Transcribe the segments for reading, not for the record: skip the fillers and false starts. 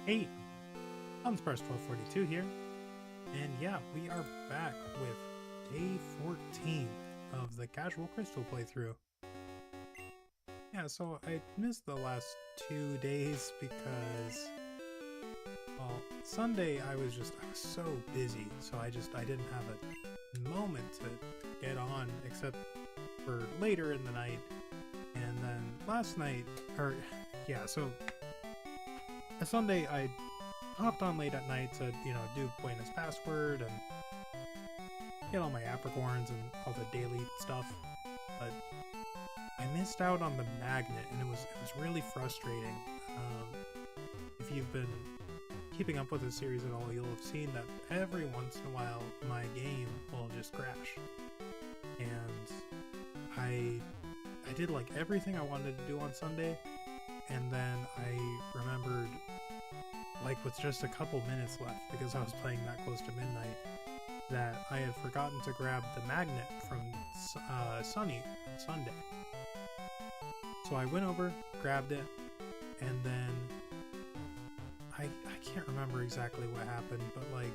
Hey, Unsparse 1242 here, and yeah, we are back with day 14 of the Casual Crystal playthrough. Yeah, so I missed the last 2 days because, well, Sunday I was so busy, so I didn't have a moment to get on except for later in the night, and then last night, so Sunday I hopped on late at night to, do Buena's password and get all my apricorns and all the daily stuff, but I missed out on the magnet, and it was really frustrating. If you've been keeping up with the series at all, you'll have seen that every once in a while my game will just crash, and I did like everything I wanted to do on Sunday, and then I remembered, like with just a couple minutes left, because I was playing that close to midnight, that I had forgotten to grab the magnet from Sunny on Sunday. So I went over, grabbed it, and then I can't remember exactly what happened, but like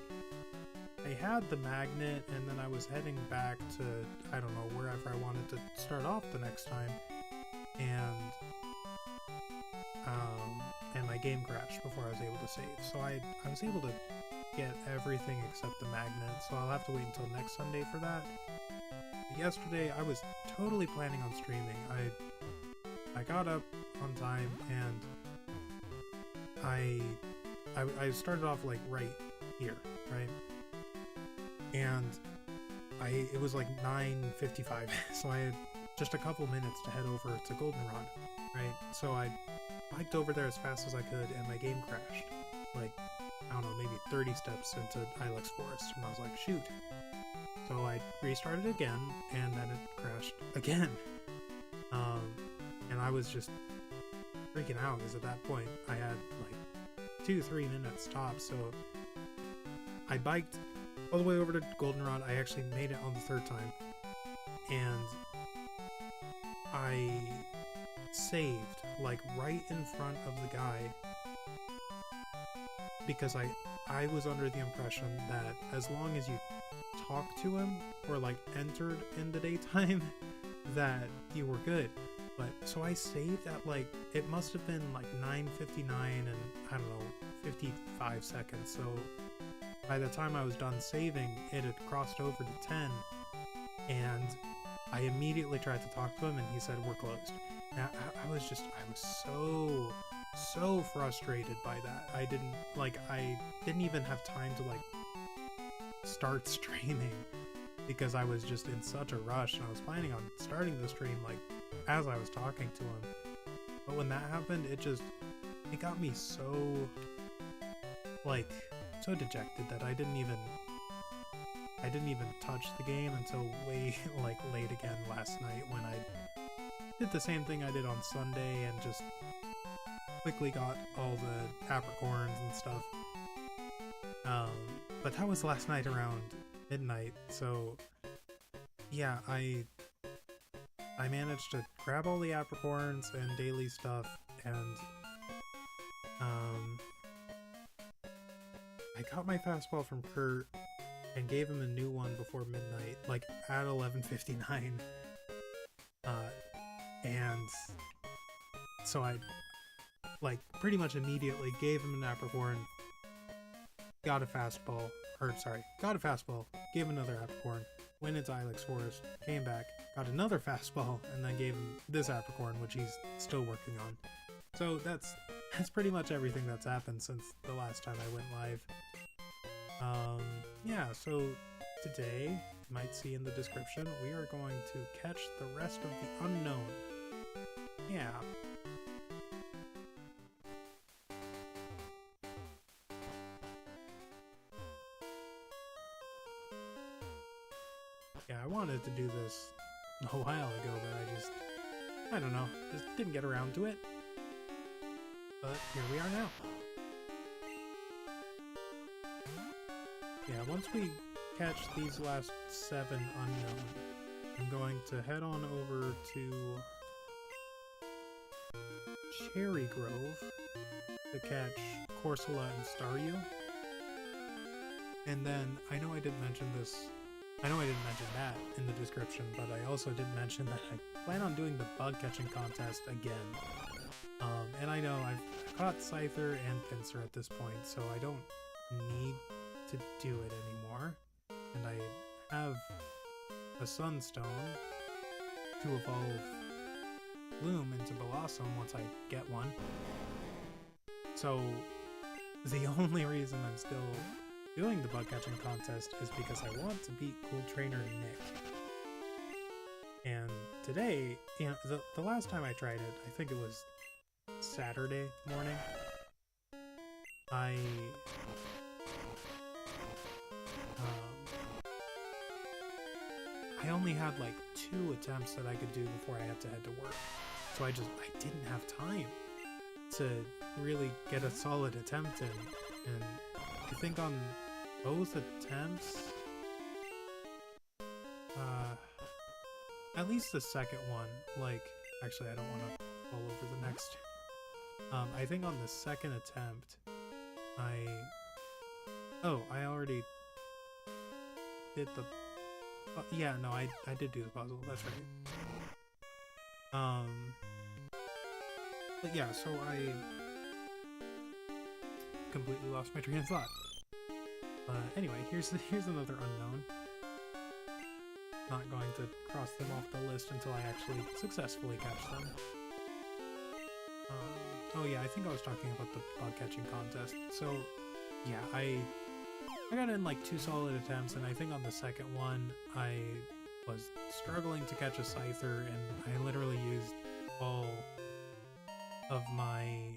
I had the magnet, and then I was heading back to, I don't know, wherever I wanted to start off the next time, and my game crashed before I was able to save. So I was able to get everything except the magnet, so I'll have to wait until next Sunday for that. But yesterday I was totally planning on streaming. I got up on time, and I started off like right here, right? And it was like 9:55, so I had just a couple minutes to head over to Goldenrod, right? So I biked over there as fast as I could, and my game crashed. Like, I don't know, maybe 30 steps into Ilex Forest, and I was like, shoot. So I restarted again, and then it crashed again. And I was just freaking out, because at that point I had like 2-3 minutes tops, so I biked all the way over to Goldenrod. I actually made it on the third time, and I saved like right in front of the guy, because I was under the impression that as long as you talked to him or like entered in the daytime that you were good. But so I saved at like, it must have been like 9:59 and I don't know, 55 seconds. So by the time I was done saving, it had crossed over to 10, and I immediately tried to talk to him, and he said, "We're closed." Now I was so frustrated by that. I didn't even have time to like start streaming, because I was just in such a rush, and I was planning on starting the stream like as I was talking to him. But when that happened, it got me so dejected that I didn't even touch the game until way like late again last night, when I did the same thing I did on Sunday and just quickly got all the apricorns and stuff. But that was last night around midnight, so yeah, I managed to grab all the apricorns and daily stuff, and I got my fastball from Kurt and gave him a new one before midnight, like at 11:59. And so I like pretty much immediately gave him an apricorn, got a fastball, gave another apricorn, went into Ilex Forest, came back, got another fastball, and then gave him this apricorn, which he's still working on. So that's pretty much everything that's happened since the last time I went live. Yeah, so today, you might see in the description, we are going to catch the rest of the Unown. Yeah. Yeah, I wanted to do this a while ago, but I don't know, just didn't get around to it. But here we are now. Yeah, once we catch these last 7 Unown, I'm going to head on over to Cherry Grove to catch Corsola and Staryu. And then, I know I didn't mention that in the description, but I also didn't mention that I plan on doing the bug catching contest again. And I know I've caught Scyther and Pinsir at this point, so I don't need to do it anymore. And I have a Sunstone to evolve Bloom into Blossom once I get one. So the only reason I'm still doing the bug catching contest is because I want to beat Cool Trainer Nick. And today, you know, the last time I tried it, I think it was Saturday morning, I only had like 2 attempts that I could do before I had to head to work. So I didn't have time to really get a solid attempt in. And I think on both attempts, at least the second one, like, actually I don't want to fall over the next. I think on the second attempt, I already did the, yeah, no, I did do the puzzle, that's right. But yeah, so I completely lost my train of thought. Anyway, here's another unknown. Not going to cross them off the list until I actually successfully catch them. Oh yeah, I think I was talking about the bug catching contest. So yeah, I got in like 2 solid attempts, and I think on the second one I was struggling to catch a Scyther, and I literally used all of my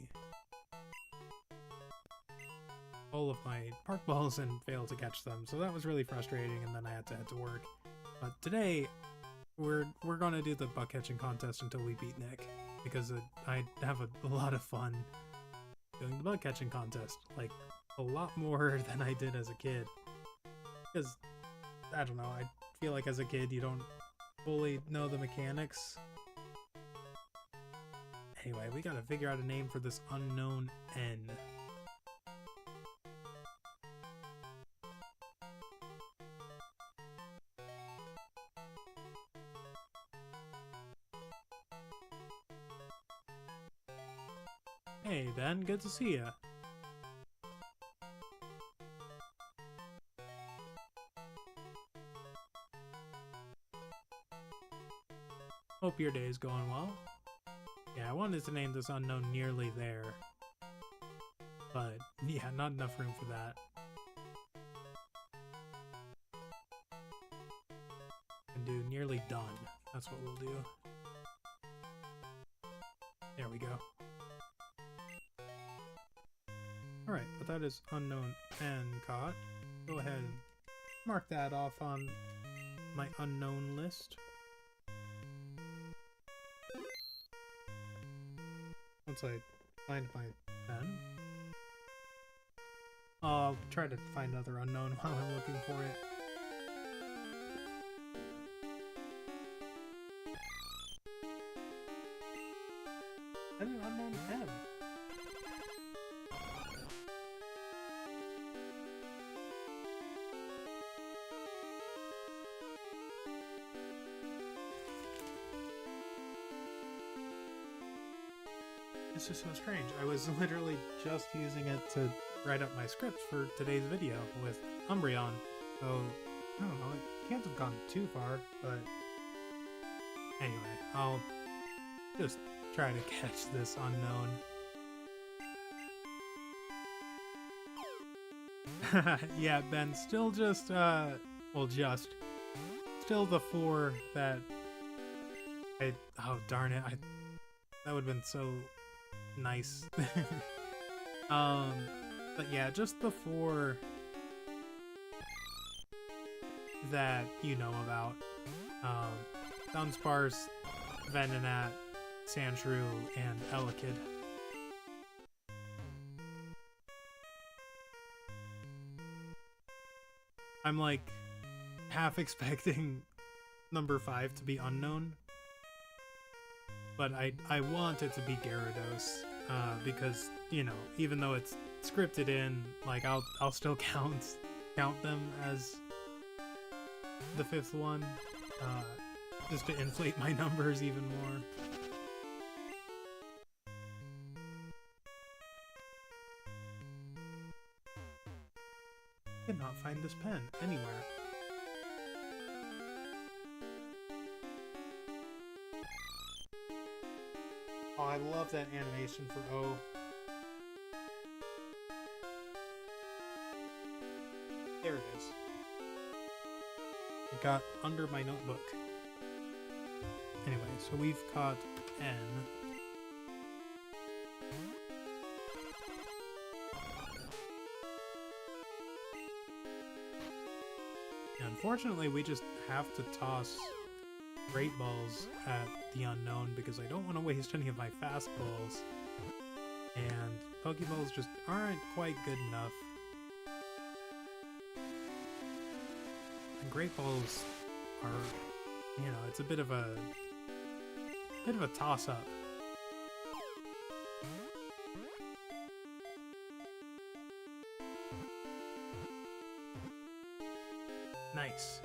Park Balls and failed to catch them, so that was really frustrating, and then I had to head to work. But today, we're gonna do the bug catching contest until we beat Nick, because I have a lot of fun doing the bug catching contest, like a lot more than I did as a kid. Because, I don't know, I feel like as a kid you don't fully know the mechanics. Anyway, we gotta figure out a name for this unknown N. Hey Ben, good to see ya. Hope your day is going well. Yeah, I wanted to name this unknown Nearly There, but yeah, not enough room for that. And do Nearly Done. That's what we'll do. There we go. Alright, but that is unknown and caught. Go ahead and mark that off on my unknown list. Once I find my pen, I'll try to find another unknown while I'm looking for it. And an unknown pen. This is so strange. I was literally just using it to write up my script for today's video with Umbreon. So, I don't know, it can't have gone too far, but anyway, I'll just try to catch this unknown. Yeah, Ben, still just, still the 4 that oh darn it, that would've been so nice. But yeah, just the 4 that you know about. Dunsparce, Venonat, Sandshrew, and Elekid. I'm like half expecting number 5 to be unknown, but I want it to be Gyarados, because you know, even though it's scripted in, like I'll still count them as the 5th one, just to inflate my numbers even more. Cannot find this pen anywhere. Oh, I love that animation for O. There it is. It got under my notebook. Anyway, so we've caught N. Unfortunately, we just have to toss Great Balls at the Unown because I don't want to waste any of my fastballs. And Pokeballs just aren't quite good enough. And Great Balls are, you know, it's a bit of a toss-up. Nice.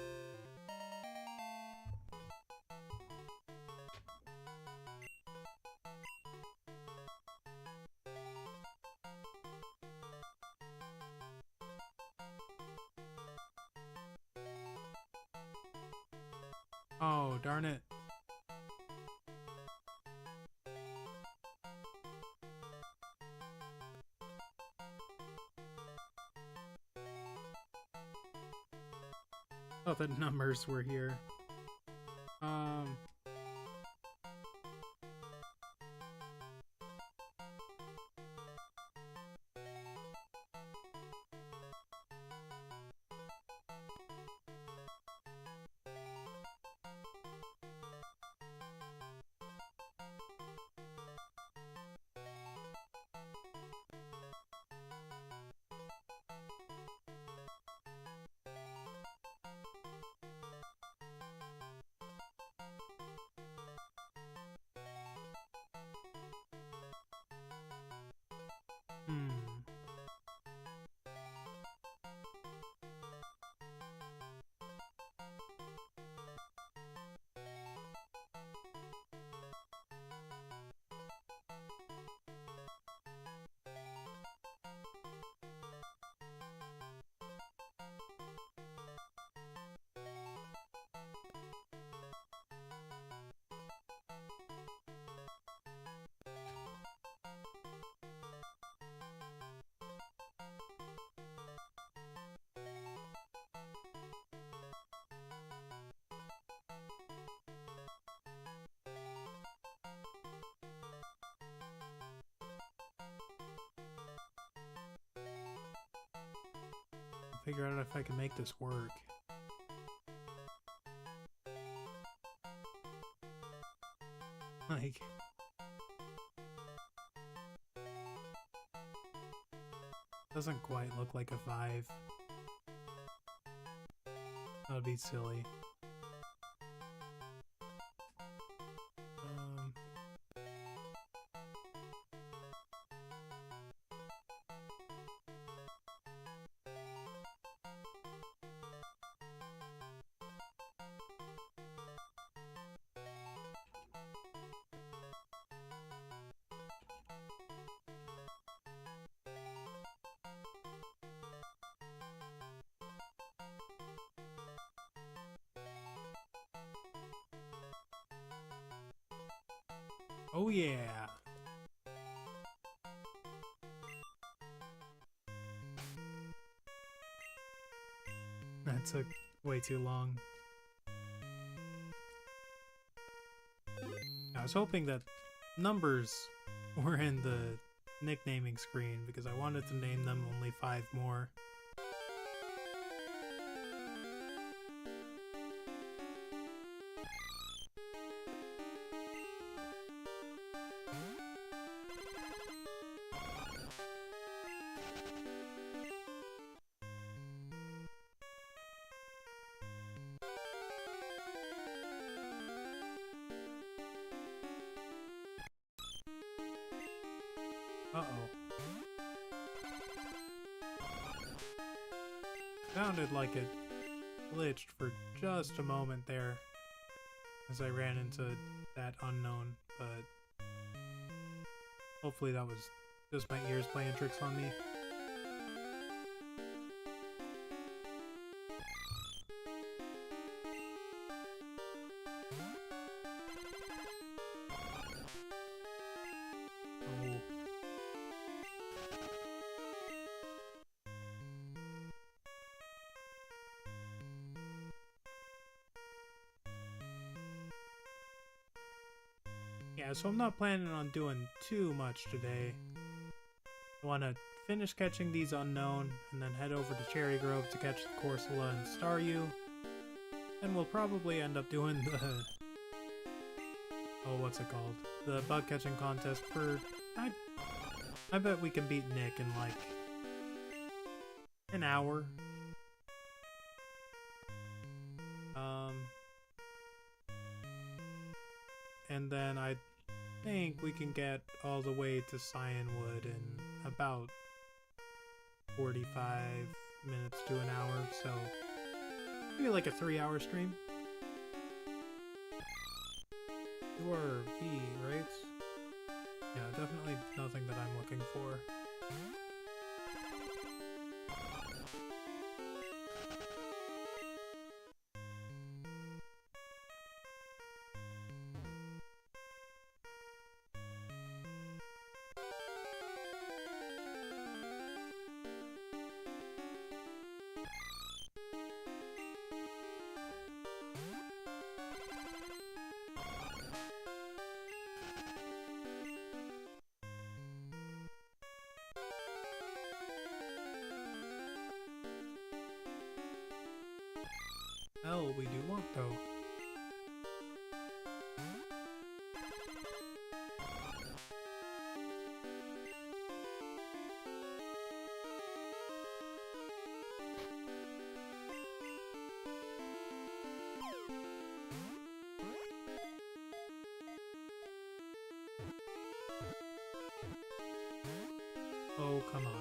Oh, darn it. Oh, the numbers were here. Figure out if I can make this work. Like, doesn't quite look like a 5. That would be silly. Oh yeah! That took way too long. I was hoping that numbers were in the nicknaming screen because I wanted to name them only 5 more. Uh-oh. Sounded like it glitched for just a moment there as I ran into that unknown, but hopefully that was just my ears playing tricks on me. Yeah, so I'm not planning on doing too much today. I want to finish catching these unknown and then head over to Cherry Grove to catch the Corsola and Staryu. And we'll probably end up doing the... oh, what's it called? The bug catching contest for... I bet we can beat Nick in like an hour. And then I think we can get all the way to Cianwood in about 45 minutes to an hour, so maybe like a 3-hour stream. You are V, right? Yeah, definitely nothing that I'm looking for. Hell, we do want though. Oh, come on.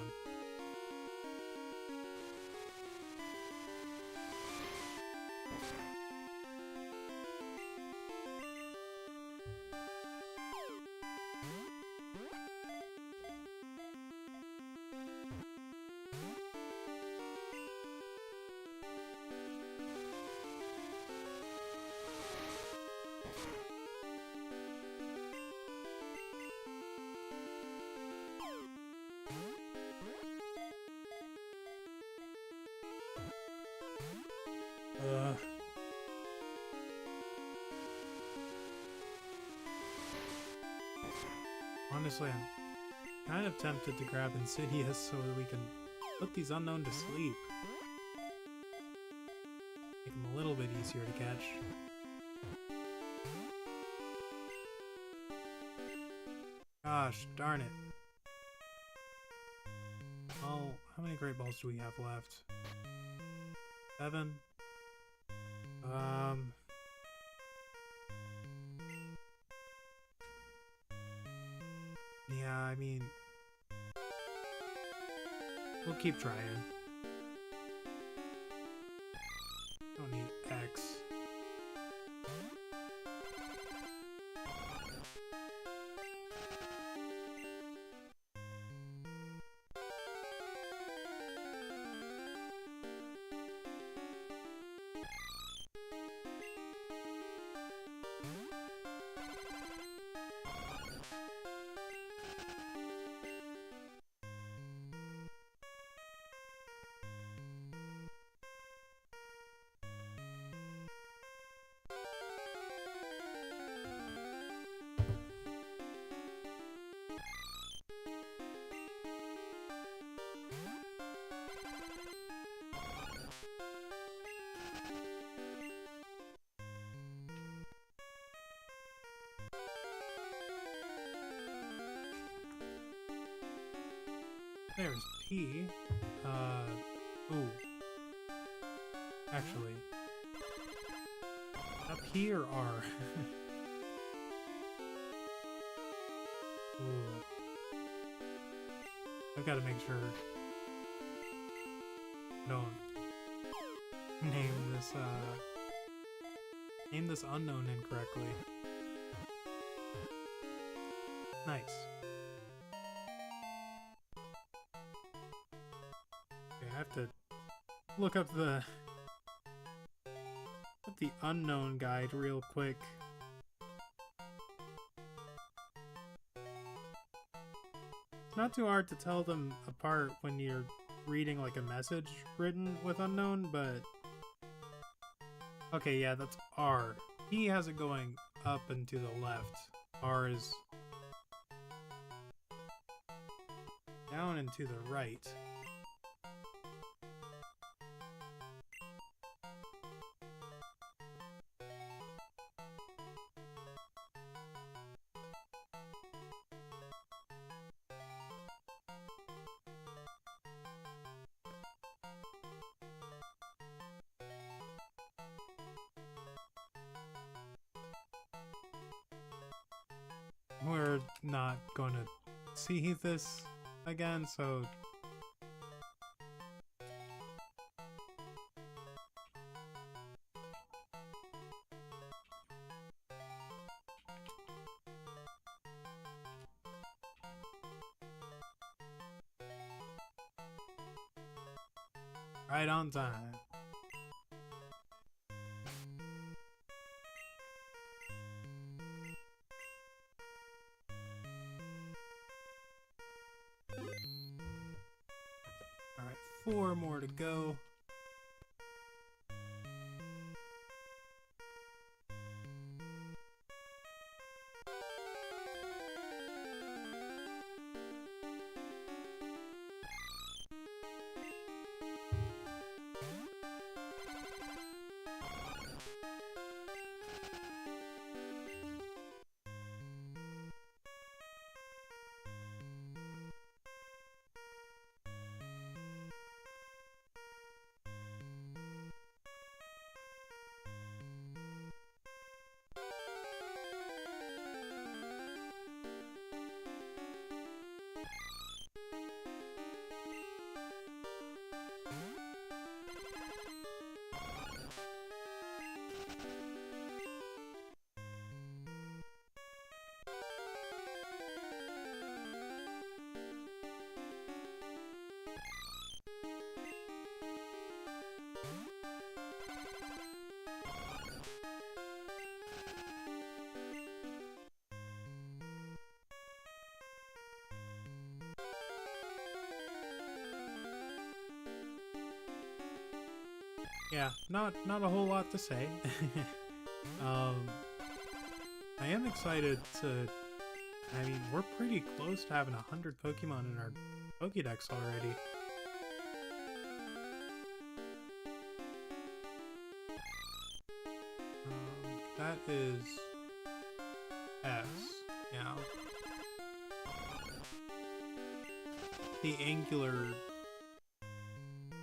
Honestly, I'm kind of tempted to grab Insidious so that we can put these unknown to sleep. Make them a little bit easier to catch. Gosh, darn it. Oh, how many Great Balls do we have left? 7? Yeah, I mean, we'll keep trying. Don't need X. There's P. Ooh. Actually. Up here are... Ooh. I've got to make sure... name this unknown incorrectly. Nice. Okay, I have to look up the unknown guide real quick. It's not too hard to tell them apart when you're reading like a message written with unknown, but okay, yeah, that's R. He has it going up and to the left. R is down and to the right. We're not going to see this again, so right on time. Alright, 4 more to go. Yeah, not a whole lot to say. I am excited to... I mean, we're pretty close to having 100 Pokemon in our Pokédex already. That is... S. Yeah. The angular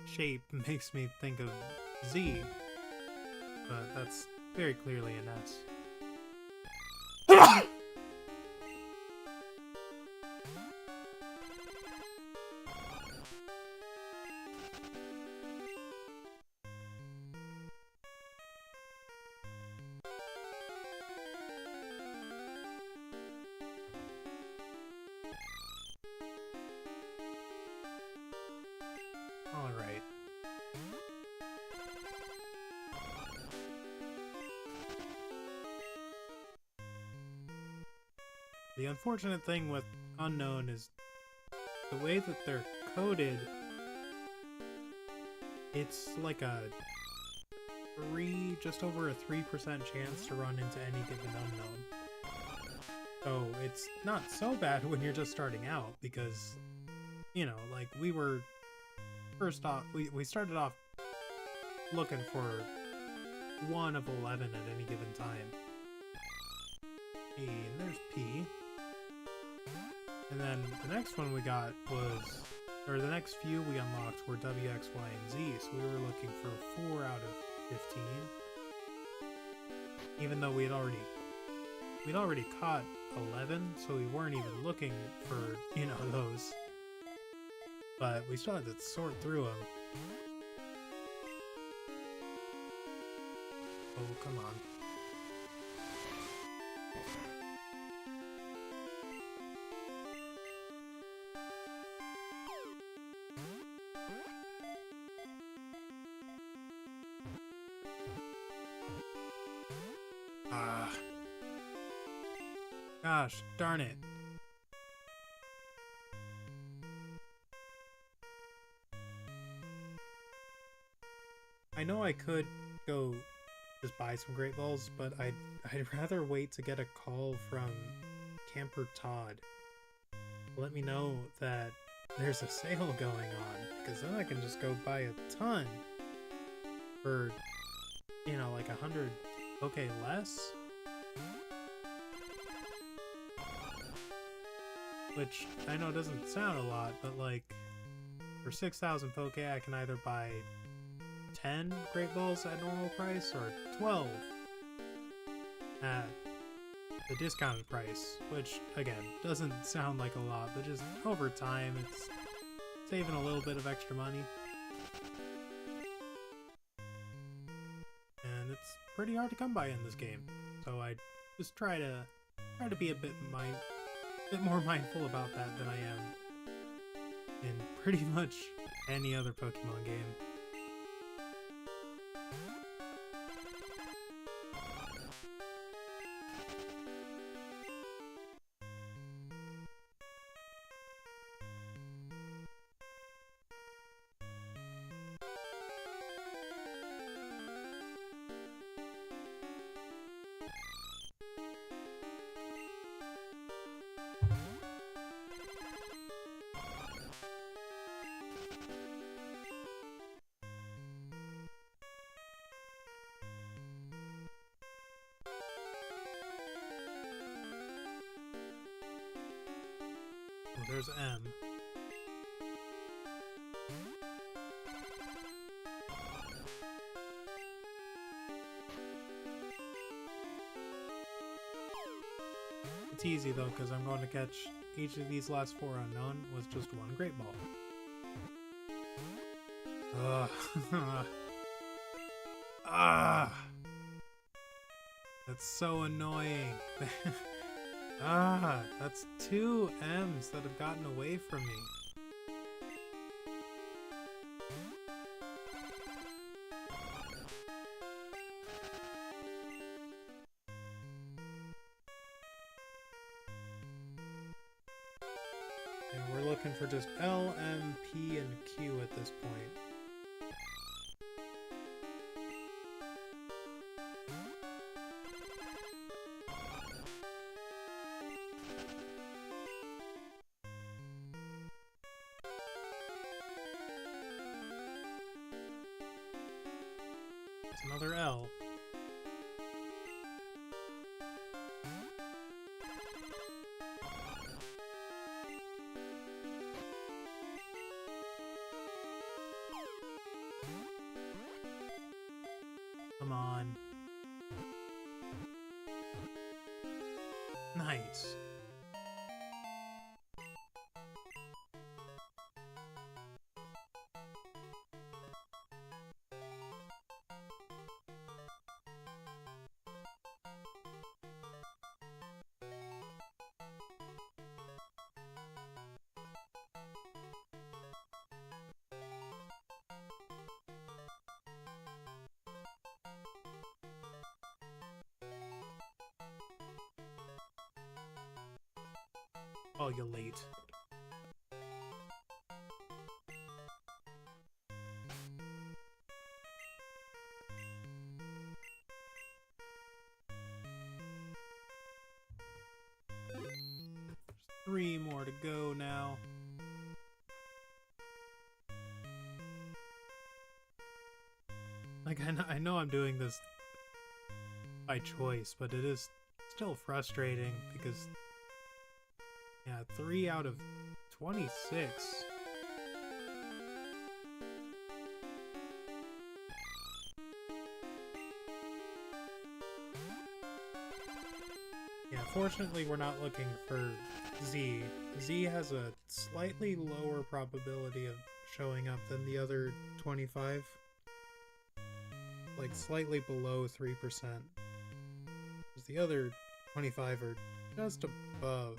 shape makes me think of Z, but that's very clearly an S. All right. The unfortunate thing with Unown is the way that they're coded. It's like a just over a 3% chance to run into any given unknown. So it's not so bad when you're just starting out because, you know, like we were first off, we started off looking for 1 of 11 at any given time. And there's P. And then the next one we got was, or the next few we unlocked were W, X, Y, and Z, so we were looking for 4 out of 15. Even though we'd already caught 11, so we weren't even looking for, you know, those. But we still had to sort through them. Oh, come on. Ah. Gosh, darn it. I know I could go just buy some Great Balls, but I'd rather wait to get a call from Camper Todd. Let me know that there's a sale going on, because then I can just go buy a ton for, you know, like 100 Poke less? Which I know doesn't sound a lot, but like, for 6,000 Poke I can either buy 10 Great Balls at normal price or 12 at the discounted price, which again doesn't sound like a lot, but just over time it's saving a little bit of extra money. And it's pretty hard to come by in this game, so I just try to be a bit more mindful about that than I am in pretty much any other Pokemon game. Oh, there's M. It's easy though, because I'm going to catch each of these last 4 Unown with just 1 Great Ball. Ugh. Ah! That's so annoying. Ah, that's 2 M's that have gotten away from me. And we're looking for just L, M, P, and Q at this point. It's another L. Come on. Nice. Oh, you're late. There's 3 more to go now. Like, I know I'm doing this by choice, but it is still frustrating because, yeah, 3 out of 26. Yeah, fortunately we're not looking for Z. Z has a slightly lower probability of showing up than the other 25. like slightly below 3%. Because the other 25 are just above.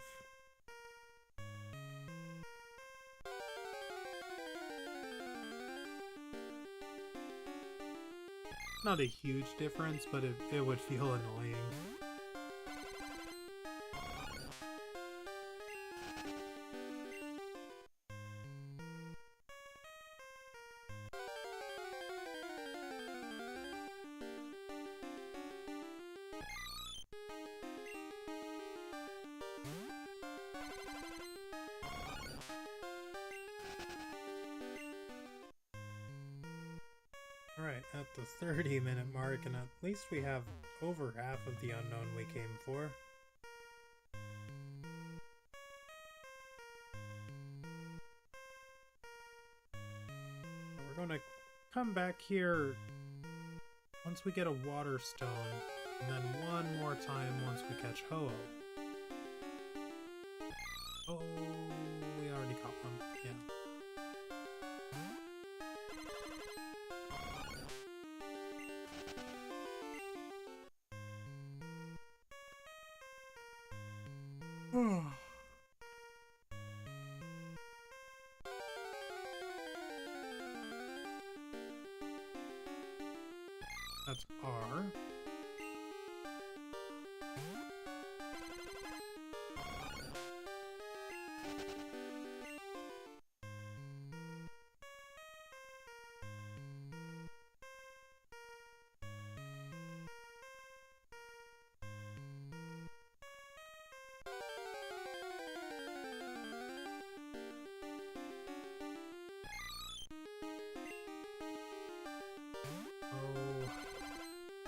Not a huge difference, but it would feel annoying. Alright, at the 30-minute mark, and at least we have over half of the unknown we came for. We're gonna come back here once we get a water stone, and then one more time once we catch Ho-Oh. Oh, we already caught one, yeah. That's R.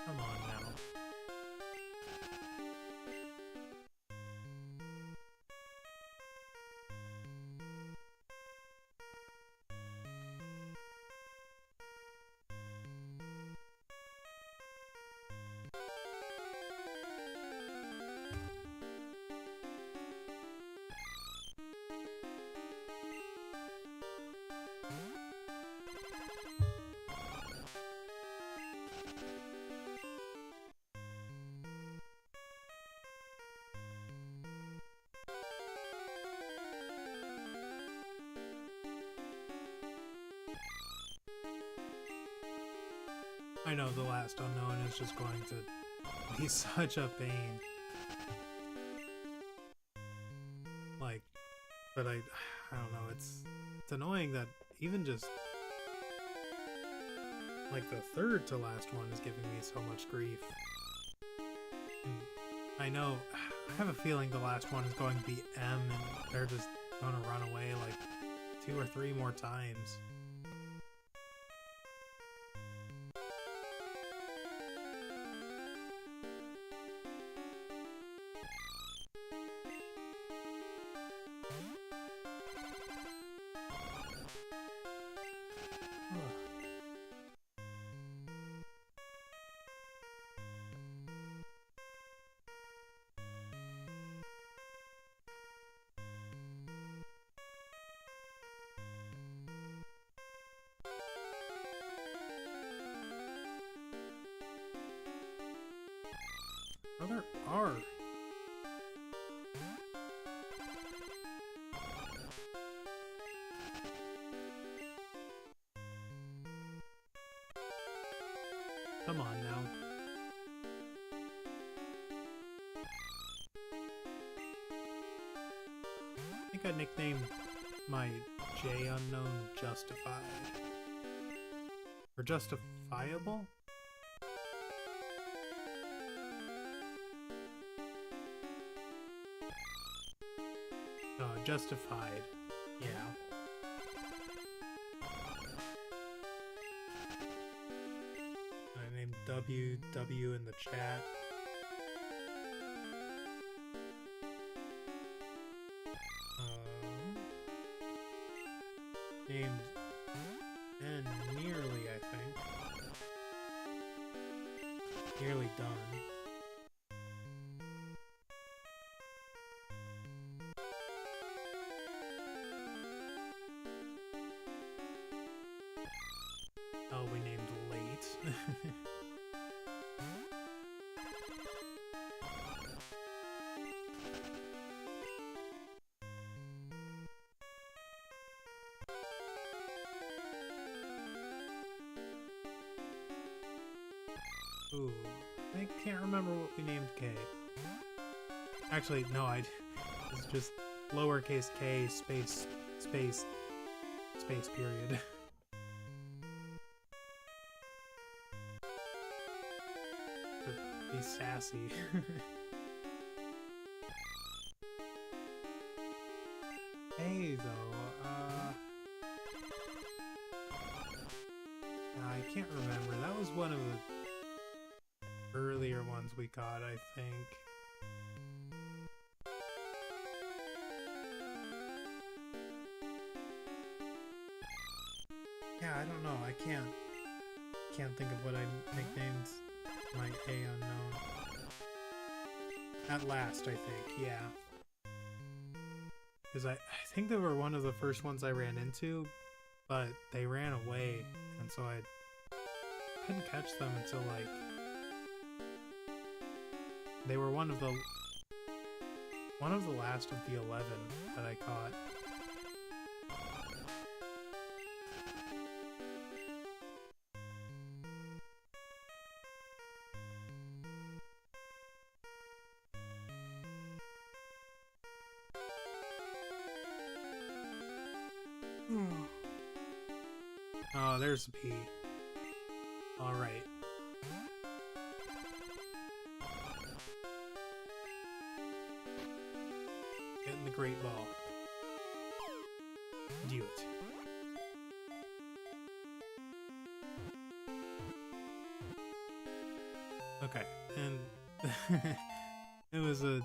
Come on now. I know the last unknown is just going to be such a pain. Like, but I don't know, it's annoying that even just like the third to last one is giving me so much grief. And I know, I have a feeling the last one is going to be M and they're just going to run away like 2 or 3 more times. Oh, there are. Come on now. I think I nicknamed my J unknown Justified. Or Justifiable? Justified. Yeah. I named W in the chat. Named N nearly, I think. Nearly done. Oh, we named late. Ooh, I can't remember what we named K. Actually, no, it's just lowercase k space period. To be sassy. Hey, though, I can't remember. That was one of the earlier ones we caught, I think. Yeah, I don't know. I can't think of what I nicknamed my A unknown. At last, I think, yeah. Because I think they were one of the first ones I ran into, but they ran away, and so I couldn't catch them until, like, they were one of the last of the 11 that I caught. Oh, there's the P. Alright. Getting the great ball. Do it. Okay, and it was a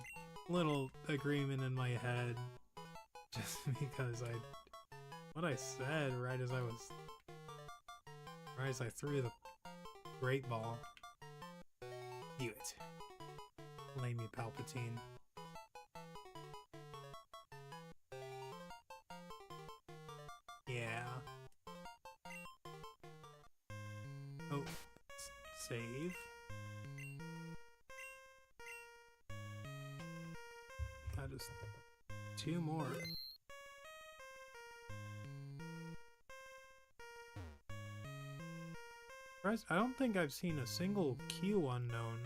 little agreement in my head just because what I said right as I threw the great ball. Do it. Blame me, Palpatine. Yeah. Oh, save. Just 2 more. I don't think I've seen a single Q unknown.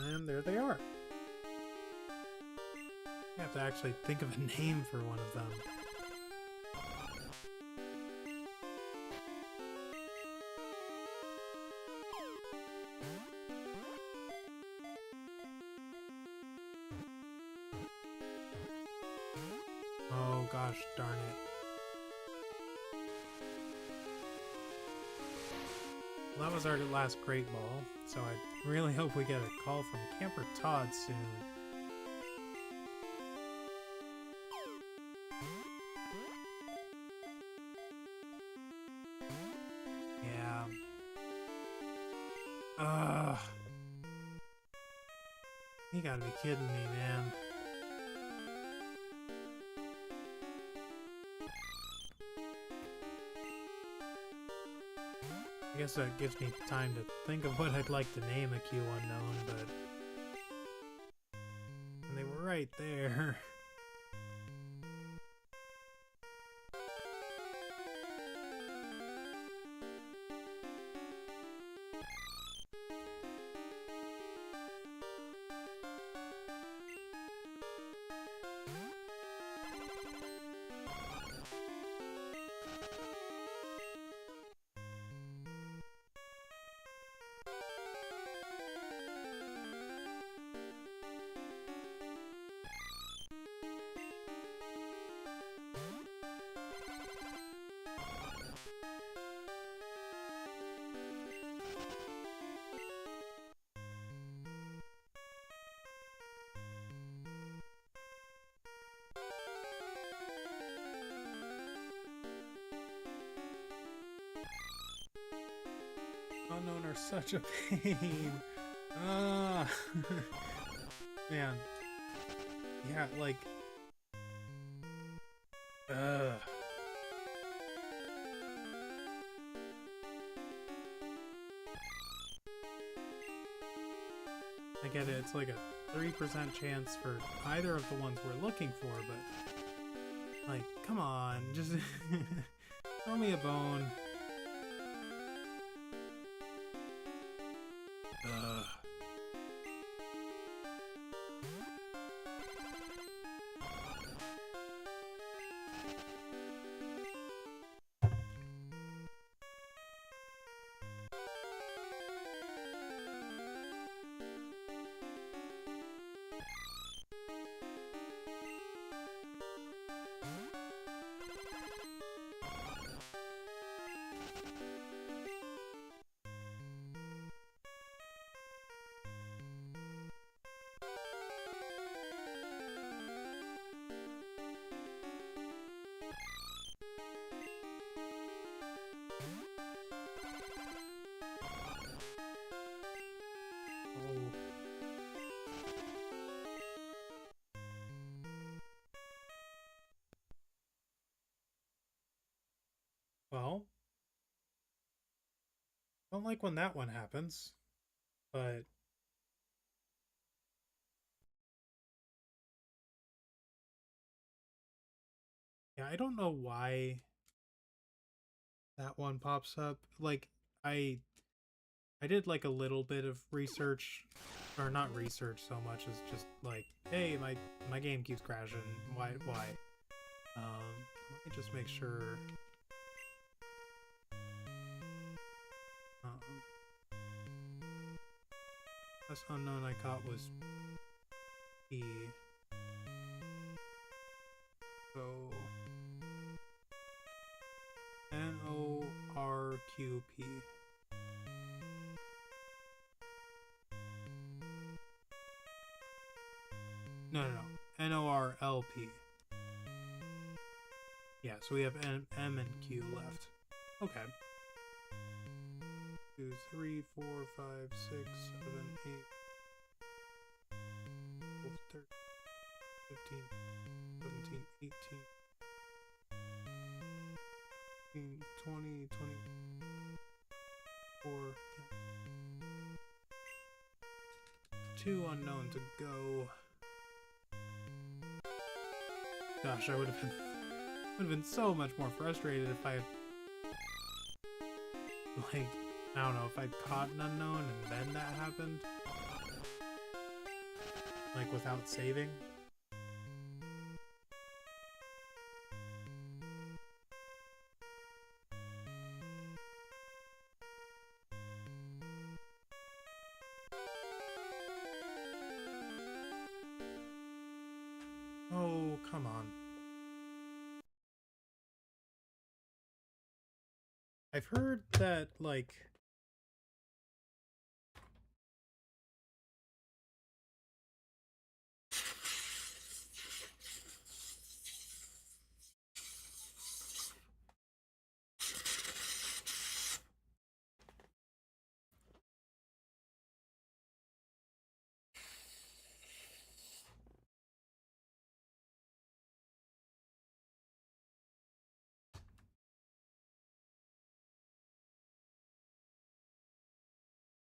And there they are. I have to actually think of a name for one of them. Oh gosh, darn it. Well, that was our last great ball, so I really hope we get a call from Camper Todd soon. Yeah. You gotta be kidding me, man. I guess that gives me time to think of what I'd like to name a Q unknown, but... And they were right there. Unknown are such a pain. Man. Yeah, like... Ugh. I get it, it's like a 3% chance for either of the ones we're looking for, but... Like, come on, just... throw me a bone. Ugh. Well, don't like when that one happens, but yeah, I don't know why that one pops up. Like, I I did like a little bit of research, or not research so much as just like, hey, my game keeps crashing. Why? Let me just make sure. Last unknown I caught was P. So NORQP. No, NORLP. Yeah, so we have M and Q left. Okay. 2, 3, 4, 5, 6, 7, 8, 12, 13, 15, 17, 18, 19, 20, 24. Yeah. 2 unknown to go. Gosh, I would have been so much more frustrated if I had, like, I don't know, if I'd caught an unknown and then that happened. Like, without saving. Oh, come on. I've heard that, like...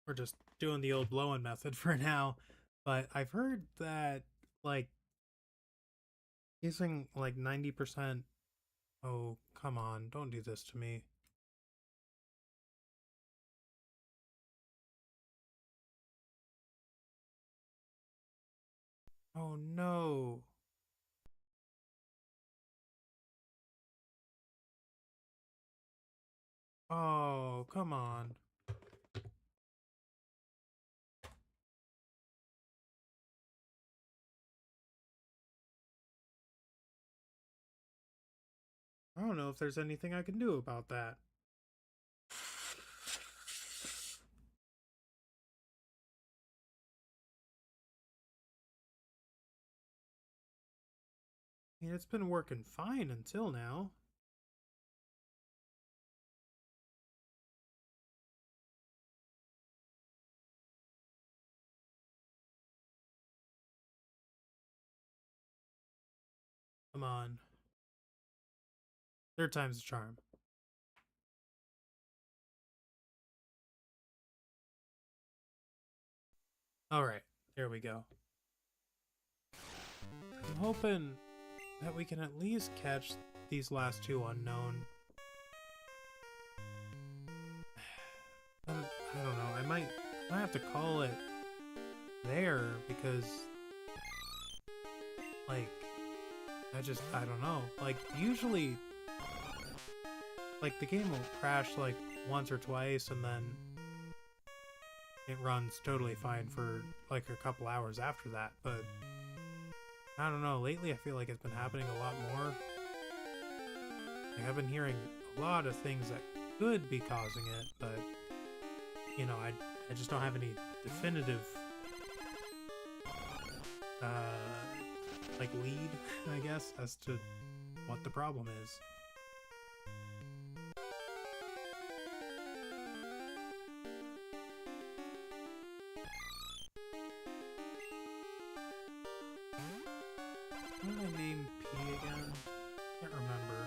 We're just doing the old blowing method for now. But I've heard that, like, using, like, 90%... Oh, come on. Don't do this to me. Oh, no. Oh, come on. I don't know if there's anything I can do about that. I mean, it's been working fine until now. Come on. Third time's the charm. Alright, here we go. I'm hoping that we can at least catch these last two unknown. I don't know, I might have to call it there because, like, I don't know. Like, usually, like, the game will crash, like, once or twice, and then it runs totally fine for, like, a couple hours after that, but I don't know, lately I feel like it's been happening a lot more. Like, I've been hearing a lot of things that could be causing it, but, you know, I just don't have any definitive like lead, I guess, as to what the problem is. What did I name P again? Can't remember.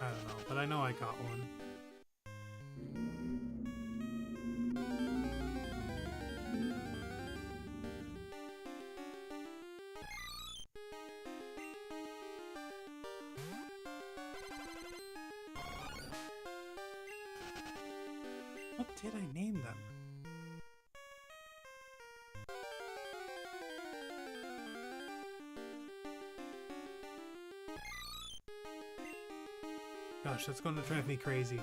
I don't know, but I know I got one. What did I name them? Gosh, that's going to drive me crazy.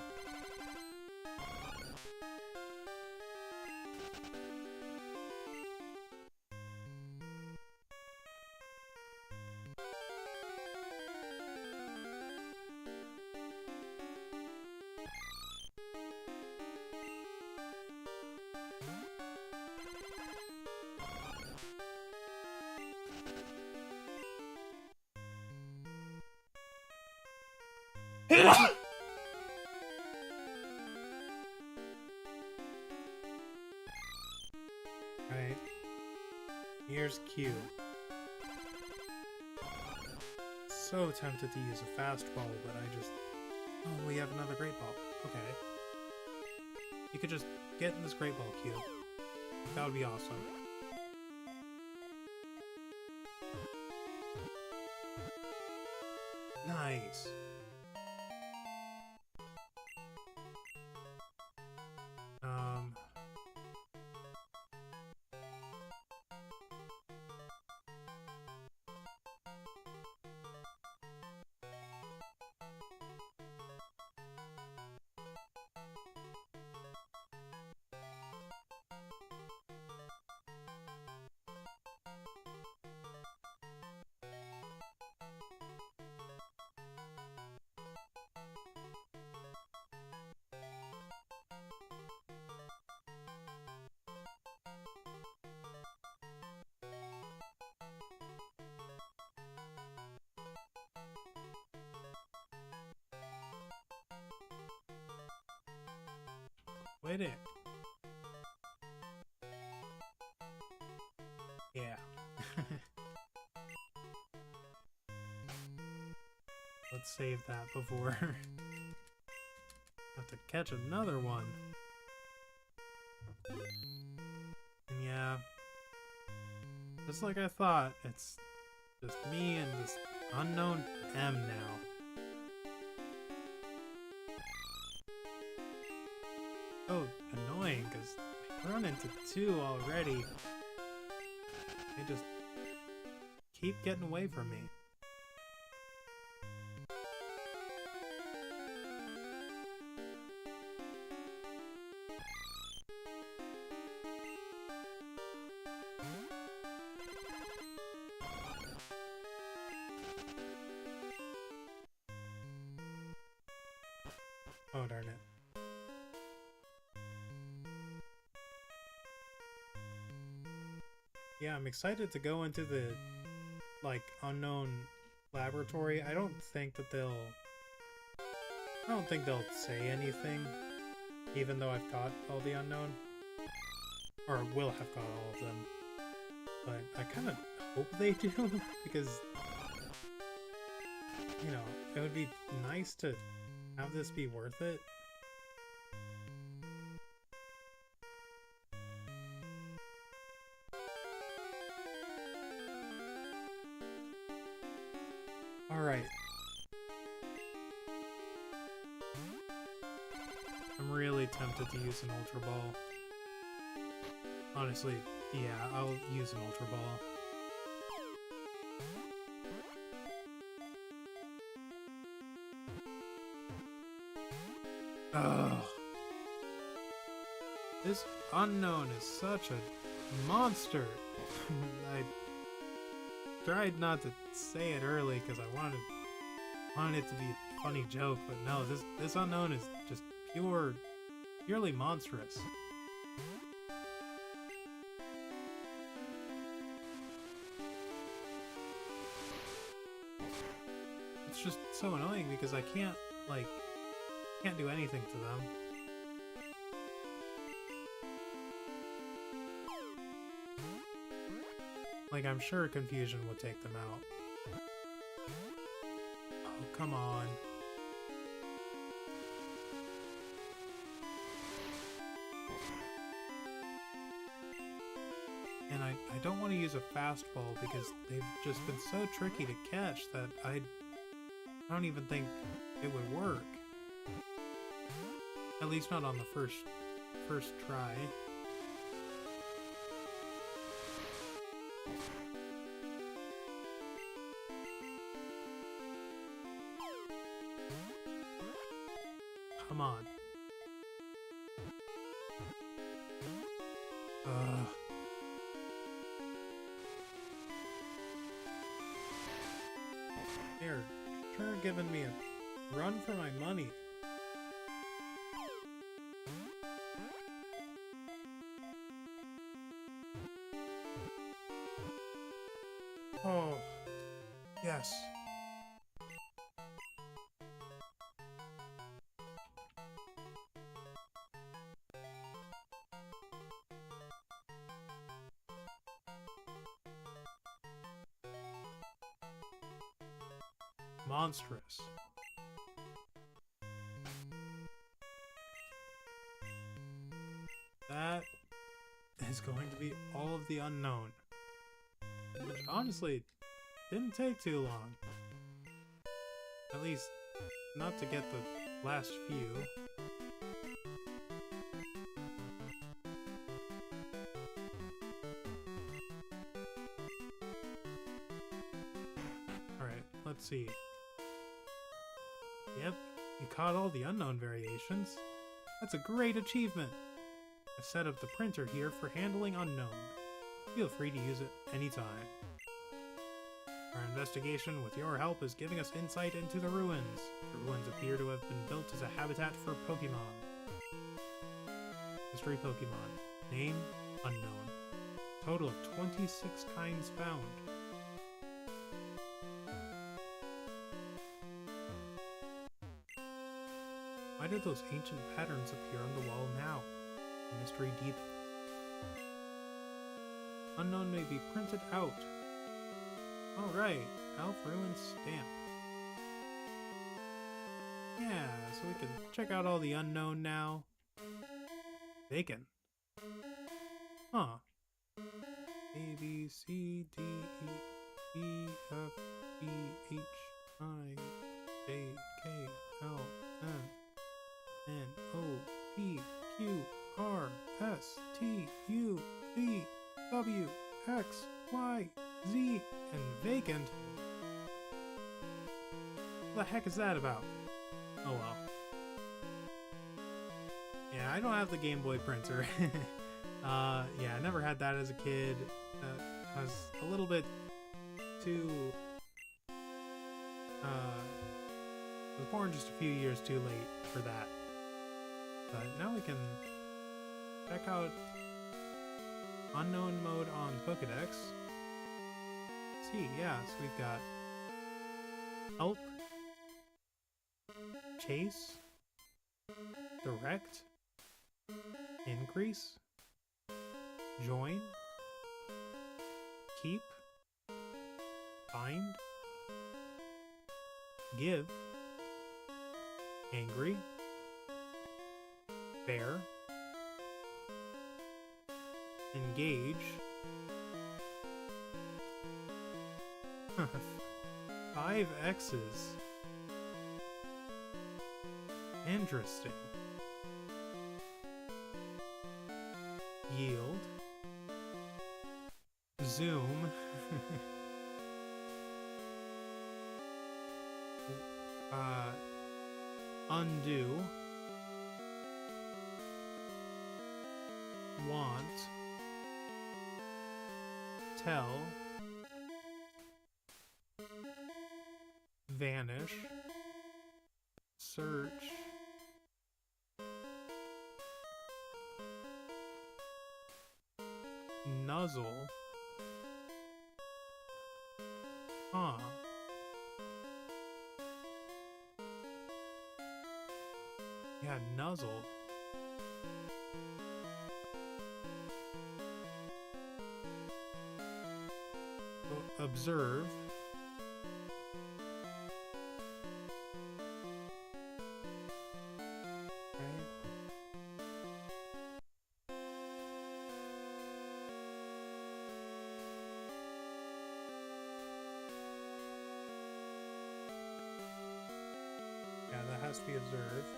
Right. Here's Q. So tempted to use a fastball, but I just... Oh, we have another great ball. Okay. You could just get in this great ball, Q. That would be awesome. Nice. Quit it. Yeah. Let's save that before have to catch another one. And yeah, just like I thought, it's just me and this unknown M now. Oh, annoying, because I run into two already. They just keep getting away from me. Oh, darn it. Yeah, I'm excited to go into the, like, unknown laboratory. I don't think they'll say anything, even though I've caught all the unknown. Or will have caught all of them. but I kind of hope they do because, you know, it would be nice to have this be worth it. Alright. I'm really tempted to use an Ultra Ball. Honestly, yeah, I'll use an Ultra Ball. Ugh. This Unown is such a monster. I tried not to say it early because I wanted it to be a funny joke, but no, this Unown is just purely monstrous. It's just so annoying because I can't do anything to them. Like, I'm sure confusion would take them out. Oh, come on. And I don't want to use a fastball because they've just been so tricky to catch that I don't even think it would work. At least not on the first try. Come on. They're sure giving me a run for my money. Oh, yes. Monstrous. That is going to be all of the Unown. Which honestly didn't take too long. At least not to get the last few. Alright, let's see. Yep, you caught all the Unown variations. That's a great achievement! I've set up the printer here for handling Unown. Feel free to use it anytime. Our investigation with your help is giving us insight into the ruins. The ruins appear to have been built as a habitat for Pokemon. Mystery Pokemon. Name, unknown. Total of 26 kinds found. Why do those ancient patterns appear on the wall now? The mystery deepens. Unown may be printed out. Alright, Elf Ruin stamp. Yeah, so we can check out all the Unown now. Bacon. Huh. A, B, C, D, E, E, F, E, H, I, J, K, L, M, N, O, P, Q, R, S, T, U, V, W, X, Y, Z, and vacant? What the heck is that about? Oh well. Yeah, I don't have the Game Boy printer. Yeah, I never had that as a kid. I was a little bit too... I was born just a few years too late for that. But now we can check out Unown mode on Pokedex. See, yeah, so we've got Help, Chase, Direct, Increase, Join, keep, find, give, angry, bear, engage, 5 X's. Interesting. Yield. Zoom. Undo. Want. Tell. Vanish. Search. Nuzzle. Huh. Yeah, nuzzle. Observe. Yeah, that has to be observed.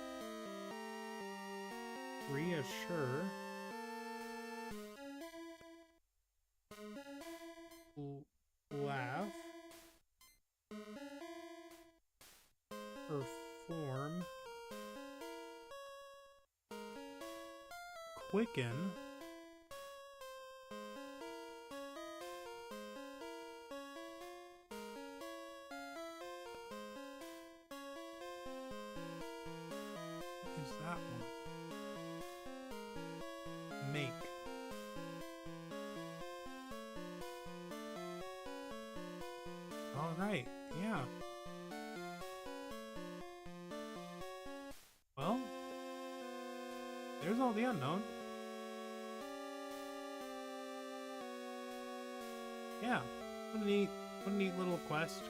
Reassure. Laugh. Perform. Quicken. What is that one? Make. All right, yeah. Well, there's all the unknown. Yeah, what a neat little quest.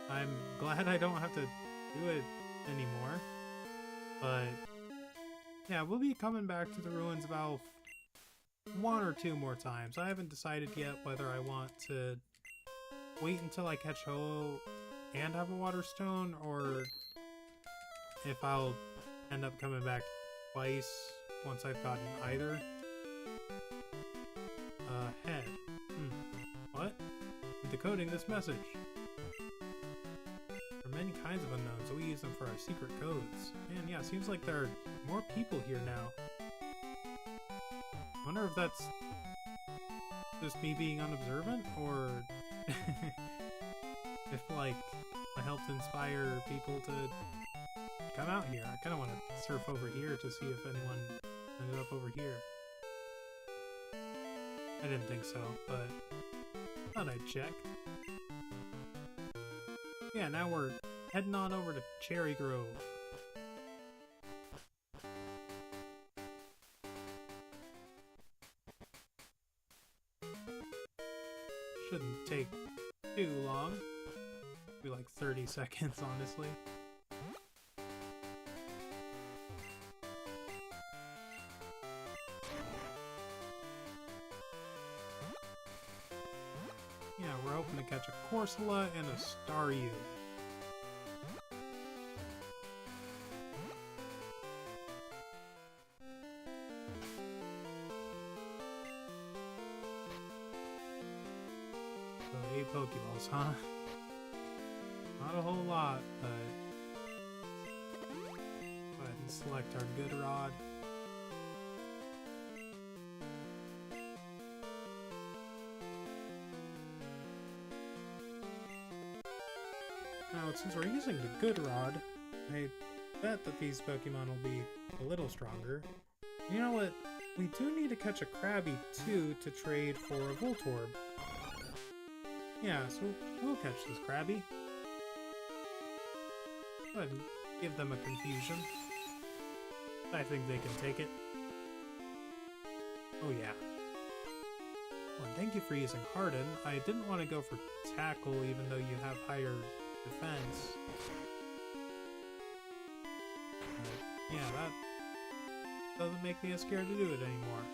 I'm glad I don't have to do it anymore. But yeah, we'll be coming back to the ruins about 1 or 2 more times. I haven't decided yet whether I want to wait until I catch Ho and have a water stone, or if I'll end up coming back twice once I've gotten either. Head. What? I'm decoding this message. There are many kinds of unknowns, so we use them for our secret codes. Man, yeah, seems like there are more people here now. I wonder if that's just me being unobservant, or if, like, I helped inspire people to come out here. I kind of want to surf over here to see if anyone ended up over here. I didn't think so, but thought I'd check. Yeah, now we're heading on over to Cherry Grove. Shouldn't take too long. Be like 30 seconds, honestly. Yeah, we're hoping to catch a Corsola and a Staryu. So 8 Pokeballs, huh? Not a whole lot, but go ahead and select our good rod. Now, since we're using the good rod, I bet that these Pokemon will be a little stronger. You know what? We do need to catch a Krabby too to trade for a Voltorb. Yeah, so we'll catch this Krabby. Go ahead and give them a confusion. I think they can take it. Oh yeah. And thank you for using Harden. I didn't want to go for Tackle even though you have higher defense. But, yeah, that doesn't make me as scared to do it anymore.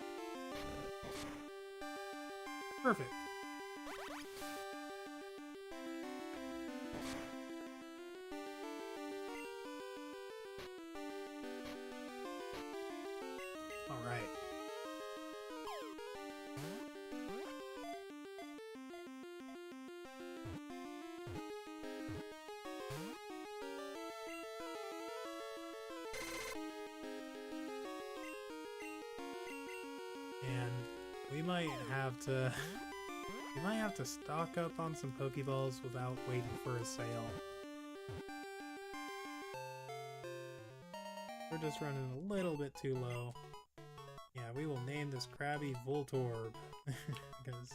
Perfect. Alright. And we might have to stock up on some Pokeballs without waiting for a sale. We're just running a little bit too low. Yeah, we will name this Krabby Voltorb because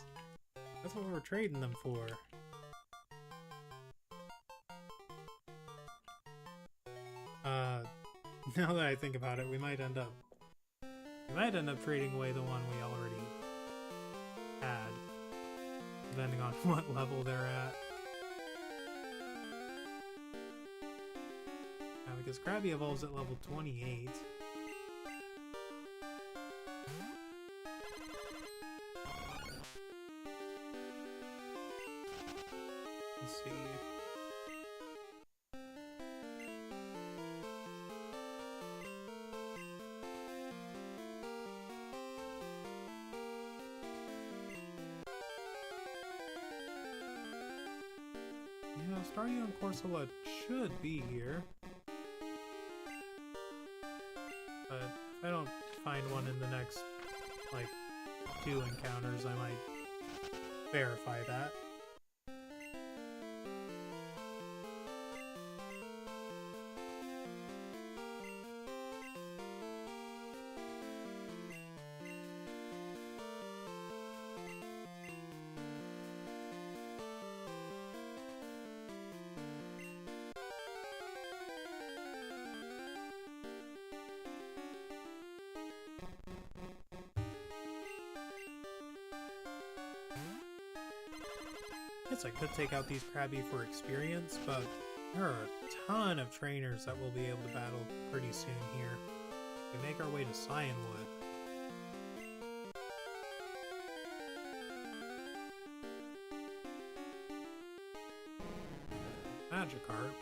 that's what we're trading them for. Now that I think about it, we might end up trading away the one we already had, depending on what level they're at. Yeah, because Krabby evolves at level 28. Let's see. Yeah, Staryu and Corsola should be here. But if I don't find one in the next, like, 2 encounters, I might verify that. I guess I could take out these Krabby for experience, but there are a ton of trainers that we'll be able to battle pretty soon here. We make our way to Cianwood. Magikarp.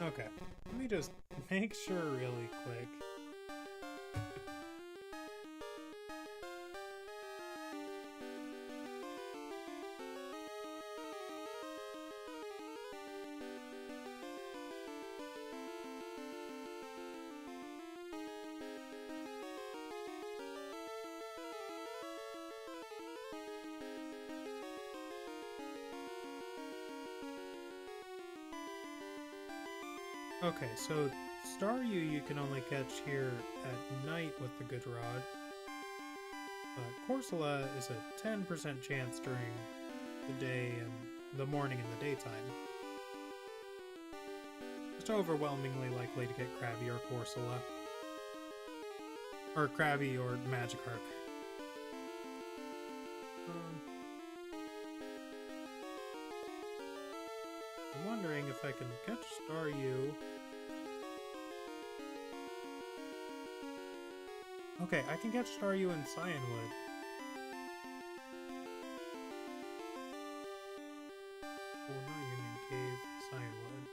Okay, let me just make sure really quick. Okay, so Staryu you can only catch here at night with the Good Rod. Corsola is a 10% chance during the day and the morning and the daytime. Just overwhelmingly likely to get Krabby or Corsola. Or Krabby or Magikarp. I'm wondering if I can catch Staryu. Okay, I can catch Staryu in Cianwood. Oh, not Union Cave, Cianwood.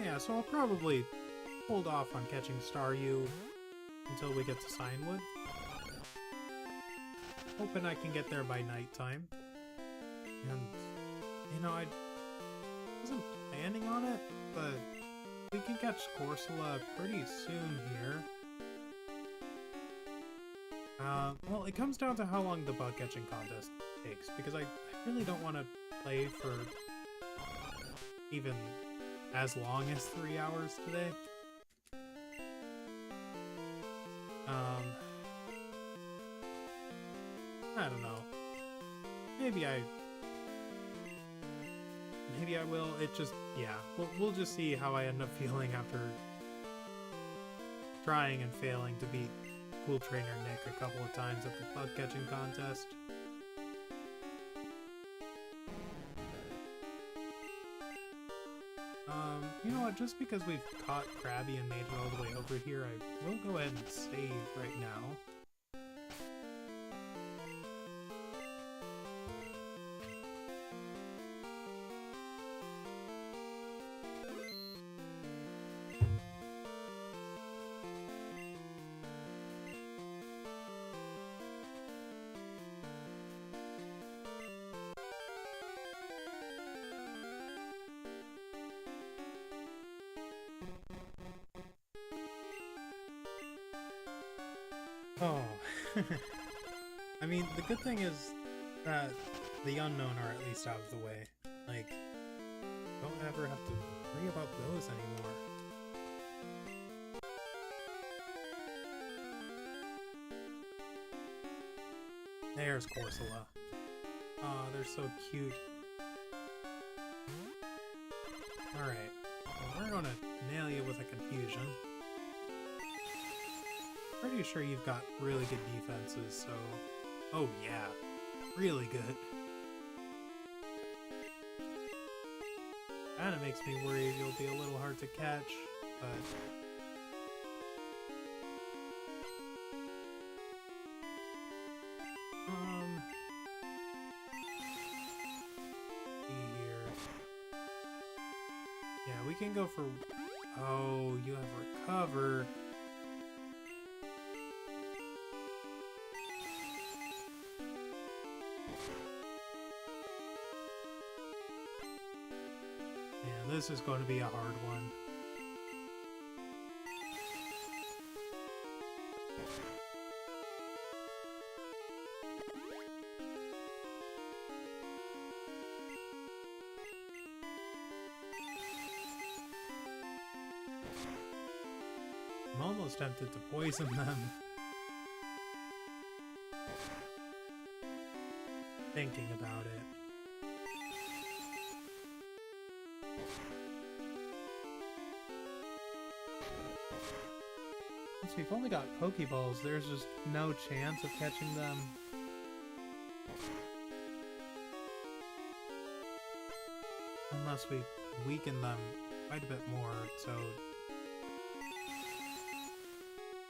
Yeah, so I'll probably hold off on catching Staryu until we get to Cianwood. hoping I can get there by nighttime. And, you know, I wasn't planning on it, but we can catch Scorsula pretty soon here. Well, it comes down to how long the bug catching contest takes, because I really don't want to play for even as long as 3 hours today. I don't know. Maybe I will. It just, yeah. We'll just see how I end up feeling after trying and failing to beat Cool Trainer Nick a couple of times at the bug catching contest. You know what, just because we've caught Krabby and made it all the way over here, I will go ahead and save right now. Oh, I mean, the good thing is that the Unown are at least out of the way. Like, don't ever have to worry about those anymore. There's Scorsula. Aw, they're so cute. Alright, well, we're gonna nail you with a confusion. Pretty sure you've got really good defenses, so... Oh yeah, really good. Kinda makes me worried you'll be a little hard to catch, but... see here. Yeah, we can go for... Oh, you have recover. This is going to be a hard one. I'm almost tempted to poison them. Thinking about it. Since we've only got Pokeballs, there's just no chance of catching them. Unless we weaken them quite a bit more, so...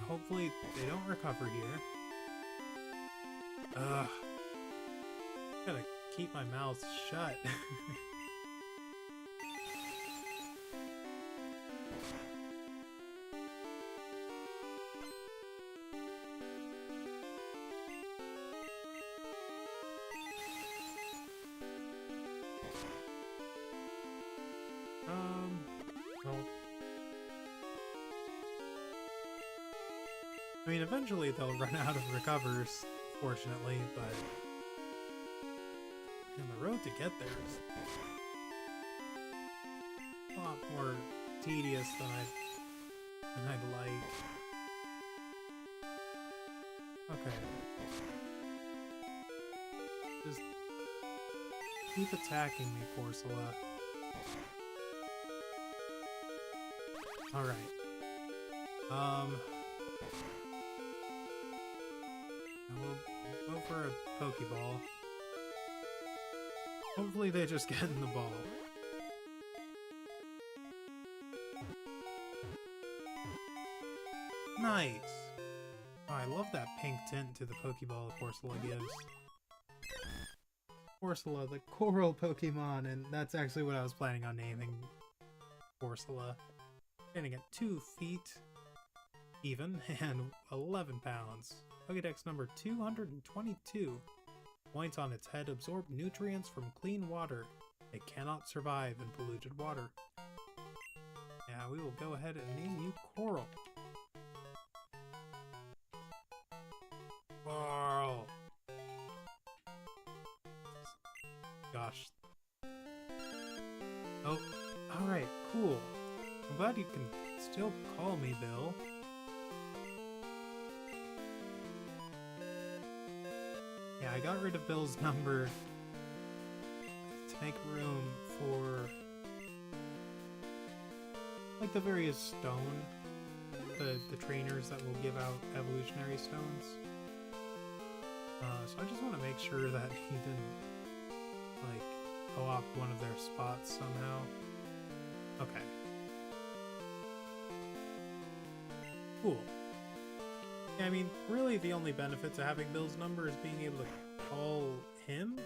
Hopefully they don't recover here. Ugh. Gotta keep my mouth shut. Well, I mean, eventually they'll run out of recovers, fortunately, but and the road to get there is a lot more tedious than I'd like. Okay. Just keep attacking me, Scorsula. Alright. We'll go for a Pokeball. Hopefully they just get in the ball. Nice! Oh, I love that pink tint to the Pokeball Scorsula gives. Scorsula, the coral Pokemon, and that's actually what I was planning on naming Scorsula. Standing at 2 feet even and 11 pounds. Pokédex number 222. Points on its head absorb nutrients from clean water. It cannot survive in polluted water. Yeah, we will go ahead and name you Coral. Coral! Gosh. Oh, alright, cool. I'm glad you can still call me Bill. Yeah, I got rid of Bill's number to make room for like the various stone, the trainers that will give out evolutionary stones. So I just want to make sure that he didn't like co-opt one of their spots somehow. Okay. Cool. Yeah, I mean, really the only benefit to having Bill's number is being able to call him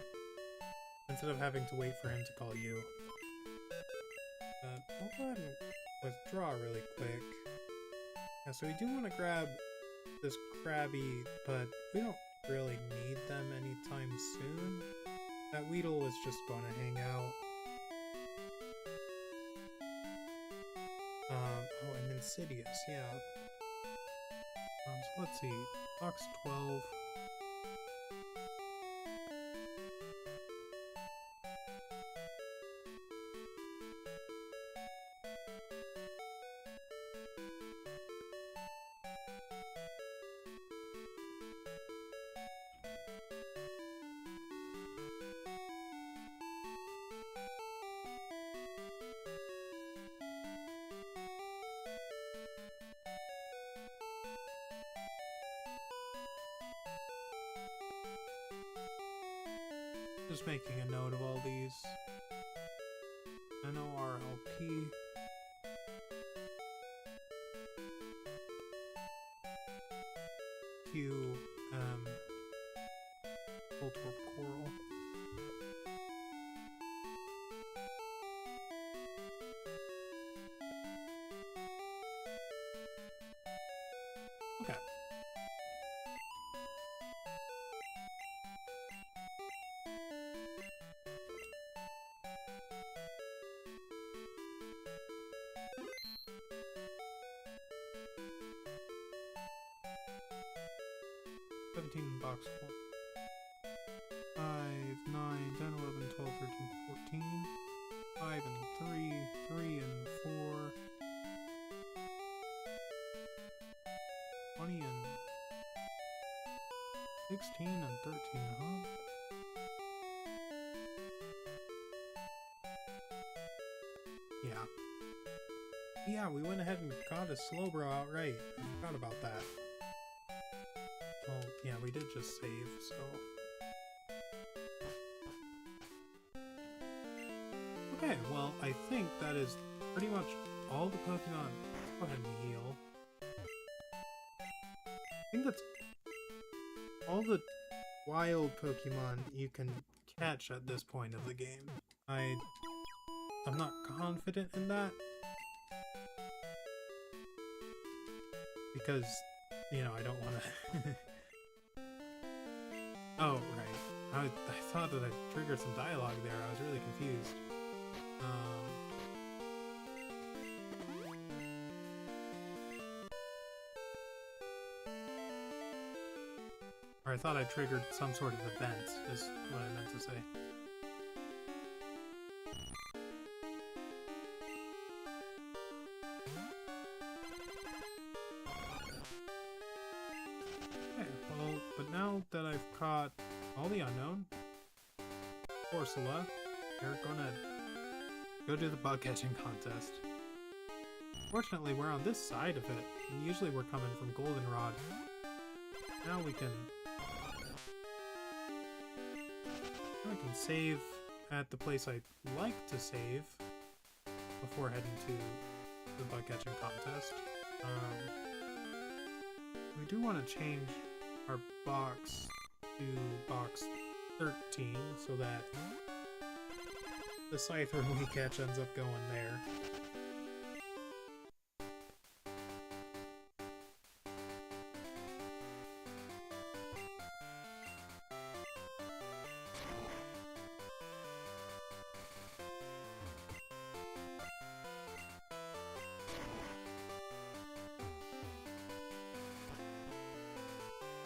instead of having to wait for him to call you. I'll go ahead and withdraw really quick. Yeah, so we do want to grab this Krabby, but we don't really need them anytime soon. That Weedle is just going to hang out. Oh, and Insidious, yeah. So let's see, box 12. Just making a note of all these. NORLP. Voltorb Coral. Okay. Box 1. 5, 9, 10, 11, 12, 13, 14. 5 and 3, 3 and 4. 20 and 16 and 13, huh? Yeah. Yeah, we went ahead and got a Slowbro outright. I forgot about that. Well, yeah, we did just save, so... Okay, well, I think that is pretty much all the Pokemon. Go ahead and heal. I think that's all the wild Pokemon you can catch at this point of the game. I'm not confident in that. Because, you know, I don't want to... Oh, right. I thought that I triggered some dialogue there. I was really confused. Or I thought I triggered some sort of event, is what I meant to say. Okay, well, but now that I've caught all the Unown, Corsola, we're gonna go do the bug catching contest. Fortunately, we're on this side of it. Usually we're coming from Goldenrod. Now we can save at the place I'd like to save before heading to the bug catching contest. We do want to change our box to box 13 so that the Scyther we catch ends up going there.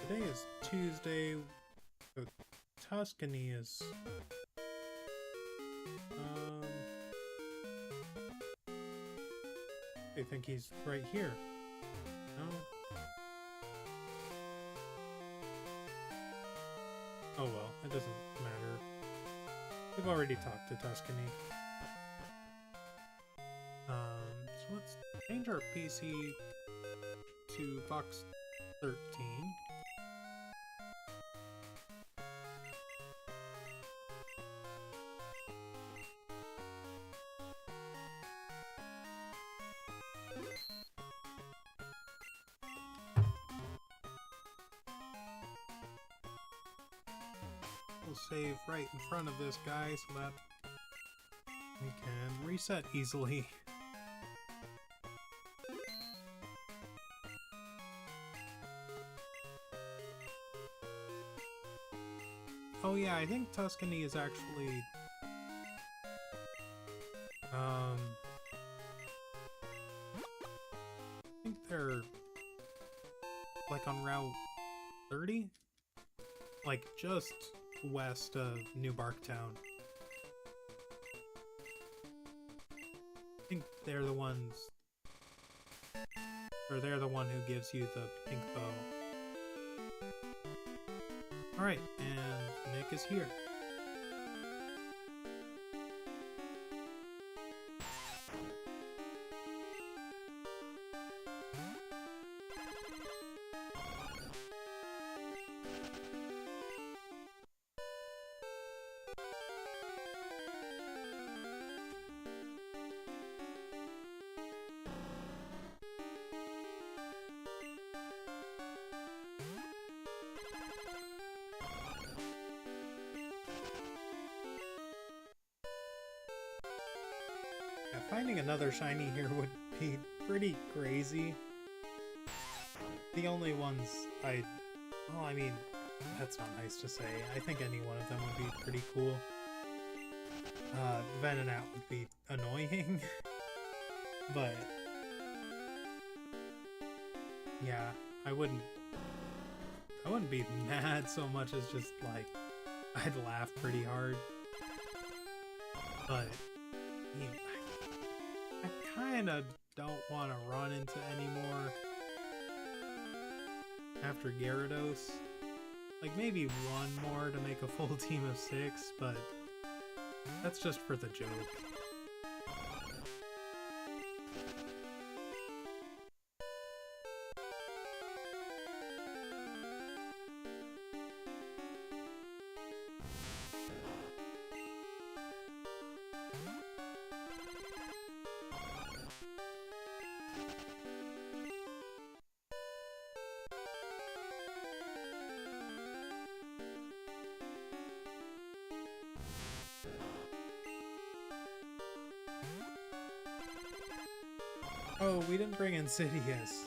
today is Tuesday, so Tuscany is... I think he's right here. No? Oh well, it doesn't matter. We've already talked to Tuscany. So let's change our PC to box 13. We'll save right in front of this guy so that we can reset easily. Oh yeah, I think Tuscany is actually I think they're like on Route 30? Like just west of New Barktown. I think they're the ones, or they're the one who gives you the pink bow. Alright, and Nick is here. Yeah, finding another shiny here would be pretty crazy. The only ones well, I mean, that's not nice to say. I think any one of them would be pretty cool. Venonat would be annoying, but yeah, I wouldn't be mad so much as just like, I'd laugh pretty hard. But I kinda don't want to run into any more after Gyarados. Like maybe one more to make a full team of 6, but that's just for the joke. Oh, we didn't bring in Sidious.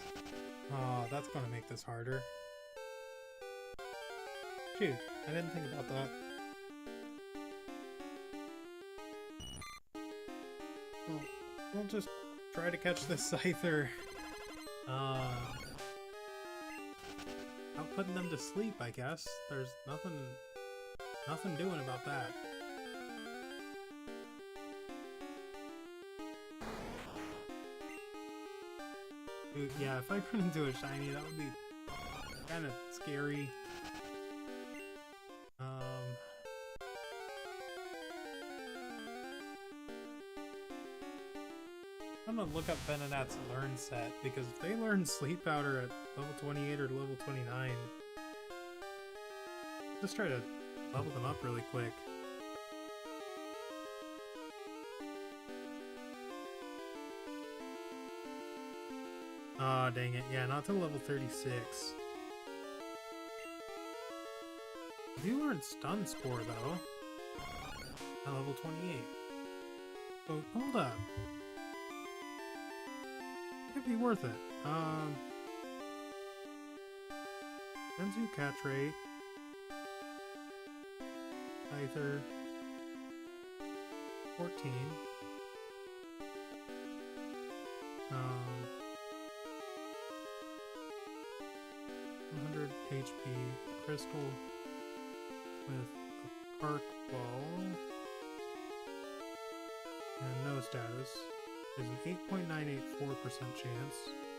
Oh, that's gonna make this harder. Shoot, I didn't think about that. Well, we'll just try to catch this Scyther. Not putting them to sleep, I guess. There's nothing doing about that. Dude, yeah, if I run into a shiny, that would be kind of scary. I'm gonna look up Venonat's learn set, because if they learn Sleep Powder at level 28 or level 29, just try to level them up really quick. Aw, dang it. Yeah, not till level 36. You do learn Stun Spore, though. At level 28. So, hold up. It could be worth it. Senzu Catch Rate. Scyther. 14. 108. HP crystal with a park ball and no status. There's an 8.984% chance.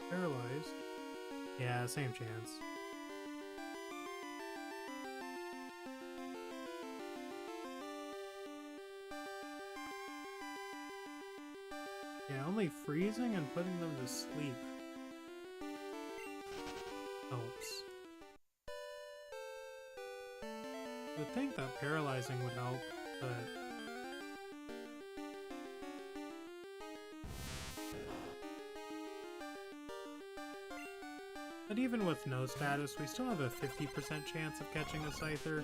Paralyzed. Yeah, same chance. Yeah, only freezing and putting them to sleep helps. I would think that paralyzing would help, but even with no status, we still have a 50% chance of catching a Scyther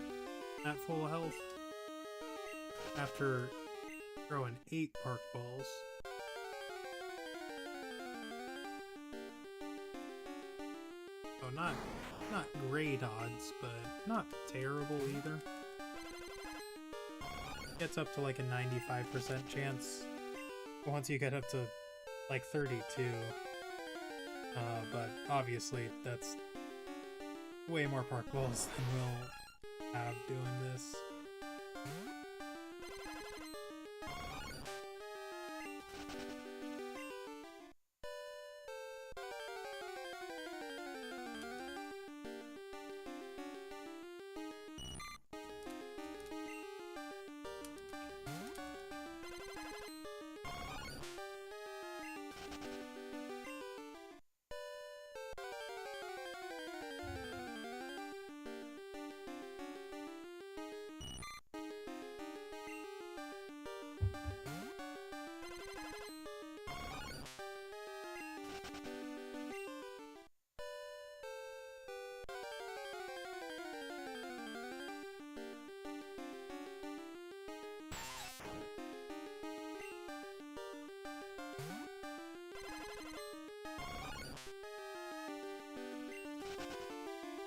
at full health after throwing 8 park balls. So not great odds, but not terrible either. Gets up to like a 95% chance once you get up to like 32. But obviously that's way more park balls than we'll have doing this.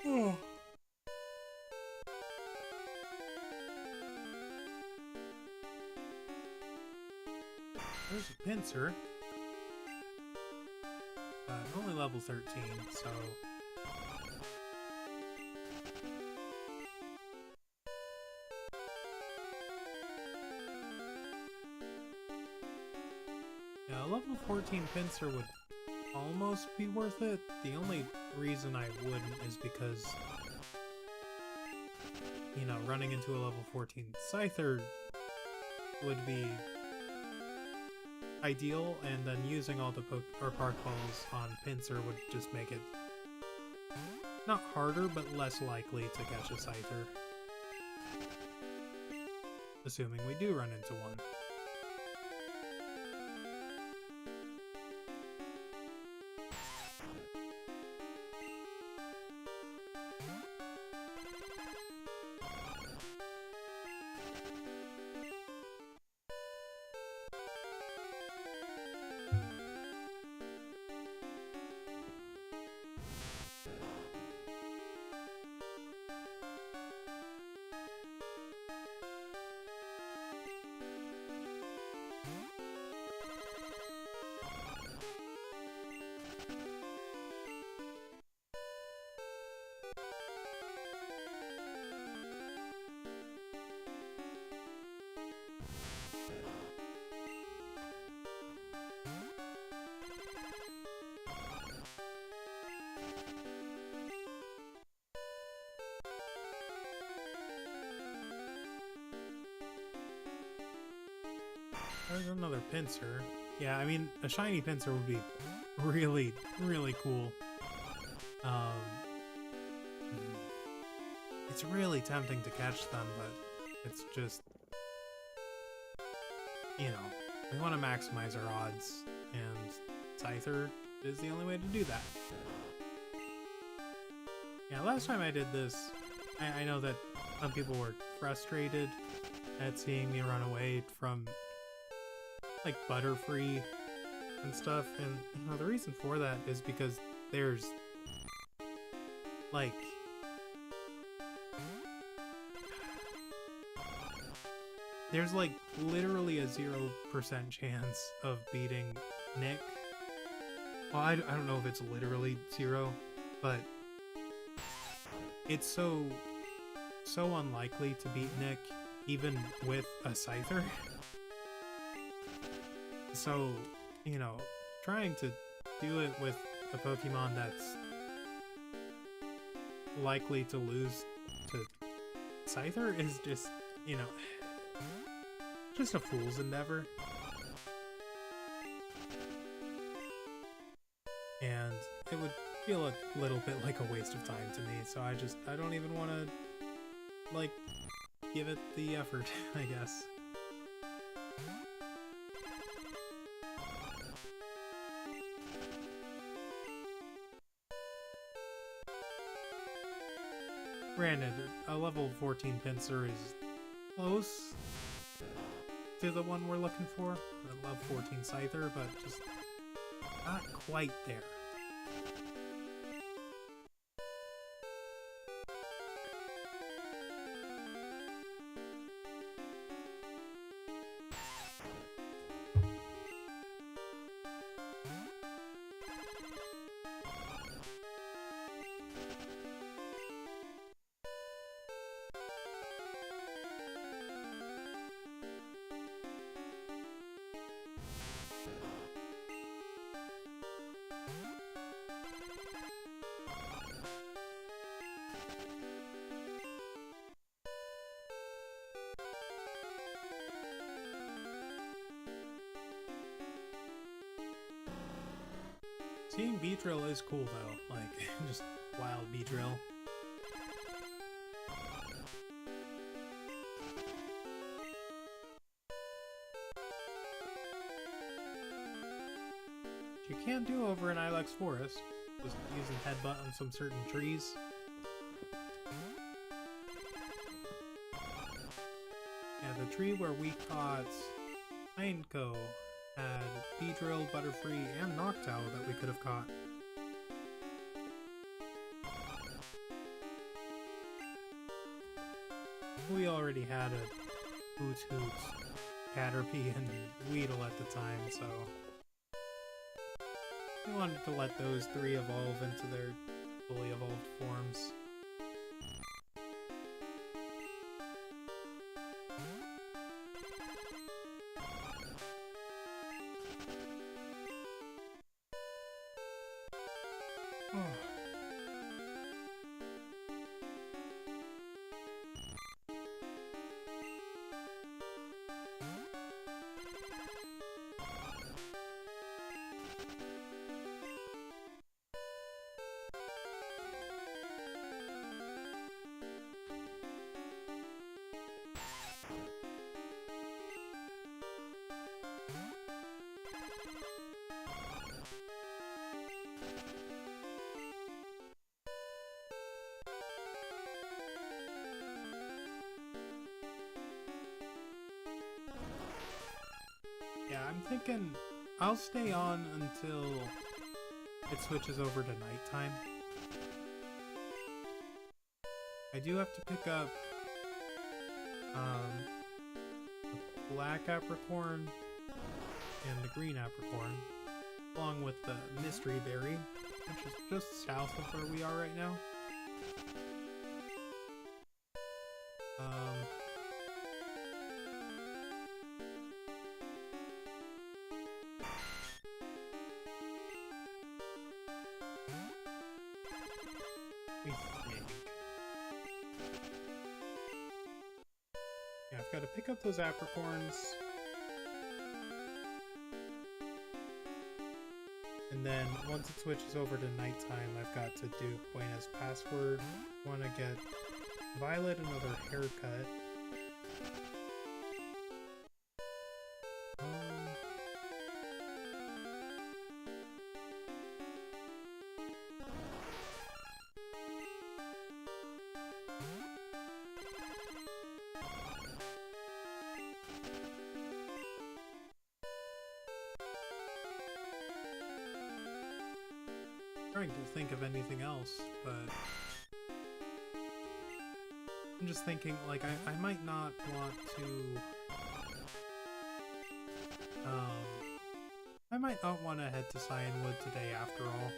Oh. There's a pincer. Only level 13, so... Yeah, a level 14 pincer would almost be worth it. The only reason I wouldn't is because, you know, running into a level 14 Scyther would be ideal, and then using all the park balls on pincer would just make it not harder, but less likely to catch a Scyther. Assuming we do run into one. There's another pincer. Yeah, I mean, a shiny pincer would be really, really cool. It's really tempting to catch them, but it's just, you know, we want to maximize our odds, and Scyther is the only way to do that. Yeah, last time I did this, I know that some people were frustrated at seeing me run away from like Butterfree and stuff, and you know, the reason for that is because there's like literally a 0% chance of beating Nick. Well, I don't know if it's literally 0, but it's so unlikely to beat Nick, even with a Scyther. So, you know, trying to do it with a Pokemon that's likely to lose to Scyther is just, you know, just a fool's endeavor. And it would feel a little bit like a waste of time to me, so I don't even want to, like, give it the effort, I guess. Granted, a level 14 Pinsir is close to the one we're looking for, a level 14 Scyther, but just not quite there. Seeing Beedrill is cool though, like, just wild Beedrill. Which you can't do over in Ilex Forest, just using Headbutt on some certain trees. Yeah, the tree where we caught Pineco had Beedrill, Butterfree, and Noctowl that we could have caught. We already had a Hoots, Caterpie, and Weedle at the time, so we wanted to let those three evolve into their fully evolved forms. Yeah, I'm thinking I'll stay on until it switches over to nighttime. I do have to pick up the black apricorn and the green apricorn, along with the mystery berry, which is just south of where we are right now. Yeah, I've got to pick up those apricorns. And then once it switches over to nighttime, I've got to do Buena's password. Want to get Violet another haircut. Trying to think of anything else, but I'm just thinking, like, I might not want to, I might not want to head to Cianwood today after all,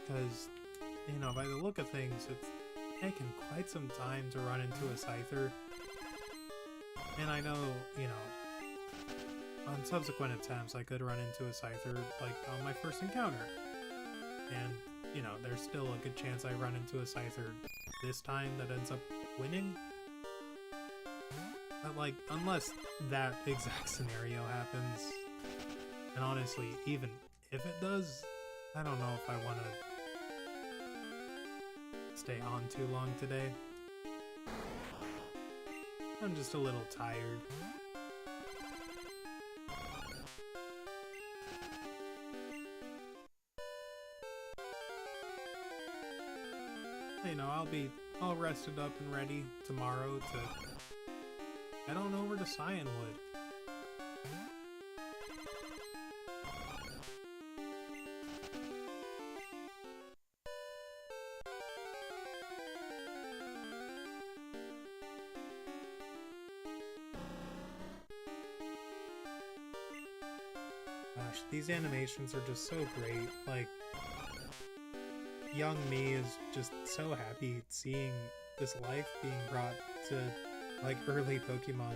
because you know, by the look of things, it's taken quite some time to run into a Scyther. And I know, you know, on subsequent attempts I could run into a Scyther, like, on my first encounter. And, you know, there's still a good chance I run into a Scyther this time that ends up winning. But, like, unless that exact scenario happens, and honestly, even if it does, I don't know if I want to stay on too long today. I'm just a little tired. You know, I'll be all rested up and ready tomorrow to head on over to Cianwood. Gosh, these animations are just so great. Like, young me is just so happy seeing this life being brought to, like, early Pokemon.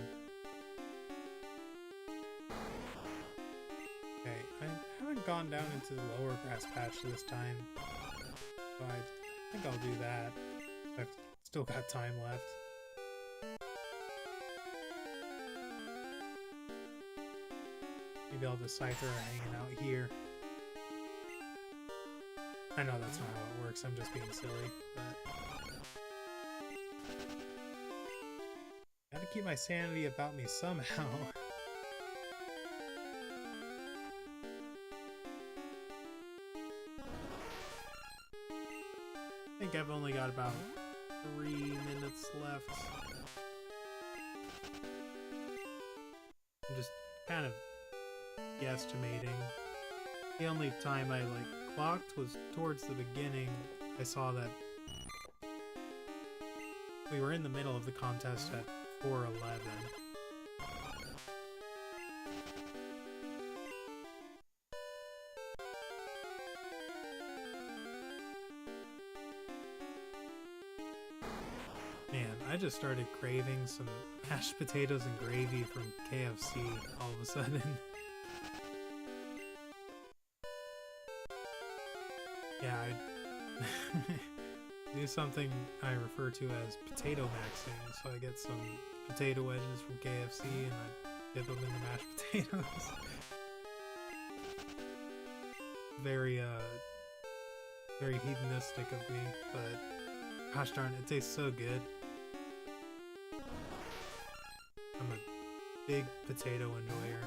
Okay, I haven't gone down into the lower grass patch this time, so I think I'll do that. I've still got time left. Maybe all the Scyther are hanging out here. I know that's not how it works, I'm just being silly, but... Gotta keep my sanity about me somehow. I think I've only got about 3 minutes left. I'm just kind of guesstimating. The only time I, like, clocked was towards the beginning. I saw that we were in the middle of the contest at 4:11. Man, I just started craving some mashed potatoes and gravy from KFC all of a sudden. Yeah, I do something I refer to as potato maxing, so I get some potato wedges from KFC and I dip them in the mashed potatoes. Very hedonistic of me, but gosh darn, it tastes so good. I'm a big potato enjoyer.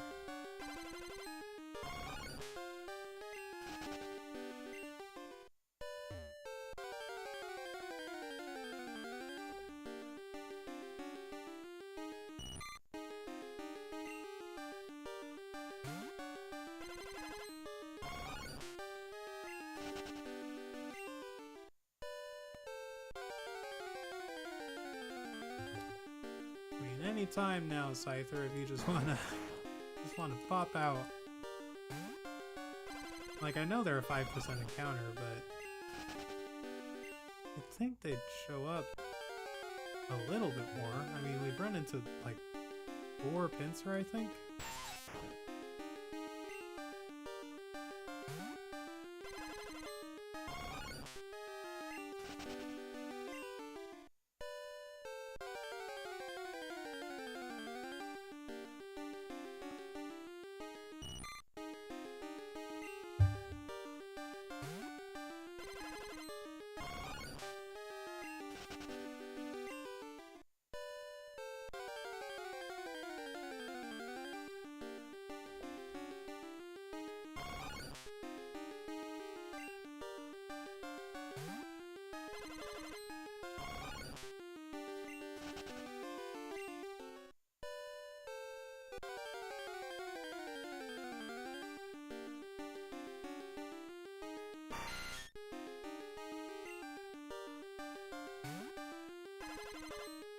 Any time now, Scyther, if you just wanna pop out. Like, I know they're a 5% encounter, but I think they'd show up a little bit more. I mean, we've run into like 4 Pinsir, I think.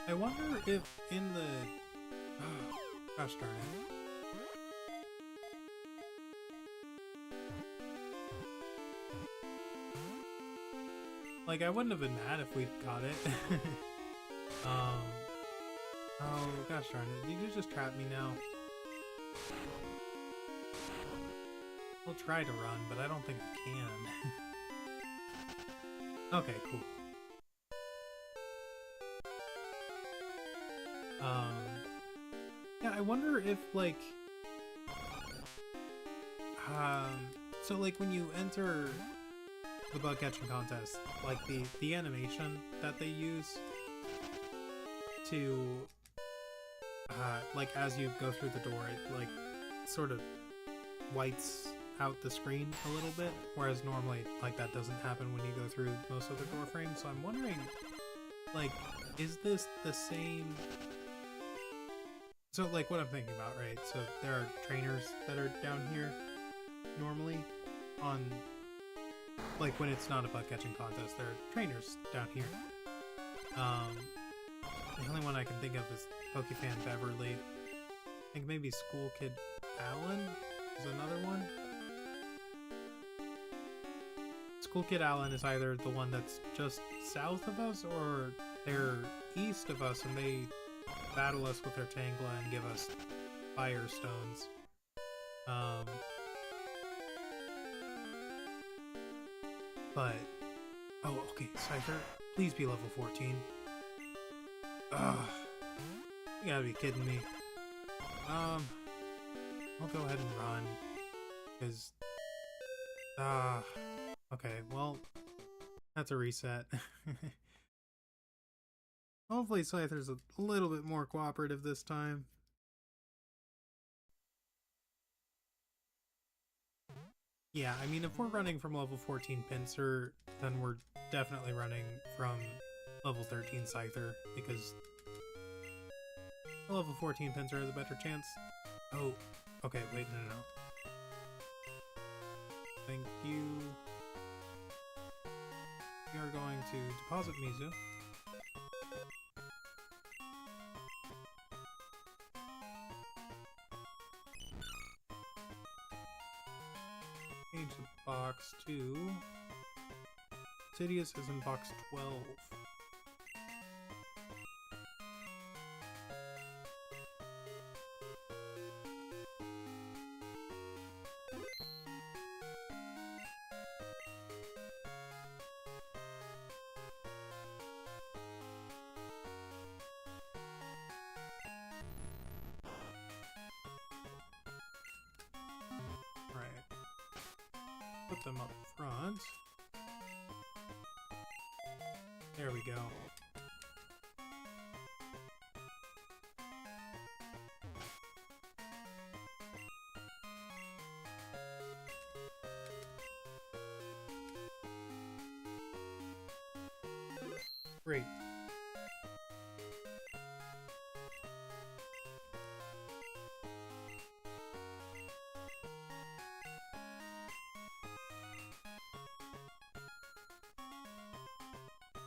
I wonder if in the... Oh, gosh darn it. Like, I wouldn't have been mad if we got it. um, oh, gosh darn it. Did you just trap me now? We'll try to run, but I don't think I can. Okay, cool. Yeah, I wonder if, like, so, like, when you enter the bug catching contest, like, the animation that they use to, like, as you go through the door, it, like, sort of whites out the screen a little bit, whereas normally, like, that doesn't happen when you go through most of the door frames. So I'm wondering, like, is this the same? So, like, what I'm thinking about, right? So there are trainers that are down here normally on, like, when it's not a bug catching contest, there are trainers down here. The only one I can think of is Pokefan Beverly. I think maybe School Kid Alan is another one. School Kid Alan is either the one that's just south of us, or they're east of us and they battle us with their Tangela and give us fire stones. But oh, okay, Cypher, please be level 14. Ugh, you gotta be kidding me. I'll go ahead and run, because okay, well, that's a reset. Hopefully Scyther's a little bit more cooperative this time. Yeah, I mean, if we're running from level 14 Pinsir, then we're definitely running from level 13 Scyther, because level 14 Pinsir has a better chance. Oh, okay, wait, no. Thank you. We are going to deposit Mizu. Change the box to... Sidious is in box 12. Put them up front. There we go. Great.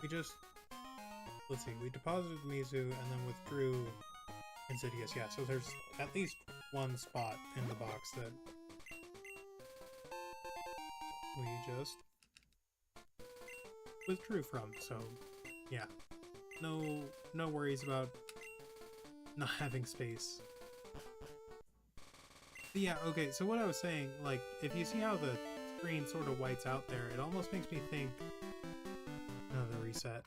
We just, let's see, we deposited Mizu and then withdrew Insidious. Yeah, so there's at least one spot in the box that we just withdrew from. So yeah, no worries about not having space. But yeah, okay, so what I was saying, like, if you see how the screen sort of whites out there, it almost makes me think... Another reset.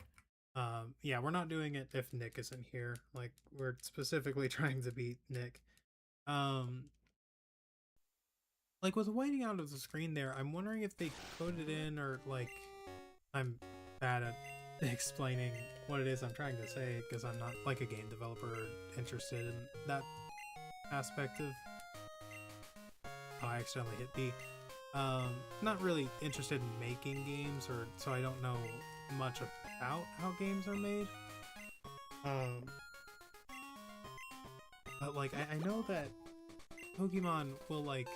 Yeah, we're not doing it if Nick isn't here. Like, we're specifically trying to beat Nick. Like, with the whiting out of the screen there, I'm wondering if they coded in, or, like, I'm bad at explaining what it is I'm trying to say, because I'm not, like, a game developer or interested in that aspect of... Oh, I accidentally hit B. Not really interested in making games, or so I don't know much about how games are made. But like I know that Pokemon will like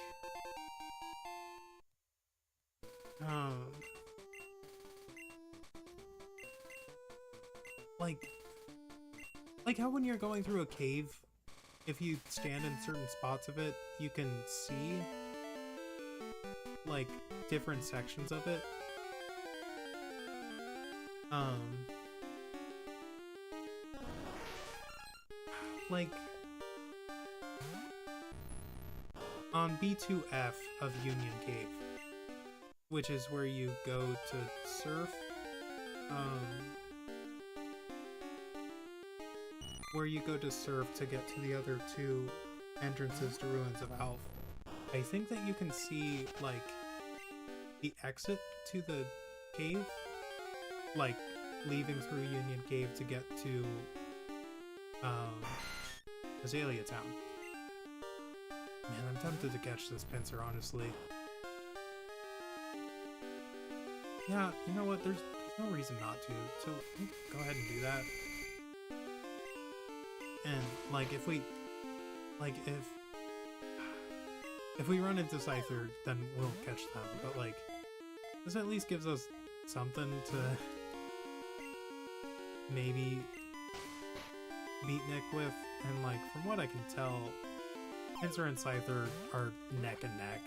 like how when you're going through a cave, if you stand in certain spots of it, you can see like different sections of it. Um, like on B2F of Union Cave, which is where you go to surf, to get to the other two entrances to Ruins of Alf. I think that you can see, like, the exit to the cave, like, leaving through Union Cave to get to, Azalea Town. Man, I'm tempted to catch this pincer, honestly. Yeah, you know what, there's no reason not to, so go ahead and do that. And, like, if we run into Scyther, then we'll catch them, but, like, this at least gives us something to maybe beat Nick with, and, like, from what I can tell, Pinsir and Scyther are neck and neck.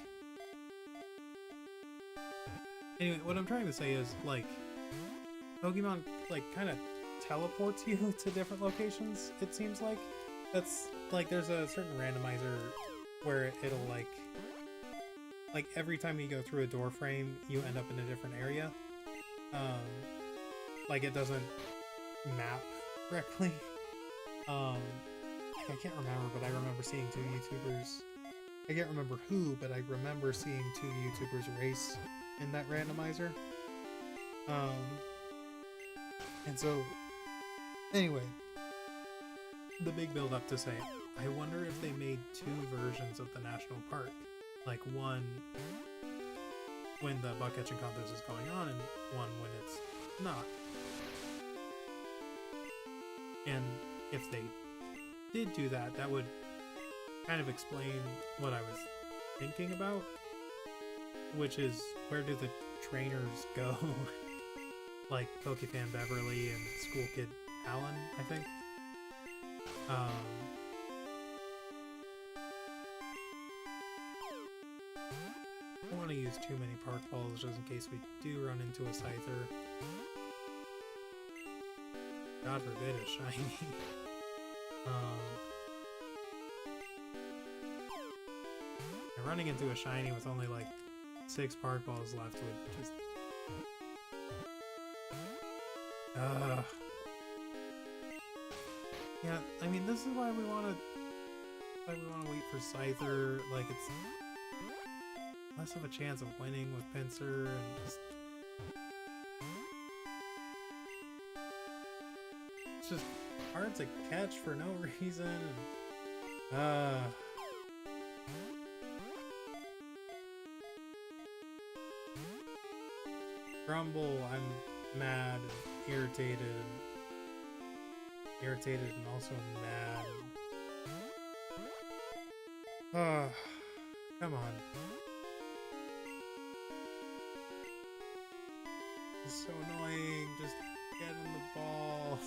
Anyway, what I'm trying to say is, like, Pokemon, like, kind of teleports you to different locations, it seems like. That's, like, there's a certain randomizer where it'll, like, every time you go through a door frame, you end up in a different area. Like, it doesn't map correctly. I can't remember, but I remember seeing two YouTubers. I can't remember who, but I remember seeing two YouTubers race in that randomizer. And so, anyway, the big build up to say, I wonder if they made two versions of the national park. Like, one when the bug catching contest is going on, and one when it's not. And if they did do that, that would kind of explain what I was thinking about, which is, where do the trainers go? Like Pokefan Beverly and School Kid Alan, I think. I don't want to use too many Park Balls just in case we do run into a Scyther. God forbid a shiny. And running into a shiny with only like 6 Park Balls left would just... Yeah, I mean, this is why we want to wait for Scyther. Like, it's less of a chance of winning with Pinsir, and just... It's just hard to catch for no reason, and... Grumble, I'm mad and irritated and also mad. Come on. It's so annoying. Just get in the ball.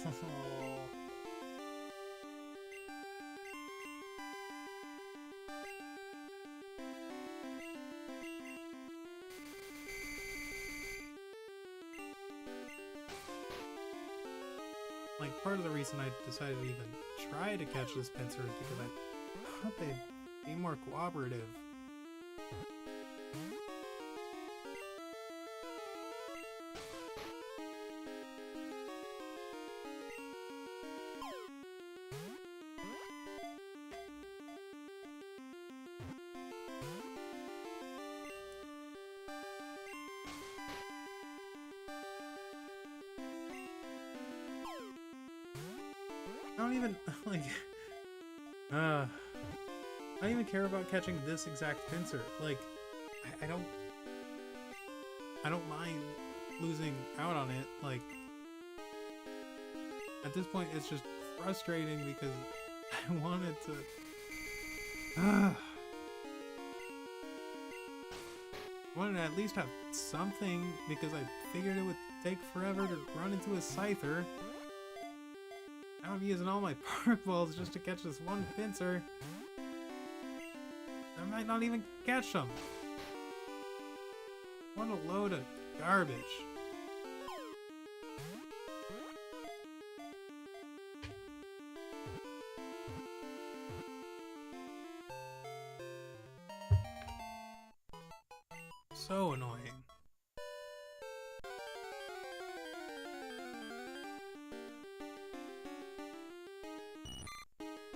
Like, part of the reason I decided to even try to catch this Pinsir is because I thought they'd be more cooperative. I don't even, like, I don't even care about catching this exact Pinsir. Like, I don't mind losing out on it. Like, at this point, it's just frustrating because I wanted to, I wanted to at least have something because I figured it would take forever to run into a Scyther. Now I'm using all my Park Balls just to catch this one Pinsir. I might not even catch them. What a load of garbage. so annoying.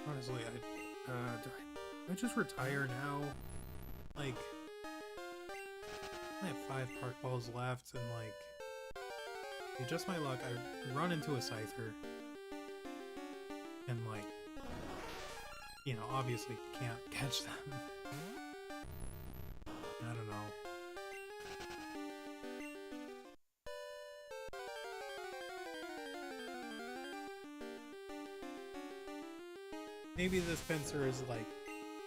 Honestly, do I just retire now? Like, I have 5 park balls left, and like, just my luck, I run into a Scyther, and like, you know, obviously can't catch them. I don't know. Maybe this pincer is like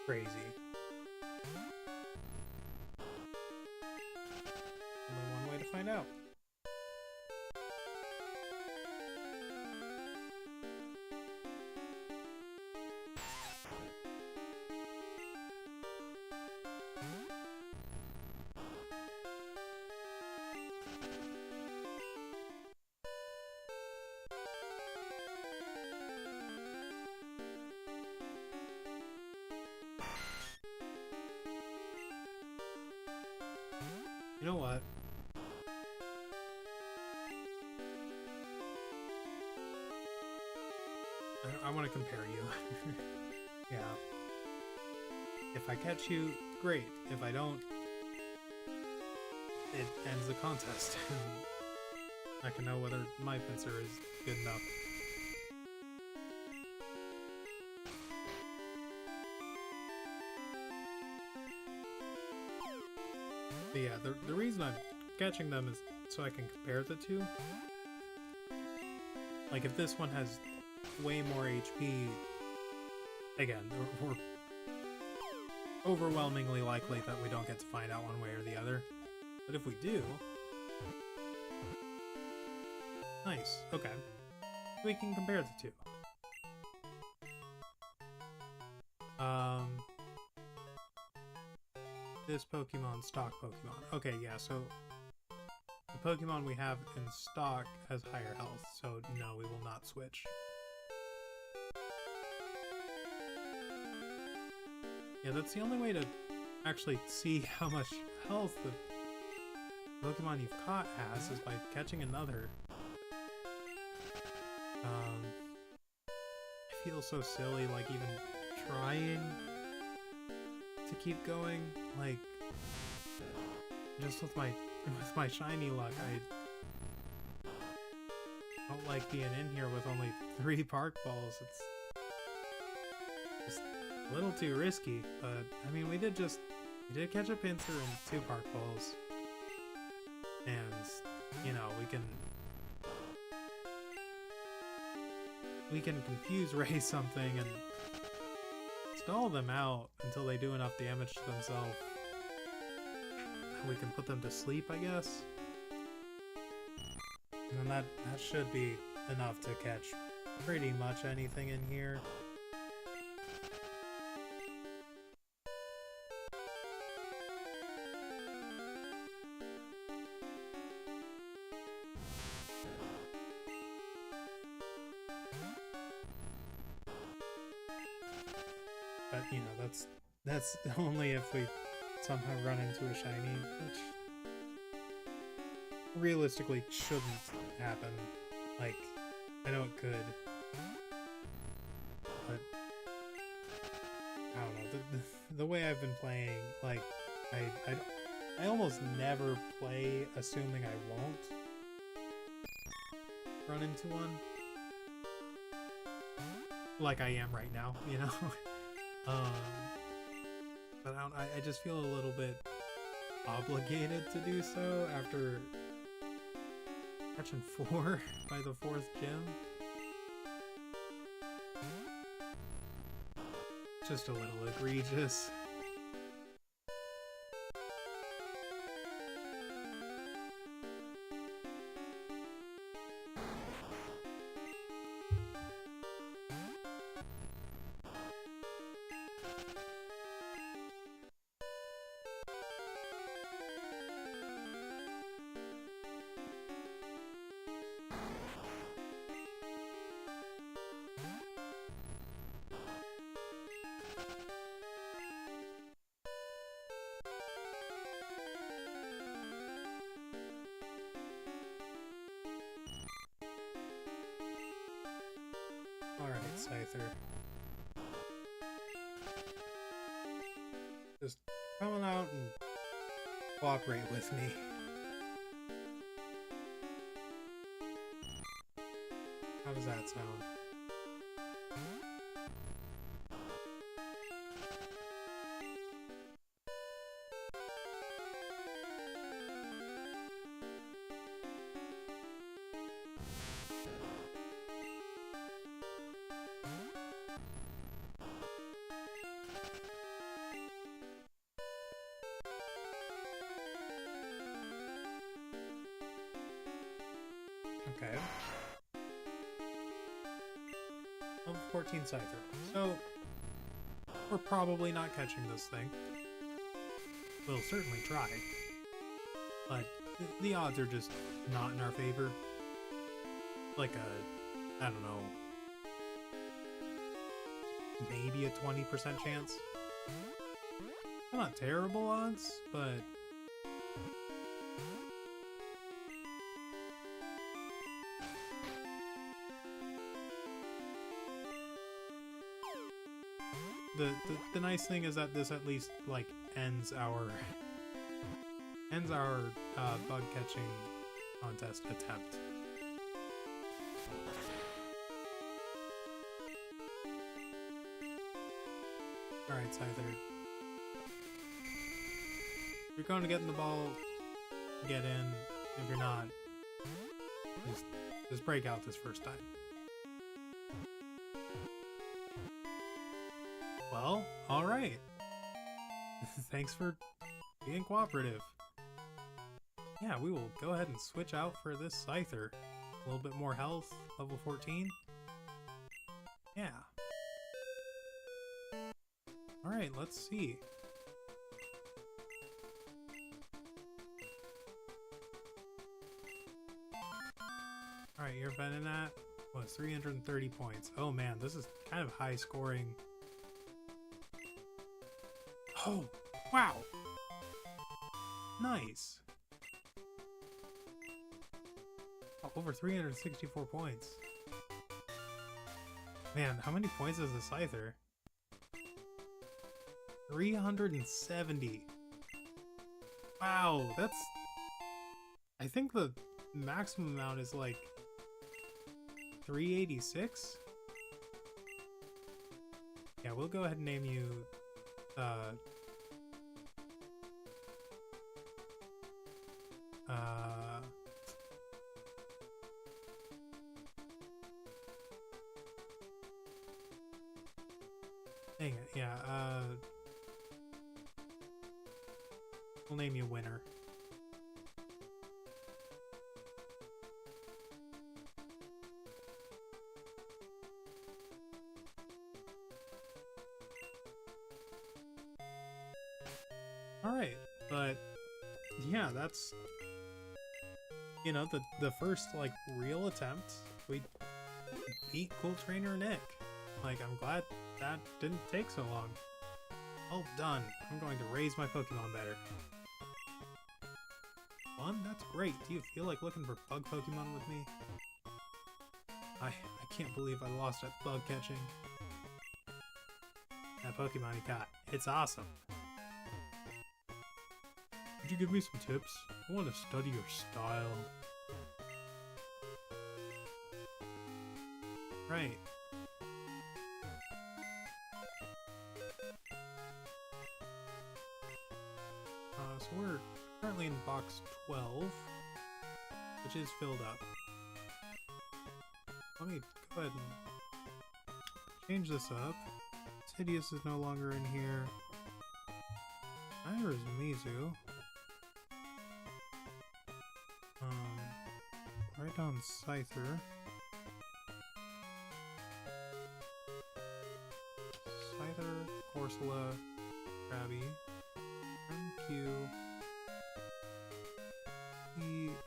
crazy. Only one way to find out. You know what? I want to compare you. Yeah. If I catch you, great. If I don't, it ends the contest. I can know whether my pincer is good enough. But yeah, the reason I'm catching them is so I can compare the two. Like, if this one has way more HP, again, we're overwhelmingly likely that we don't get to find out one way or the other. But if we do... Nice, okay. We can compare the two. This Pokemon, stock Pokemon. Okay, yeah, so the Pokemon we have in stock has higher health, so no, we will not switch. Yeah, that's the only way to actually see how much health the Pokemon you've caught has, is by catching another. I feel so silly, like, even trying to keep going. Like, just with my shiny luck, I don't like being in here with only 3 park balls. It's just a little too risky, but I mean, we did catch a pincer and 2 park balls, and you know, we can confuse Ray something and stall them out until they do enough damage to themselves. We can put them to sleep, I guess. And then that should be enough to catch pretty much anything in here. But, you know, that's only if we somehow run into a shiny, which realistically shouldn't happen. Like, I know it could, but I don't know, the way I've been playing, like, I almost never play assuming I won't run into one, like I am right now, you know? But I just feel a little bit obligated to do so after catching 4 by the 4th gym. Just a little egregious. Alright, Scyther. Just come out and cooperate with me. How does that sound? Okay. Level 14 Scyther. So, we're probably not catching this thing. We'll certainly try. But the odds are just not in our favor. Like a, I don't know, maybe a 20% chance. They're not terrible odds, but the nice thing is that this at least like ends our bug catching contest attempt. Alright, Scyther. If you're going to get in the ball, get in. If you're not, just break out this first time. Well, alright. Thanks for being cooperative. Yeah, we will go ahead and switch out for this Scyther. A little bit more health, level 14. Yeah. Alright, let's see. Alright, you're betting at, what, 330 points. Oh man, this is kind of high scoring. Oh, wow! Nice! Oh, over 364 points. Man, how many points is the Scyther? 370. Wow, that's... I think the maximum amount is like 386? Yeah, we'll go ahead and name you dang it, yeah, we'll name you Winner. Alright, but yeah, that's, you know, the first, like, real attempt. We beat Cool Trainer Nick. Like, I'm glad that didn't take so long. Well done. I'm going to raise my Pokemon better. Fun? That's great. Do you feel like looking for bug Pokemon with me? I can't believe I lost at bug catching. That Pokemon you caught. It's awesome. Could you give me some tips? I want to study your style. Right. So we're currently in box 12, which is filled up. Let me go ahead and change this up. Sidious is no longer in here. Neither is Mizu. Right on Scyther. Scyther, Corsola, Krabby, MQ,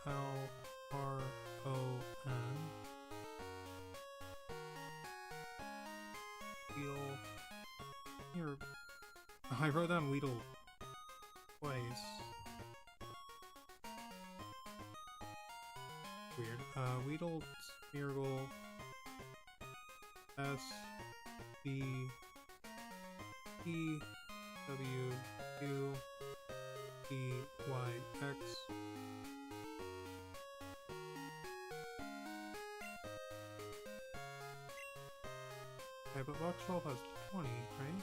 ELRON, Weedle. Here, I wrote down Weedle twice. Weird. Weedle, Smeargle, S B E W Q E Y X. Okay, but box 12 has 20, right?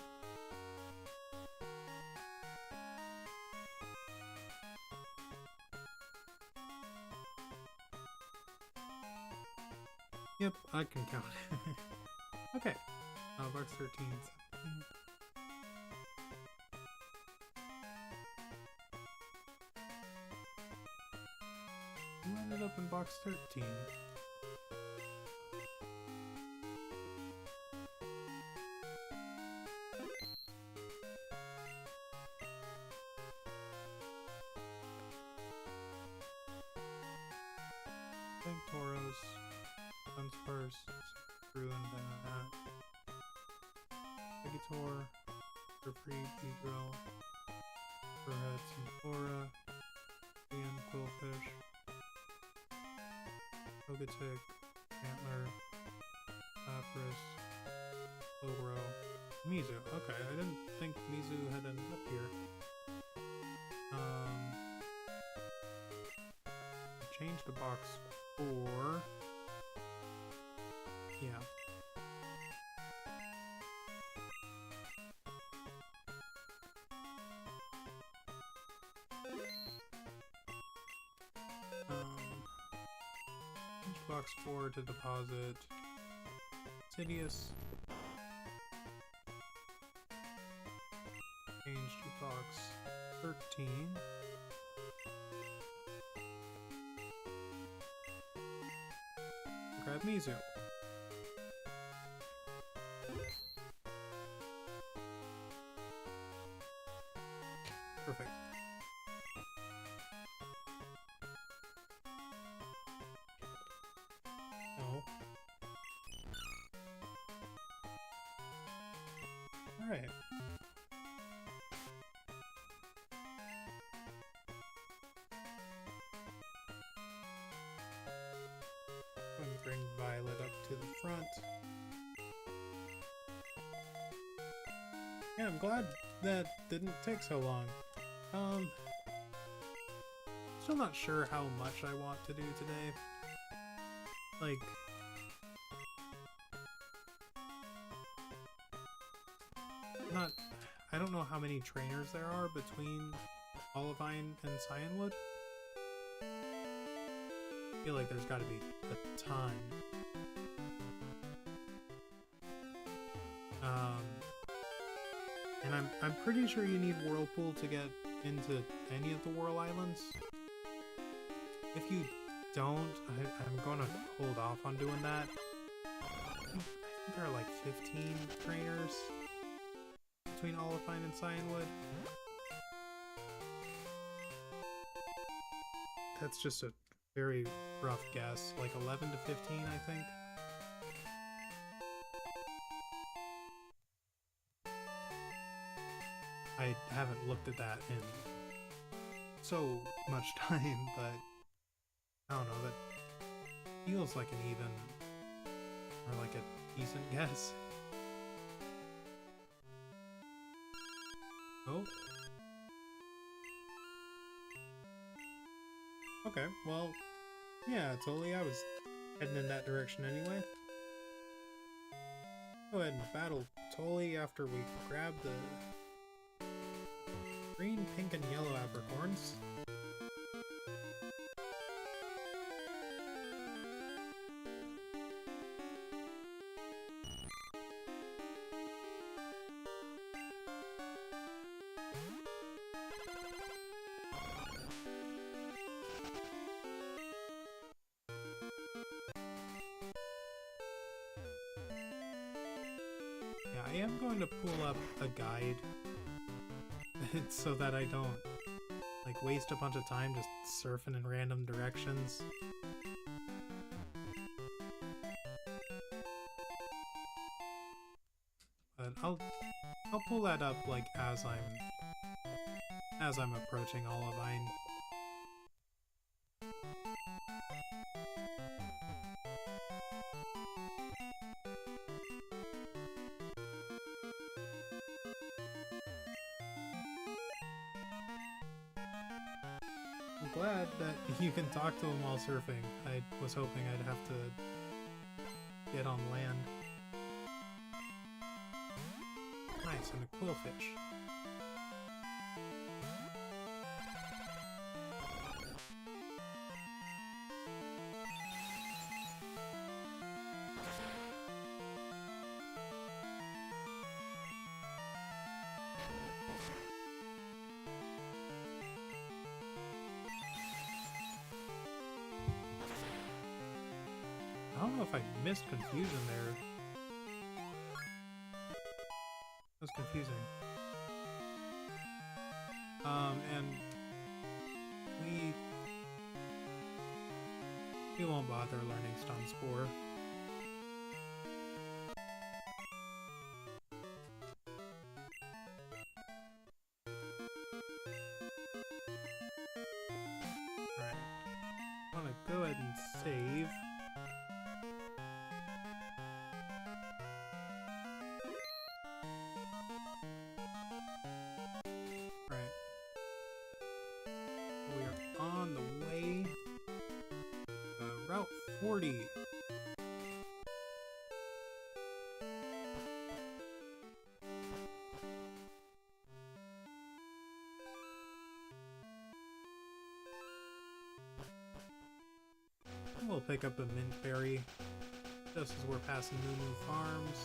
Yep, I can count. Okay, box 13. Who ended up in box 13? Big Toros, Sunspurs, Ruin, that. Vegator, Free, Beedrill, Furhead, Flora, Ian, Quillfish, Togetic, Antler, Lapras, Slowbro, Mizu. Okay, I didn't think Mizu had ended up here. Change to box 4. Yeah. Change to box 4 to deposit Sidious. Change to box 13. Grab Mizu. Perfect. Oh. Alright. Bring Violet up to the front. Yeah, I'm glad that didn't take so long. Still not sure how much I want to do today. Like, I don't know how many trainers there are between Olivine and Cianwood. I feel like there's got to be a ton. And I'm pretty sure you need Whirlpool to get into any of the Whirl Islands. If you don't, I'm gonna hold off on doing that. I think there are like 15 trainers between Olivine and Cianwood. That's just a very rough guess, like 11 to 15, I think. I haven't looked at that in so much time, but I don't know, that feels like an even, or like a decent guess. Oh. Okay, well, yeah, totally, I was heading in that direction anyway. Go ahead and battle Tolly after we grab the green, pink, and yellow apricorns. I am going to pull up a guide so that I don't like waste a bunch of time just surfing in random directions. But I'll pull that up like as I'm approaching Olivine. glad that you can talk to him while surfing. I was hoping I'd have to get on land. Nice, and a quillfish. I don't know if I missed confusion there. That's confusing. And we won't bother learning Stun Spore. Alright. I want to go ahead and save. On the way, Route 40. We'll pick up a mint berry just as we're passing Moo Farms.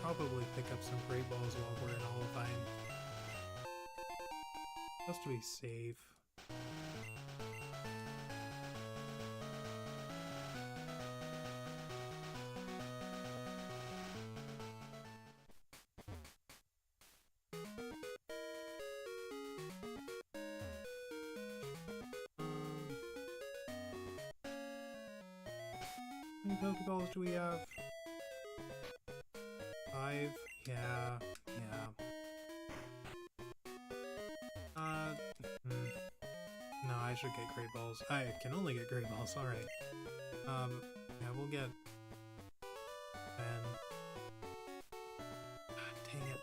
Probably pick up some great balls while we're in Olivine. Just to be safe. How many Pokeballs do we have? 5? Yeah. No, I should get great balls. I can only get great balls, alright. Yeah, we'll get 10. God, dang it.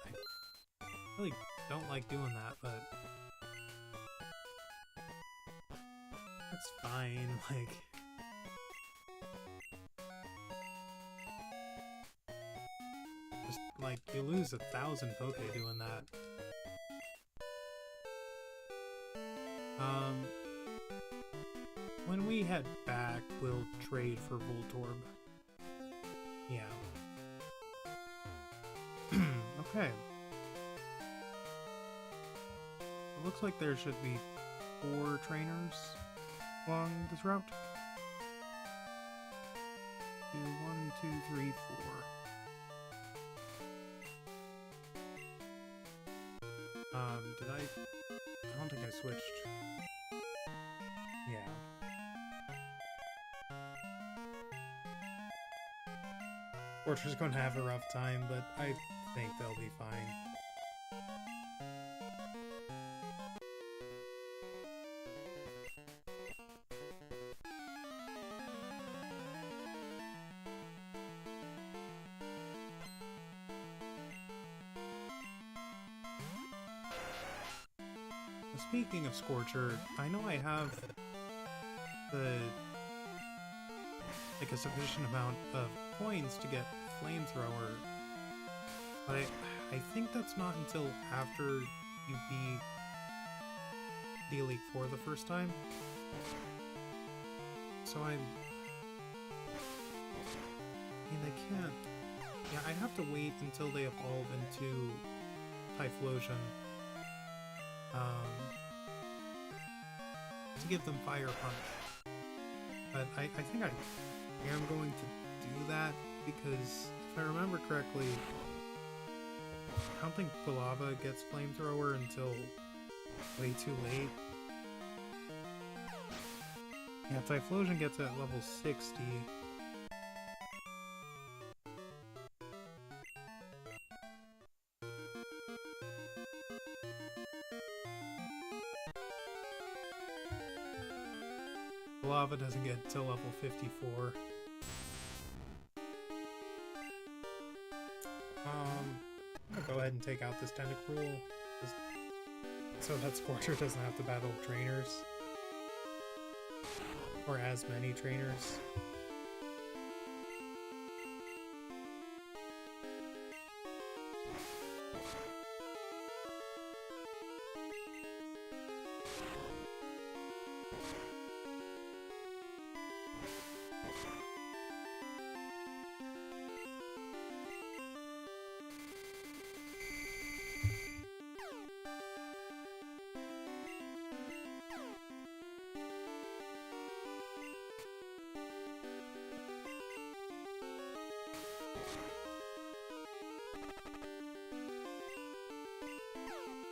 I really don't like doing that, but it's fine, like... Just, like, you lose 1,000 Poke doing that. When we head back, we'll trade for Voltorb. Yeah. Okay. It looks like there should be 4 trainers along this route. 1, 2, 3, 4. Did I don't think I switched. Yeah. Fortress gonna have a rough time, but I think they'll be fine. Speaking of Scorcher, I know I have like a sufficient amount of coins to get Flamethrower, but I think that's not until after you beat the Elite Four the first time. So I mean, they can't. Yeah, I have to wait until they evolve into Typhlosion. To give them Fire Punch. But I think I am going to do that because if I remember correctly, I don't think Quilava gets Flamethrower until way too late. Yeah, Typhlosion gets at level 60. Lava doesn't get to level 54. I'm gonna go ahead and take out this Tentacruel, just so that Scorcher doesn't have to battle trainers. Or as many trainers.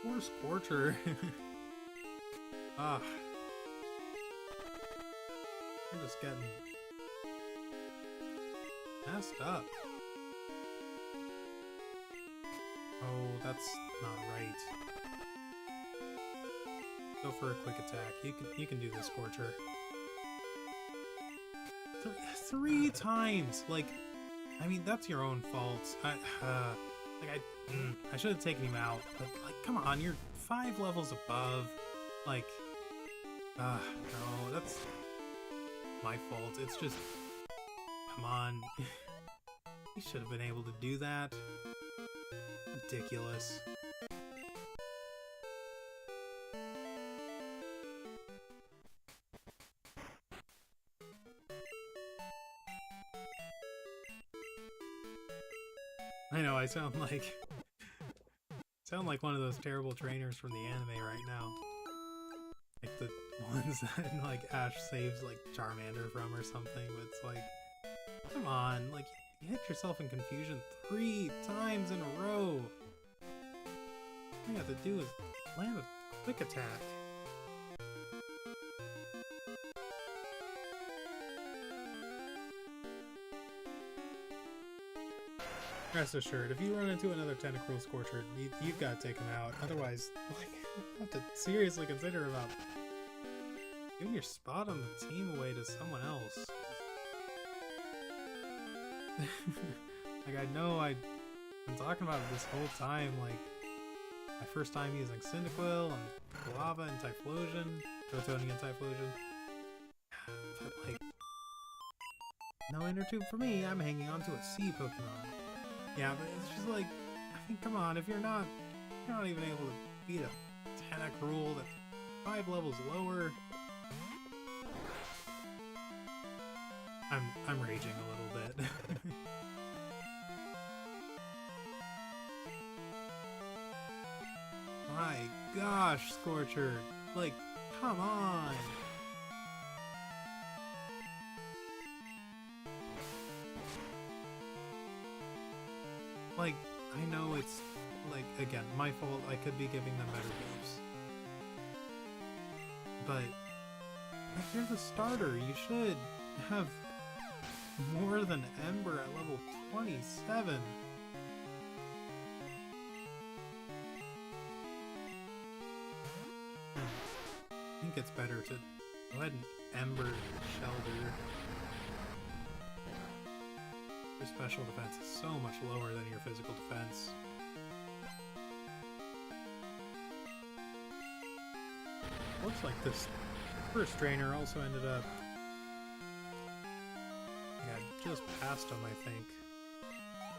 Poor Scorcher. Ah. I'm just getting messed up. Oh, that's not right. Go for a quick attack. You can do this, Scorcher. Three times! Like, I mean, that's your own fault. I should have taken him out, but like, come on, you're 5 levels above. Like, no, that's my fault. It's just, come on. He should have been able to do that. Ridiculous. I know, I sound like one of those terrible trainers from the anime right now. Like the ones that like Ash saves like Charmander from or something, but it's like, come on, like you hit yourself in confusion 3 times in a row. All you have to do is land a quick attack. Rest assured, if you run into another Tentacruel Scorcher, you've got to take him out. Otherwise, like, you have to seriously consider about giving your spot on the team away to someone else. Like, I know I've been talking about it this whole time, like, my first time using Cyndaquil and Lava and Typhlosion, Protonian Typhlosion. But, like, no inner tube for me, I'm hanging on to a sea Pokemon. Yeah, but it's just like, I mean, come on, if you're not even able to beat a Tentacruel that's 5 levels lower. I'm raging a little bit. My gosh, Scorcher, like, come on. Like, I know it's, like, again, my fault, I could be giving them better moves. But, like, you're the starter, you should have more than Ember at level 27. I think it's better to go ahead and Ember Shelter. Your special defense is so much lower than your physical defense. Looks like this first trainer also ended up... Yeah, just past him, I think.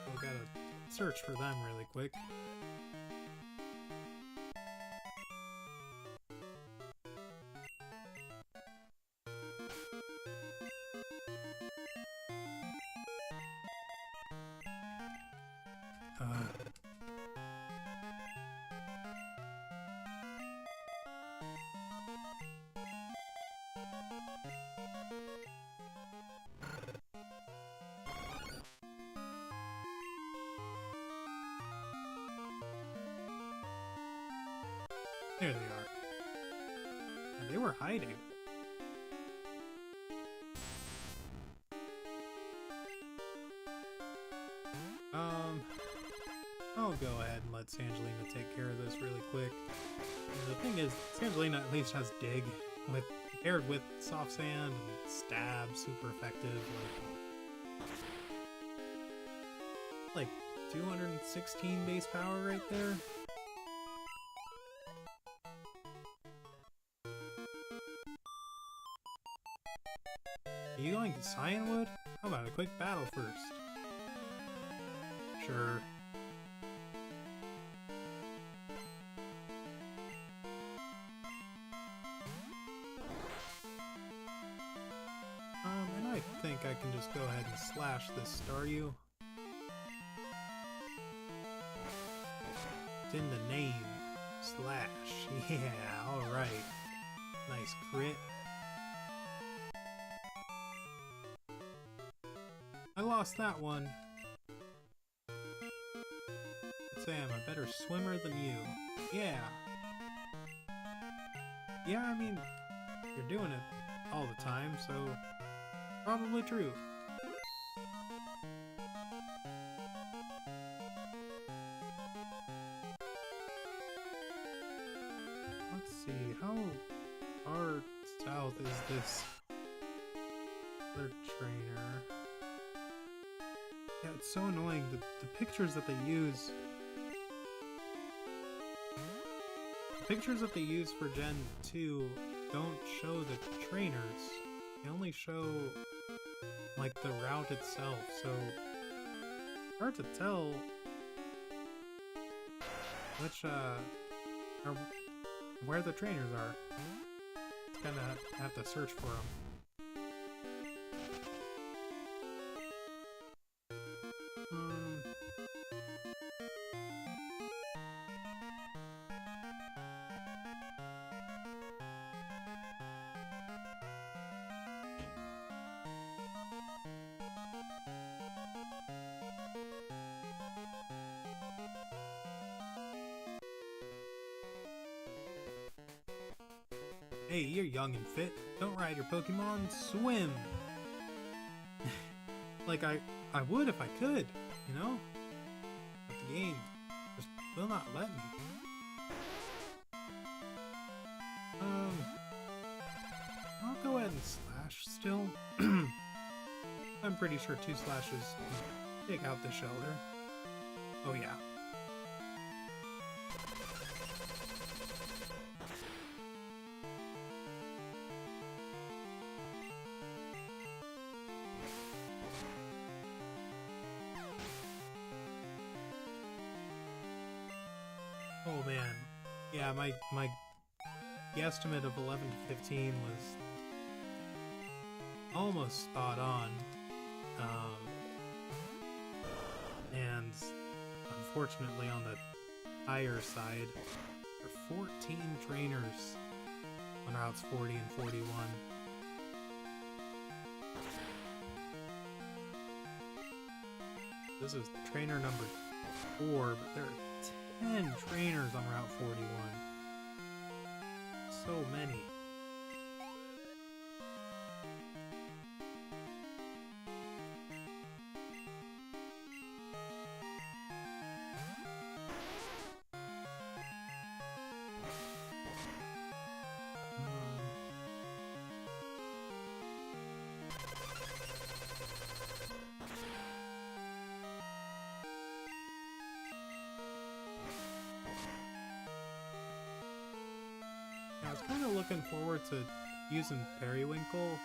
We gotta search for them really quick. There they are. And they were hiding. I'll go ahead and let Sangelina take care of this really quick. And the thing is, Sangelina at least has Dig, paired with Soft Sand and Stab, super effective. Like 216 base power right there. Are you going to Cianwood? How about a quick battle first? Sure. And I think I can just go ahead and slash this Staryu. It's in the name. Slash. Yeah, alright. Nice crit. I lost that one. I'd say I'm a better swimmer than you. Yeah. Yeah, I mean, you're doing it all the time, so probably true. Let's see, how far south is this other trainer? Yeah, it's so annoying. The pictures that they use... The pictures that they use for Gen 2 don't show the trainers. They only show, like, the route itself, so... hard to tell which, or where the trainers are. It's gonna have to search for them. Hey, you're young and fit. Don't ride your Pokemon, swim! Like, I would if I could, you know? But the game just will not let me. I'll go ahead and slash still. I'm pretty sure 2 slashes can take out the shelter. Oh yeah. Oh man, yeah, my guesstimate of 11 to 15 was almost spot on, and unfortunately on the higher side, there are 14 trainers on routes 40 and 41. This is trainer number 4, but there are 10 trainers on Route 41. So many. I was kind of looking forward to using Periwinkle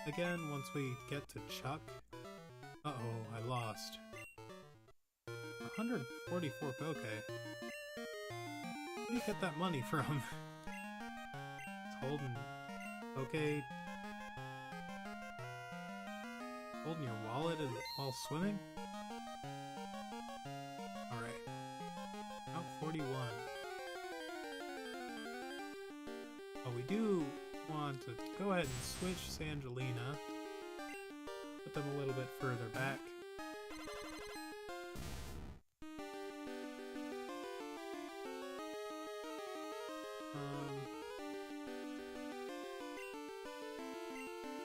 again once we get to Chuck. Uh-oh, I lost. 144 Poke. Where do you get that money from? It's holding Poke... holding your wallet while swimming? Alright. Route 41. Oh, we do want to go ahead and switch Sangelina. Put them a little bit further back.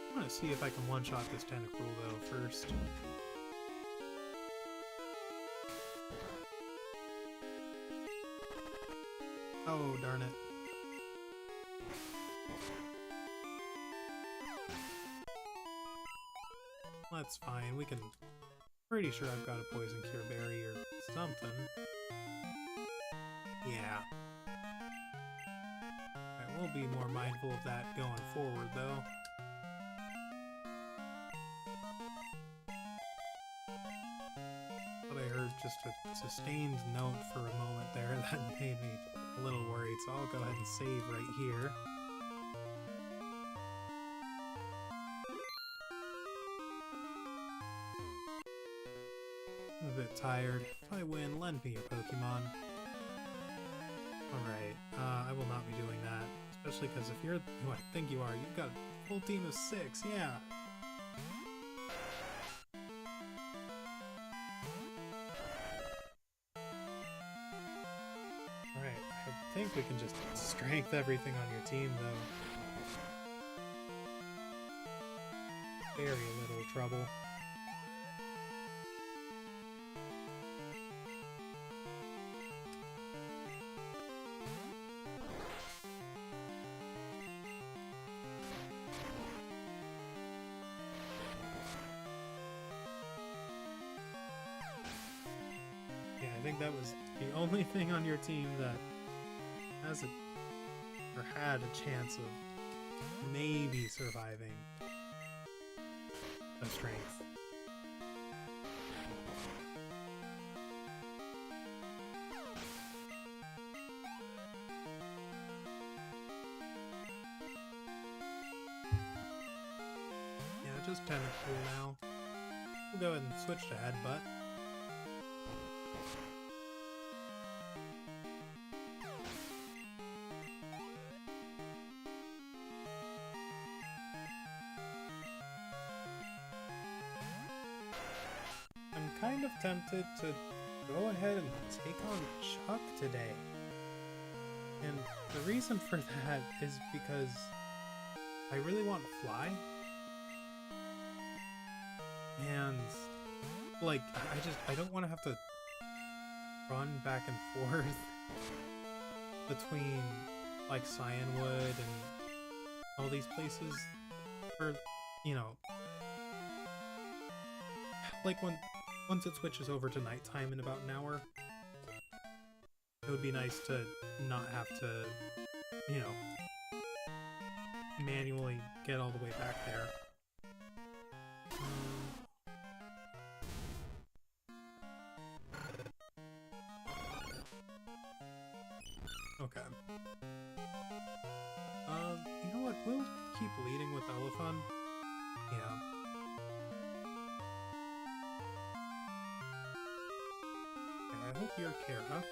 I want to see if I can one-shot this Tentacruel though first. Oh, darn it. That's fine, we can Pretty sure I've got a poison cure berry or something. Yeah. I will be more mindful of that going forward, though. But I heard just a sustained note for a moment there that made me a little worried, so I'll go ahead and save right here. I'm a bit tired. If I win, lend me your Pokemon. Alright, I will not be doing that. Especially because if you're who I think you are, you've got a full team of 6, yeah! Alright, I think we can just strength everything on your team, though. Very little trouble. Yeah, I think that was the only thing on your team that has or had a chance of maybe surviving a strength. Yeah, just kind of cool now. We'll go ahead and switch to Headbutt. I'm kind of tempted to go ahead and take on Chuck today. And the reason for that is because I really want Fly. And, like, I don't want to have to run back and forth between, like, Cianwood and all these places for, you know, like, once it switches over to nighttime in about an hour, it would be nice to not have to, you know, manually get all the way back there. Okay. You know what? We'll keep leading with Elephant. Yeah. Okay, I hope you're Kara.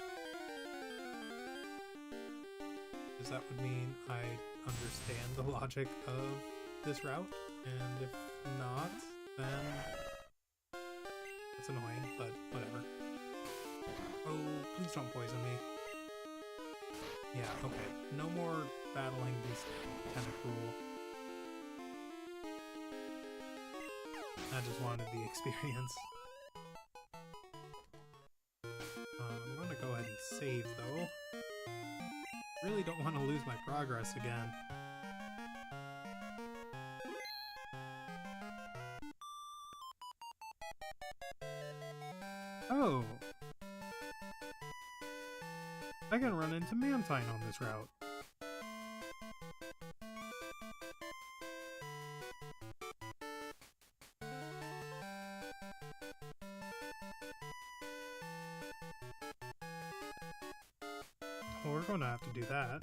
Because that would mean I understand the logic of this route, and if not, then it's annoying, but whatever. Oh, please don't poison me. Yeah, okay. No more battling these Tentacruel. I just wanted the experience. I'm gonna go ahead and save, though. Really don't want to lose my progress again. Oh! I can run into Mantine on this route. Well, we're going to have to do that.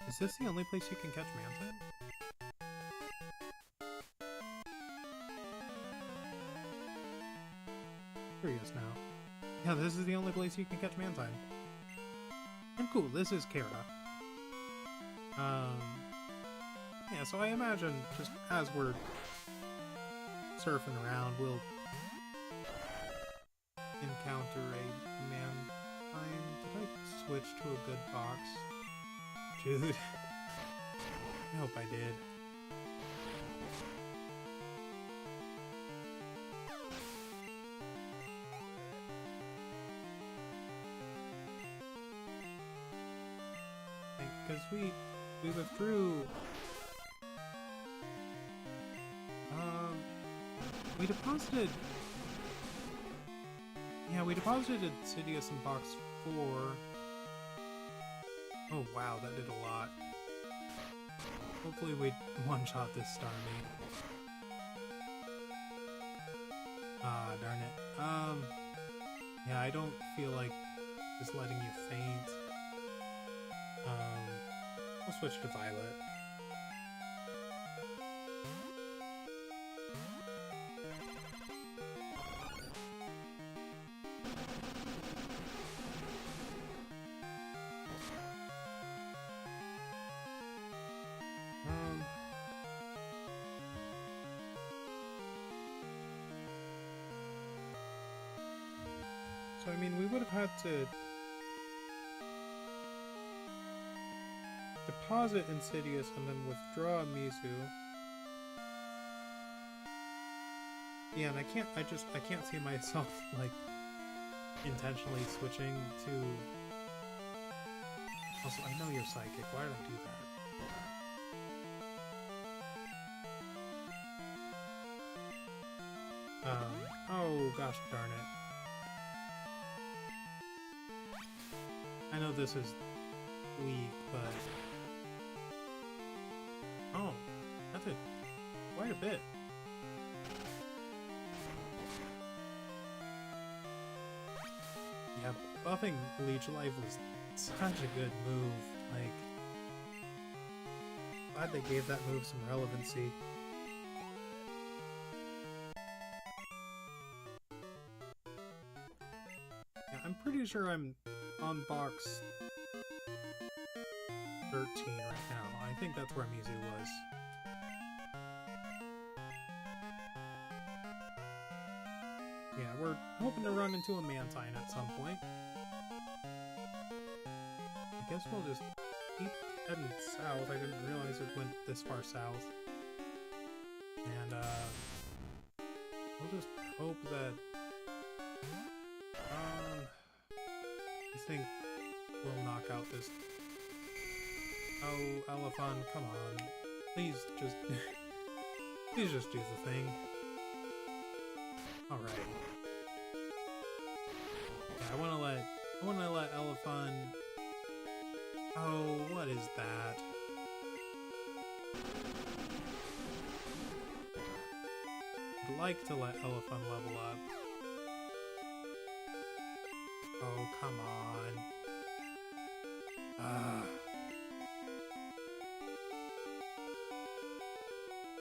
Is this the only place you can catch Mantine? Curious now. Yeah, this is the only place you can catch Mantine. And cool, this is Kara. Yeah, so I imagine just as we're surfing around, we'll encounter a Mantine. Did I switch to a good box? Dude. I hope I did. Because we withdrew We deposited... Yeah, we deposited Sidious in box 4. Oh wow, that did a lot. Hopefully we one-shot this Starmie. Ah, darn it. Yeah, I don't feel like just letting you faint. I'll switch to Violet. So, I mean, we would have had to deposit Insidious and then withdraw Mizu. Yeah, and I can't see myself, like, intentionally switching to... Also, I know you're psychic. Why did I do that? Oh, gosh darn it. I know this is weak, but... Oh, that did quite a bit. Yeah, buffing Leech Life was such a good move. Like, glad they gave that move some relevancy. Yeah, I'm pretty sure I'm on box 13 right now. I think that's where Mizu was. Yeah, we're hoping to run into a Mantine at some point. I guess we'll just keep heading south. I didn't realize it went this far south. And, we'll just hope that, I think we'll knock out this... Oh, Elephant, come on. Please just... please just do the thing. Alright. Yeah, I wanna let Elephant... Oh, what is that? I'd like to let Elephant level up. Oh, come on.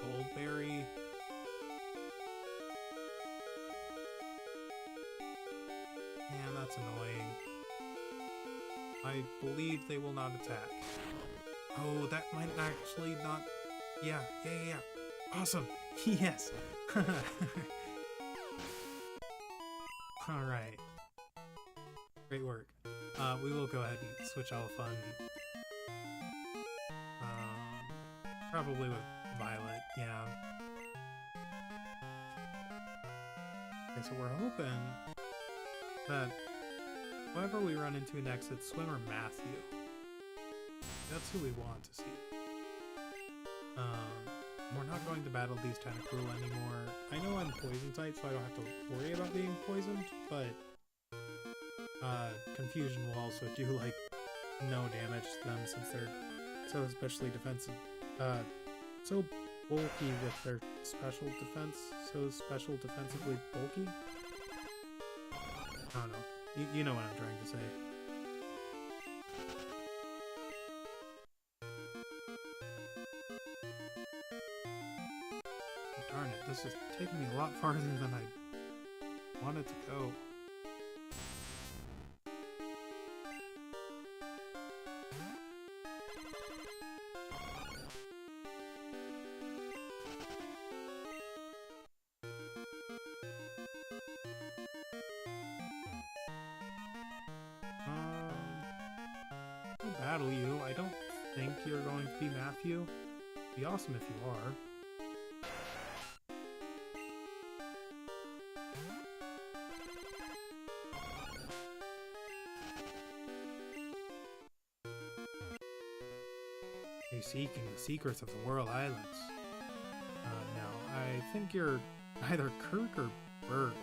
Goldberry. Man, that's annoying. I believe they will not attack. Oh, that might actually not... Yeah. Awesome. Yes. Alright. Great work. We will go ahead and switch Elephant. Probably with Violet, yeah. Okay, so we're hoping that whoever we run into next, it's Swimmer Matthew. That's who we want to see. We're not going to battle these Tentacruel anymore. I know I'm poison type, so I don't have to worry about being poisoned, but Confusion will also do, like, no damage to them since they're so especially defensive. So bulky with their special defense. So special defensively bulky? I don't know. You know what I'm trying to say. Oh, darn it, this is taking me a lot farther than I wanted to go. Battle you. I don't think you're going to be Matthew. It'd be awesome if you are. You're seeking the secrets of the World Islands. No, I think you're Either Kirk or Burke.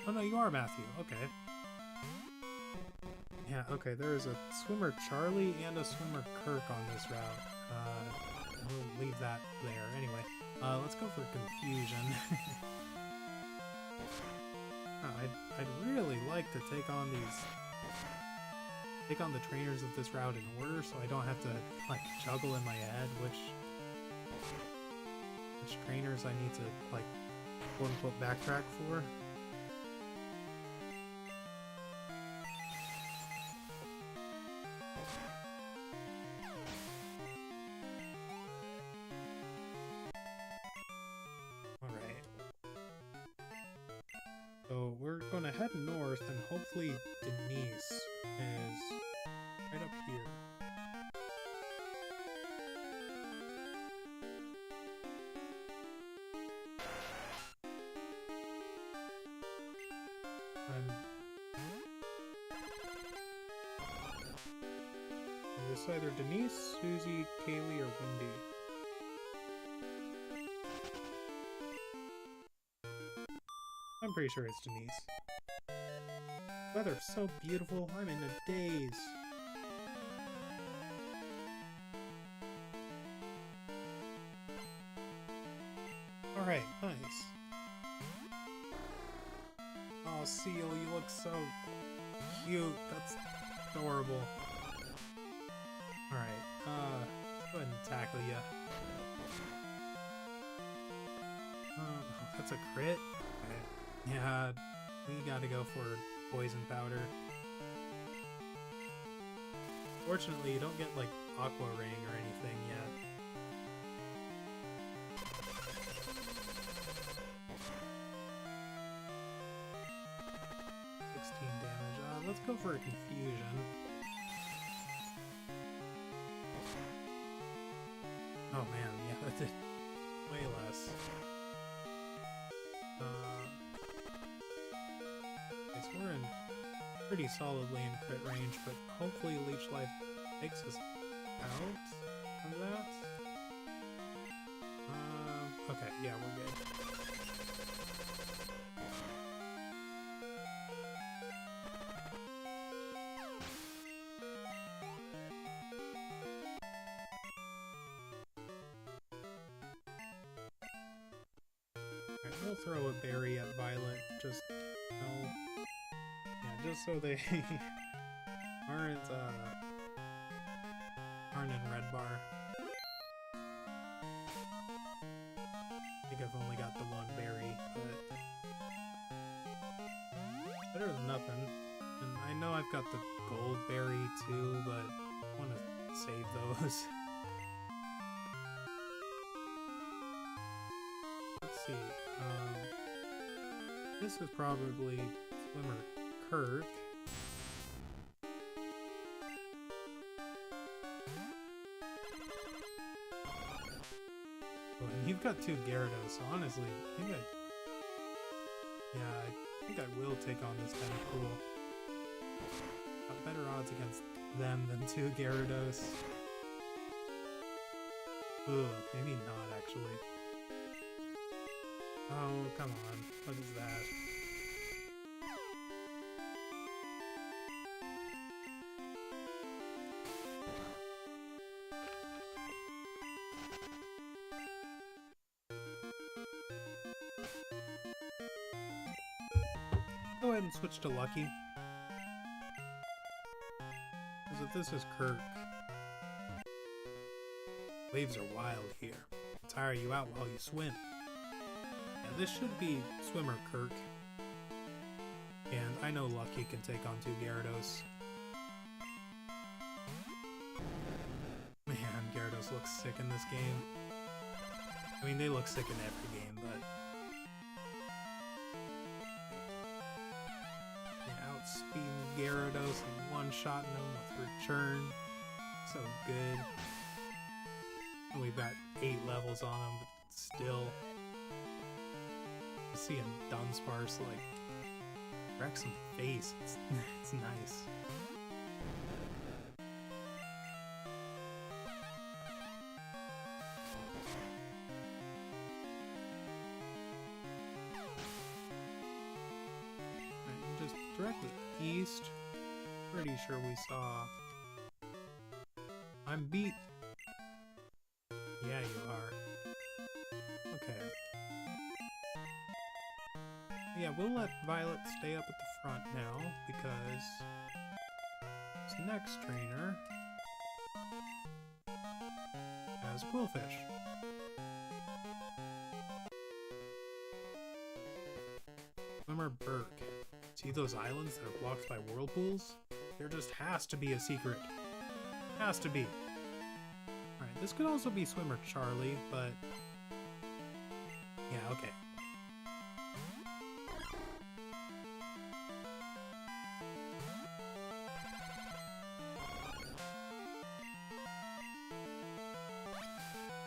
Oh no, you are Matthew. Okay. Yeah, okay, there is a swimmer Charlie and a swimmer Kirk on this route. We'll leave that there. Anyway, let's go for confusion. I'd really like to take on the trainers of this route in order, so I don't have to like juggle in my head which trainers I need to like quote unquote backtrack for. Alright. So we're gonna head north and hopefully Denise is right up here. It's either Denise, Susie, Kaylee, or Wendy. I'm pretty sure it's Denise. Weather's so beautiful, I'm in a daze. Alright, nice. Oh, Seal, you look so cute. That's adorable. Alright, let's go ahead and tackle ya. Oh, that's a crit? Okay. Yeah, we gotta go for poison powder. Fortunately, you don't get, like, Aqua Ring or anything yet. Damage. Let's go for a confusion. Oh man, yeah, that did way less. Okay, so we're in pretty solidly in crit range, but hopefully Leech Life takes us out of that. Okay, yeah, we're good. We'll throw a berry at Violet, just, just so they aren't in red bar. I think I've only got the one berry, but better than nothing. And I know I've got the gold berry too, but I want to save those. Let's see. This is probably swimmer Kirk. Oh, and you've got two Gyarados, so honestly, I think I will take on this kind of cool. Got better odds against them than two Gyarados. Ugh, maybe not actually. Oh, come on. What is that? Go ahead and switch to Lucky. Because if this is Kirk, waves are wild here. Tire you out while you swim. This should be swimmer Kirk, and I know Lucky can take on two Gyarados. Man, Gyarados looks sick in this game. I mean, they look sick in every game, but yeah, outspeeding Gyarados and one-shotting them with Return, so good. And we've got 8 levels on them, but still. Seeing Dunsparce like wreck some face, it's nice. directly east. Pretty sure we saw... I'm beat. Yeah, you are. Okay. Yeah, we'll let Violet stay up at the front now, because this next trainer has Quillfish. Swimmer Burke. See those islands that are blocked by whirlpools? There just has to be a secret. Has to be. Alright, this could also be Swimmer Charlie, but... yeah, okay.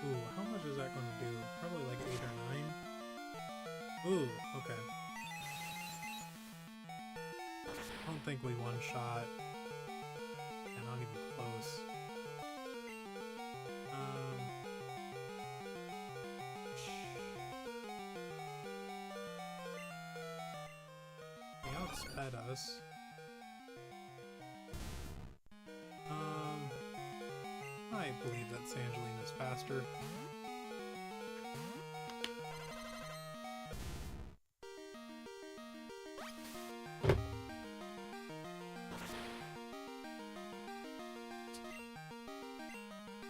Ooh, how much is that going to do? Probably like 8 or 9. Ooh, okay. I don't think we one-shot. Yeah, not even close. They outsped us. I believe that Sangelina's faster.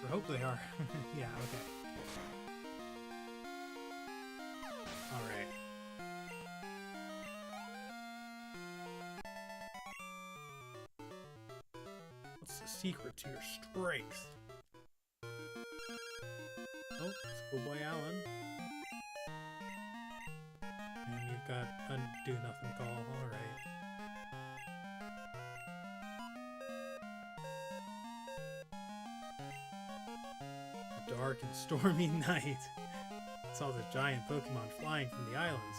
I hope they are. Yeah, okay. Alright. What's the secret to your strength? Oh, Schoolboy Allen. And you've got a do-nothing call, alright. Dark and stormy night. It saw the giant Pokemon flying from the islands,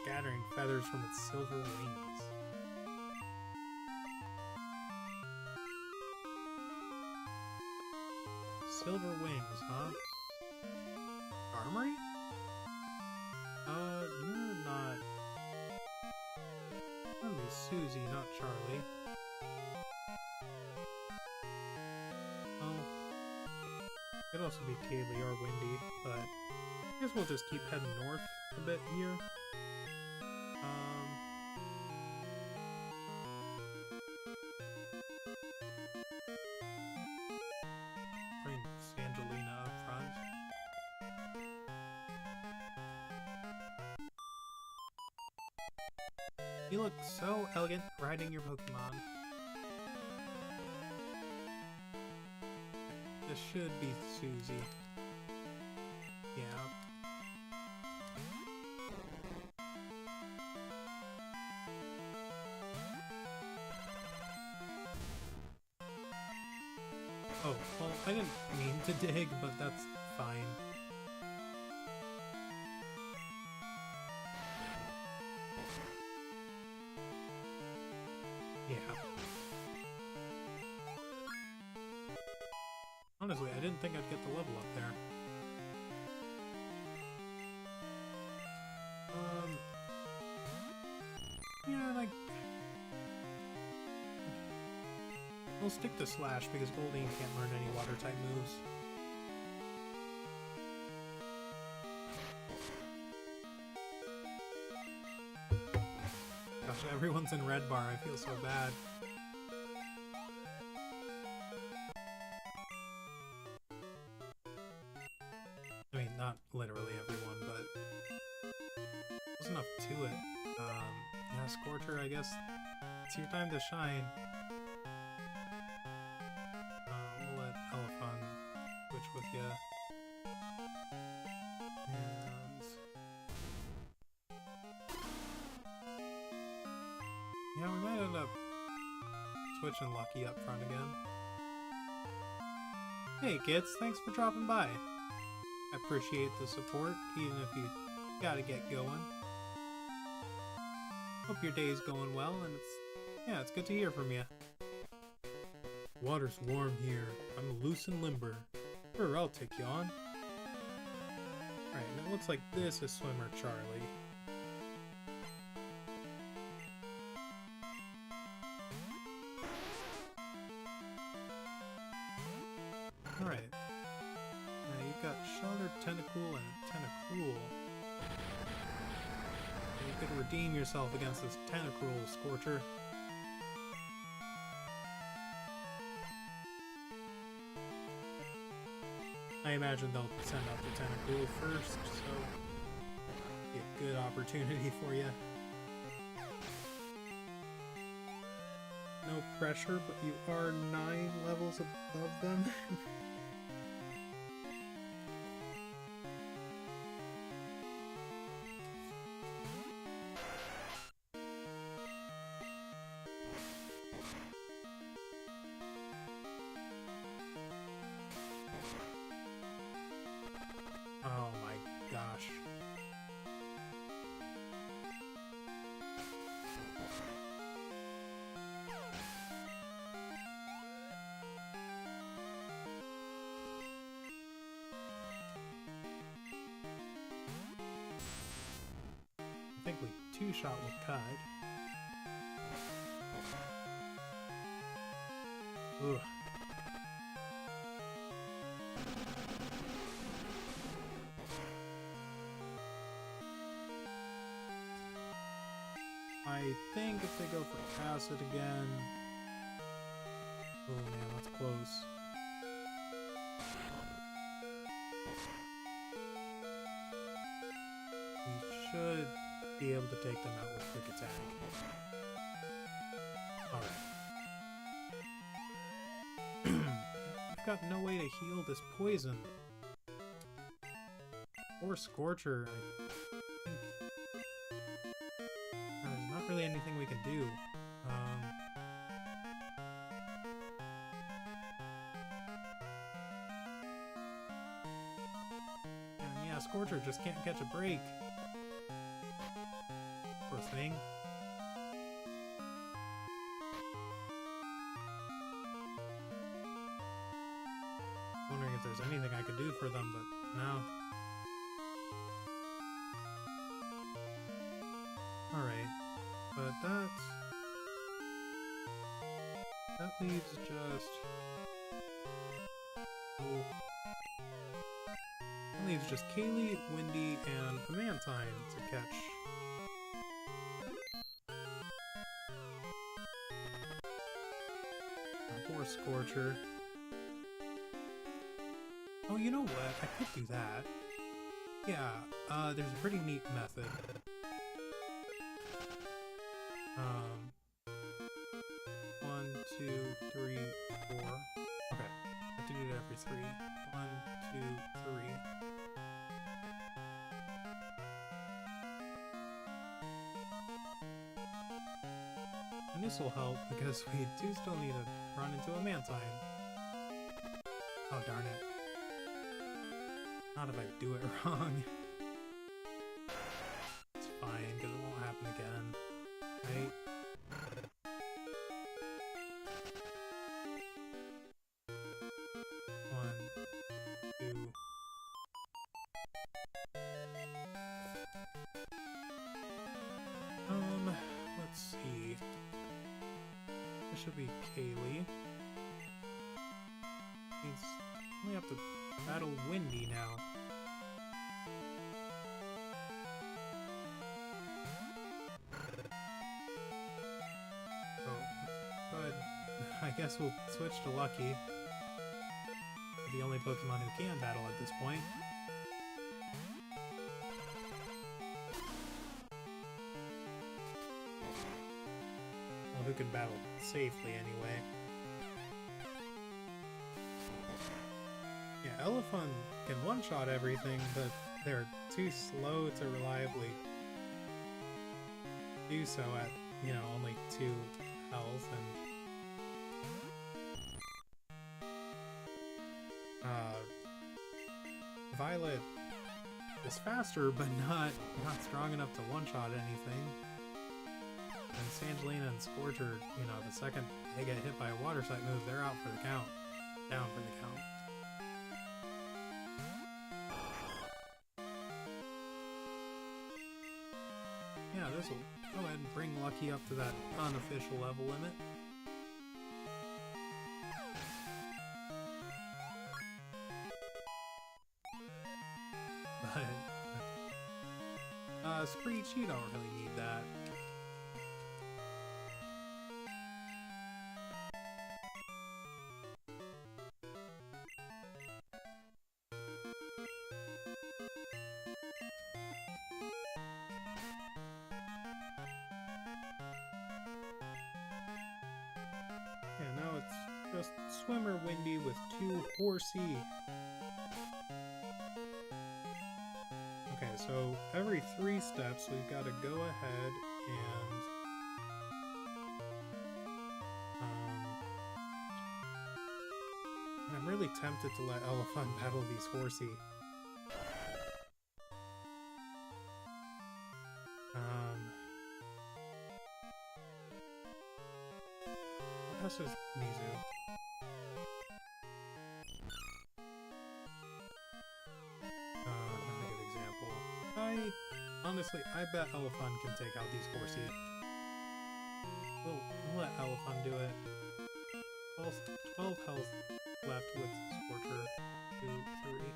scattering feathers from its silver wings. Silver wings, huh? Armory? You're not... That'd be Susie, not Charlie. Could also be Kaylee or Wendy, but I guess we'll just keep heading north a bit here. Bring Sangelina up front. You look so elegant riding your Pokemon. This should be Susie. Yeah. Oh, well, I didn't mean to dig, but that's fine. Yeah. Honestly, I didn't think I'd get the level up there. Yeah, like... we'll stick to Slash because Goldeen can't learn any water-type moves. Gosh, everyone's in red bar, I feel so bad. I mean, not literally everyone, but there's enough to it. Yeah, Scorcher, I guess it's your time to shine. We'll let Elephant switch with you. And... yeah, we might end up switching Lucky up front again. Hey kids, thanks for dropping by. I appreciate the support, even if you gotta get going. Hope your day's going well, and it's good to hear from you. Water's warm here. I'm loose and limber. Sure, I'll take you on. Alright, now it looks like this is Swimmer Charlie. Tentacool and a Tentacruel. And you could redeem yourself against this Tentacruel, Scorcher. I imagine they'll send out the Tentacruel first, so be a good opportunity for you. No pressure, but you are 9 levels above them. Oh my gosh. I think we two-shot with Cud. Ugh. I think if they go for acid again... Oh man, that's close. We should be able to take them out with quick attack. Alright. I've got no way to heal this poison. Or Scorcher, I think. There's not really anything we can do. And yeah, Scorcher just can't catch a break. Poor thing. Wondering if there's anything I could do for them, but no. Alright, but that leaves just... Oh. That leaves just Kaylee, Windy, and Amantine to catch. Poor Scorcher. Oh, you know what? I could do that. Yeah, there's a pretty neat method. 1, 2, 3, 4. Okay, I have to do it every 3. 1, 2, 3. And this will help because we do still need to run into a Mantine. Oh darn it. Not if I do it wrong. It's fine, because it won't happen again. Right? Let's see. This should be Kaylee. We have to battle Windy now. Oh, good. I guess we'll switch to Lucky. The only Pokemon who can battle at this point. Well, who can battle safely anyway. Yeah, Elephant can one-shot everything, but they're too slow to reliably do so at, you know, only 2 health, and Violet is faster, but not strong enough to one-shot anything. And Sangelina and Scorcher, you know, the second they get hit by a water type move, they're out for the count. Down for the count. Yeah, this will go ahead and bring Lucky up to that unofficial level limit. Screech, you don't really need that. Yeah, now it's just Swimmer Windy with 2 Horsey. Okay, so every 3 steps we've got to go ahead and I'm really tempted to let Elephant battle these Horsey. What else is Mizu? Not a good example. Honestly, I bet Elephant can take out these Horsey. We'll let Elephant do it. 12 health left with Scorcher. 2, 3.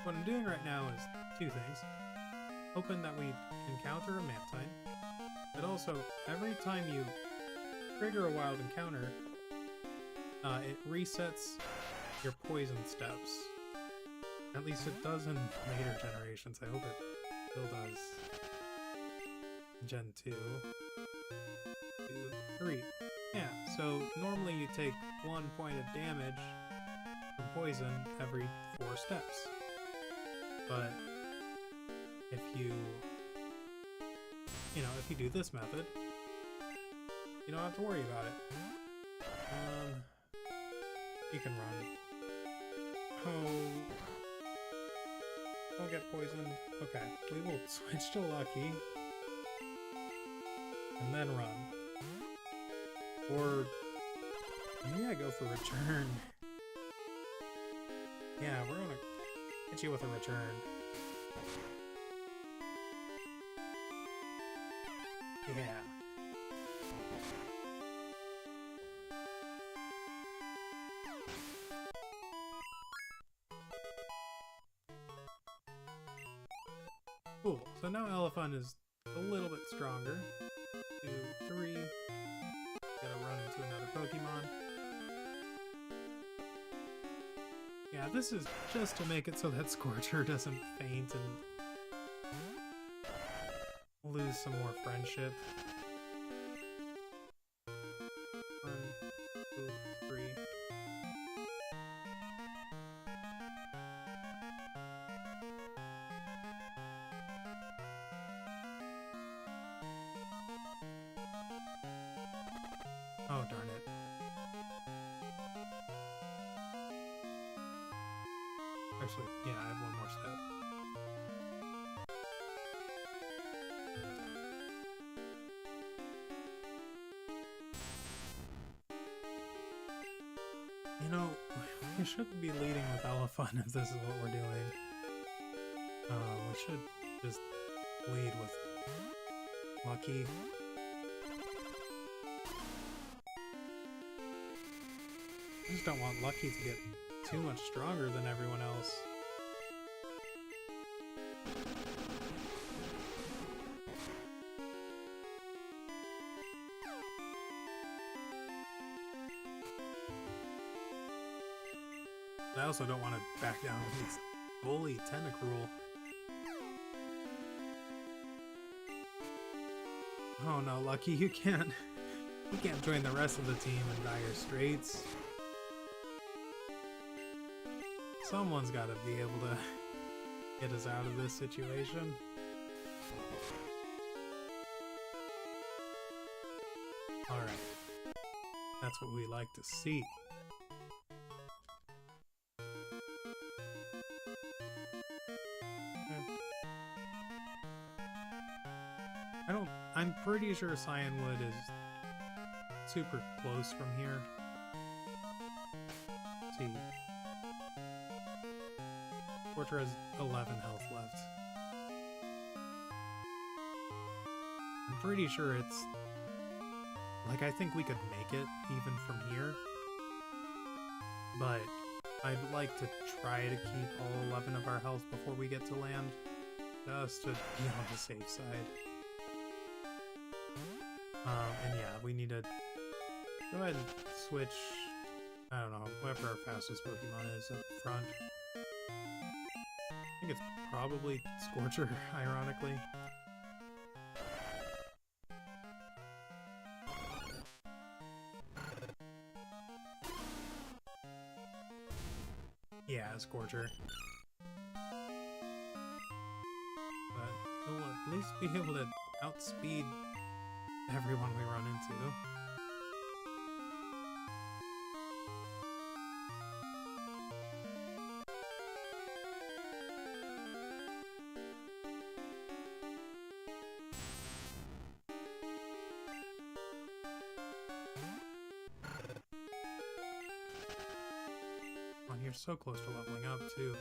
What I'm doing right now is 2 things. Hoping that we encounter a Mantine, but also every time you trigger a wild encounter, it resets your poison steps. At least it does in later generations. I hope it still does. Gen 2. 2, 3. Yeah, so normally you take 1 point of damage from poison every 4 steps. But if you do this method, you don't have to worry about it. You can run. Oh, don't get poisoned. Okay, we will switch to Lucky and then run. Or maybe I go for return. Yeah, we're gonna hit you with a return. Yeah. Cool. So now Elephant is a little bit stronger. 2, 3. Gotta run into another Pokemon. Yeah, this is just to make it so that Scorcher doesn't faint and lose some more friendship. 1, 2, 3. Oh, darn it. Actually, yeah, I have 1 more step. You know, we shouldn't be leading with Elephant if this is what we're doing. We should just lead with Lucky. I just don't want Lucky to get too much stronger than everyone else. I also don't want to back down against Bully Tentacruel. Oh no, Lucky, you can't join the rest of the team in dire straits. Someone's got to be able to get us out of this situation. Alright. That's what we like to see. I'm pretty sure Cianwood is super close from here. Let's see. Scorcher has 11 health left. I'm pretty sure it's... like, I think we could make it even from here. But I'd like to try to keep all 11 of our health before we get to land, just to be on the safe side. And yeah, we need to go ahead and switch, I don't know, whoever our fastest Pokemon is up front. I think it's probably Scorcher, ironically. Yeah, Scorcher. But he'll at least be able to outspeed everyone we run into. Oh, you're so close to leveling up, too.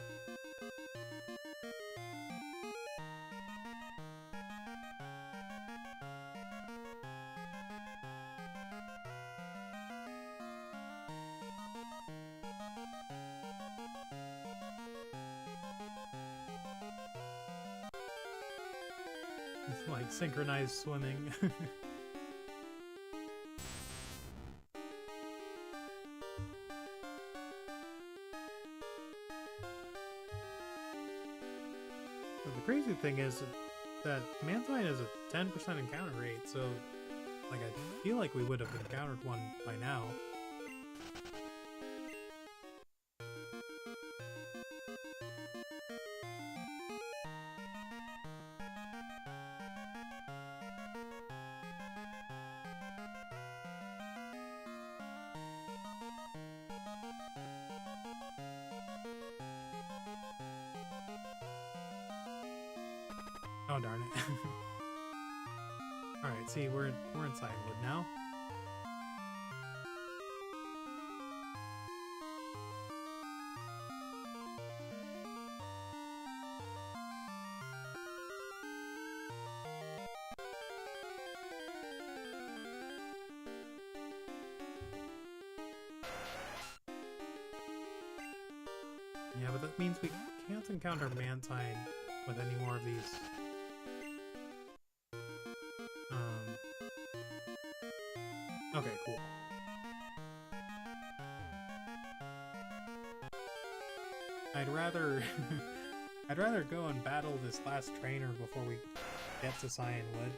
It's like synchronized swimming. But the crazy thing is that Mantine is a 10% encounter rate, so like I feel like we would have encountered one by now. Oh darn it. Alright, see, we're in Cianwood now. Yeah, but that means we can't encounter Mantine with any more of these. Okay, cool. I'd rather I'd rather go and battle this last trainer before we get to Cianwood.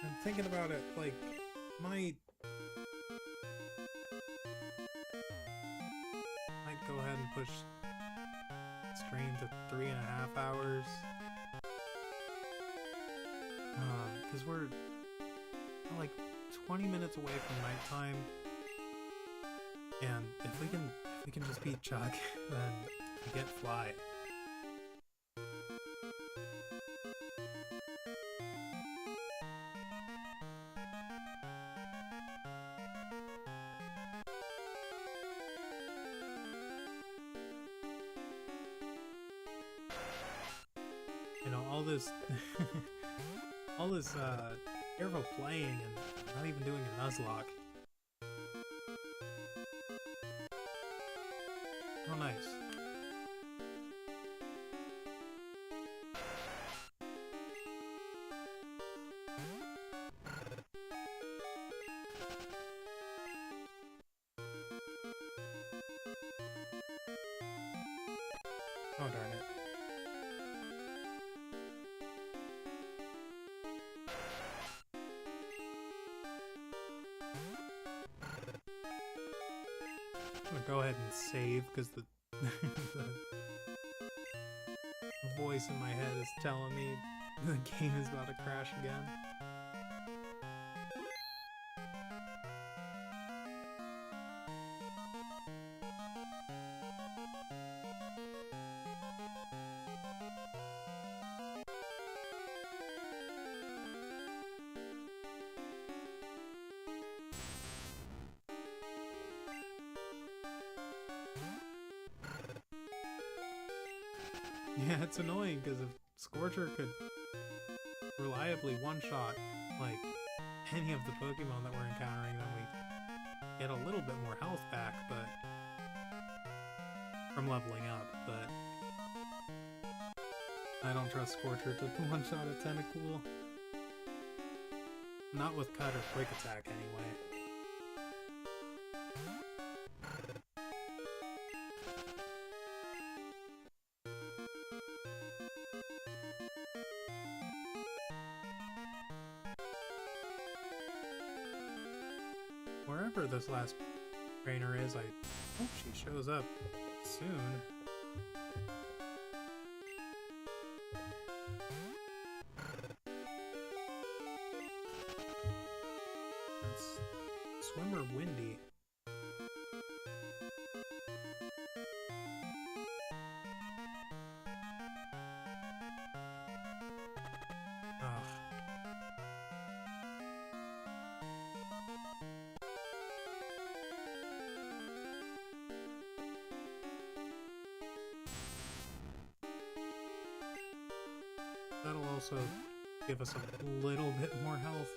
I'm thinking about it, like, might go ahead and push stream to 3.5 hours. Because we're like 20 minutes away from nighttime, and if we can just beat Chuck, then we get Fly. You know, all this all this careful playing and not even doing a Nuzlocke. Oh, nice. Oh, darn it. I'm gonna go ahead and save because the voice in my head is telling me the game is about to crash again. Yeah, it's annoying because if Scorcher could reliably one-shot, like, any of the Pokemon that we're encountering, then we get a little bit more health back, but from leveling up, but I don't trust Scorcher to one-shot a Tentacool. Not with Cut or Quick Attack, anyway. Wherever this last trainer is, I hope she shows up soon. It's Swimmer Windy. That'll also give us a little bit more health.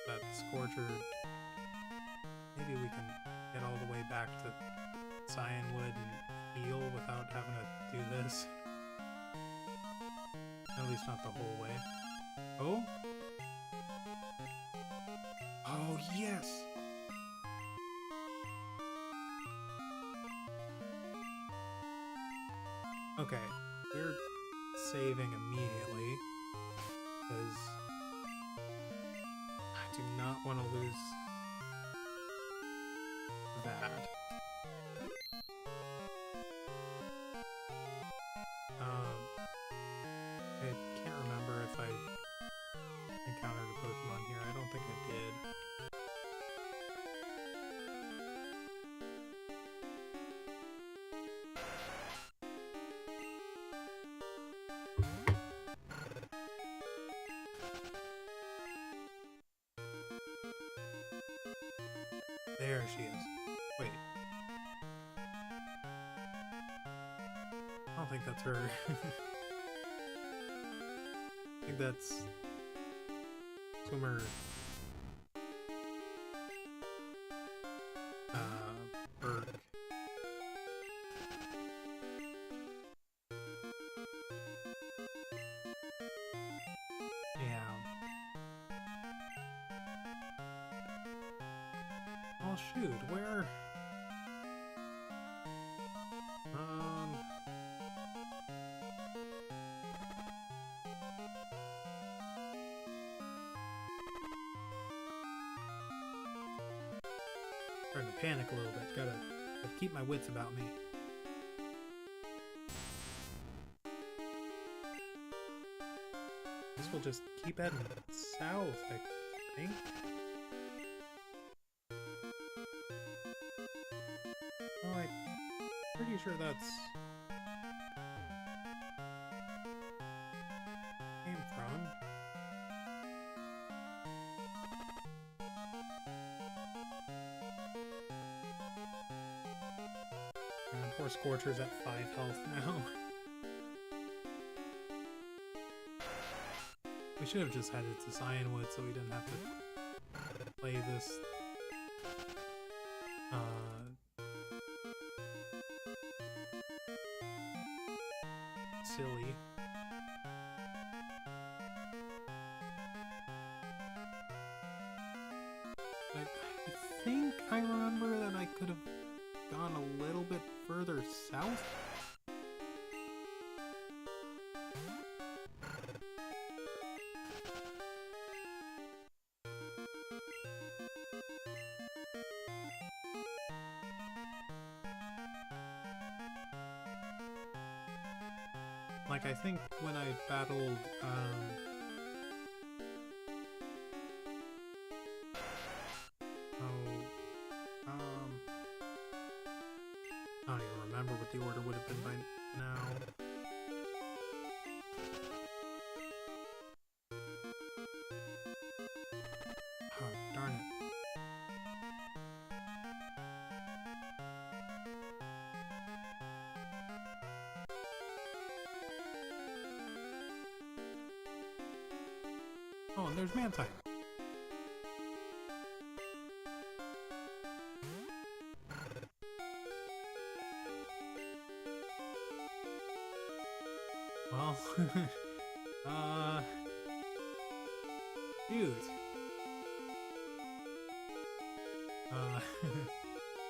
That Scorcher, maybe we can get all the way back to Cianwood and heal without having to do this. At least not the whole way. Oh? Oh, yes! Okay, we're saving immediately, because I do not want to lose that. I can't remember if I encountered a Pokemon here. I don't think I did. There she is. Wait. I don't think that's her. I think that's Swimmer Berg. Yeah. Oh shoot, where? Starting to panic a little bit. Gotta keep my wits about me. This will just keep heading south, I think. Oh, I'm pretty sure that's came from. And poor Scorcher's at 5 health now. We should have just headed to Cianwood so we didn't have to play this silly. I think I remember that I could have gone a little bit further south. Like, I think when I battled, I don't even remember what the order would have been by now. Oh, darn it. Oh, and there's Mantine. Well, dude.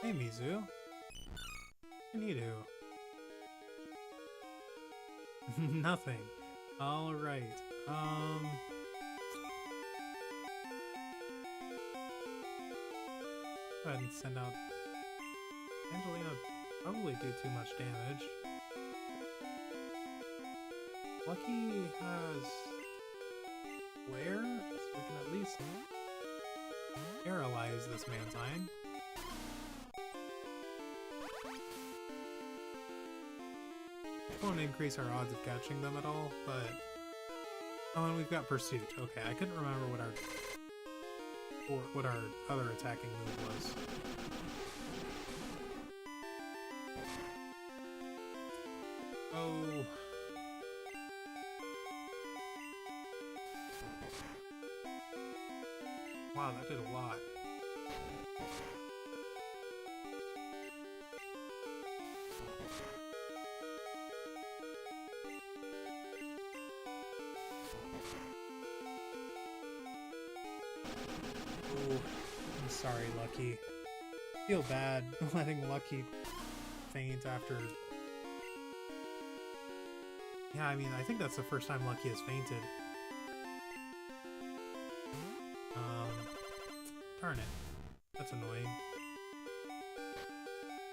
Hey, Mizu. What can you do? Nothing. Alright, Go ahead and send out... Angelina probably do too much damage. Lucky has... Flare? So we can at least... paralyze this Mantine. Won't increase our odds of catching them at all, but... Oh, and we've got Pursuit. Okay, I couldn't remember what our other attacking move was. Oh... Wow, that did a lot. Oh, I'm sorry, Lucky. Feel bad letting Lucky faint after... Yeah, I mean, I think that's the first time Lucky has fainted. Darn it. That's annoying.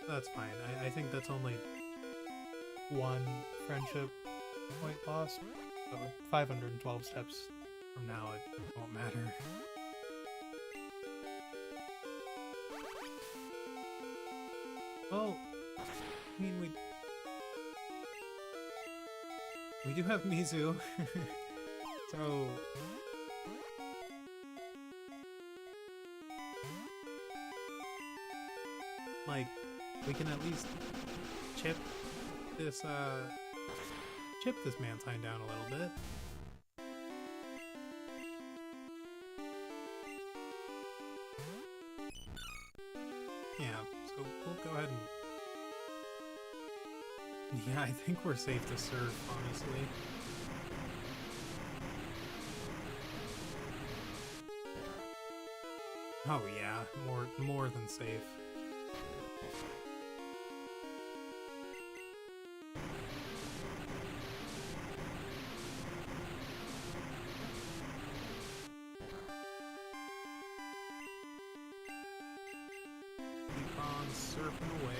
That's fine. I think that's only one friendship point lost. So 512 steps from now it won't matter. Well, I mean, we do have Mizu, so... Like, we can at least chip this Mantine down a little bit. Yeah, so we'll go ahead and... Yeah, I think we're safe to serve, honestly. Oh yeah, more than safe. Surfing away.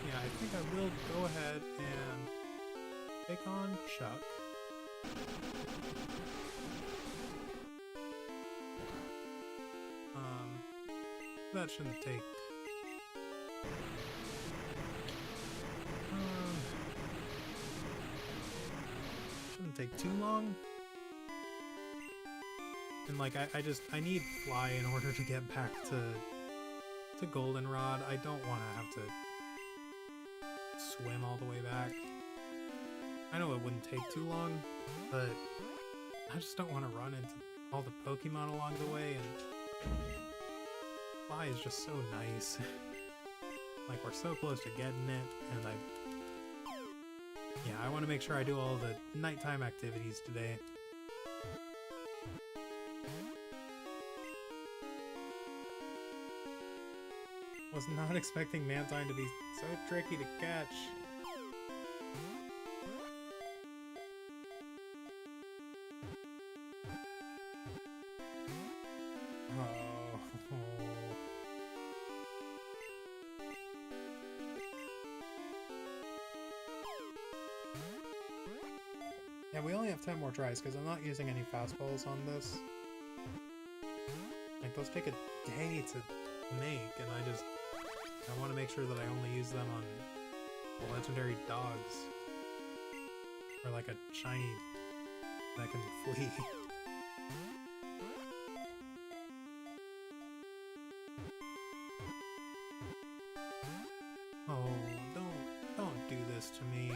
Yeah, I think I will go ahead and take on Chuck. That shouldn't take... shouldn't take too long. And like, I need Fly in order to get back to Goldenrod. I don't want to have to swim all the way back. I know it wouldn't take too long, but I just don't want to run into all the Pokemon along the way, and Fly is just so nice. Like, we're so close to getting it, and I want to make sure I do all the nighttime activities today. Was not expecting Mantine to be so tricky to catch. Oh. Yeah, we only have 10 more tries because I'm not using any fastballs on this. Like, those take a day to make, and I want to make sure that I only use them on the legendary dogs. Or like a shiny that can flee. Oh, don't do this to me.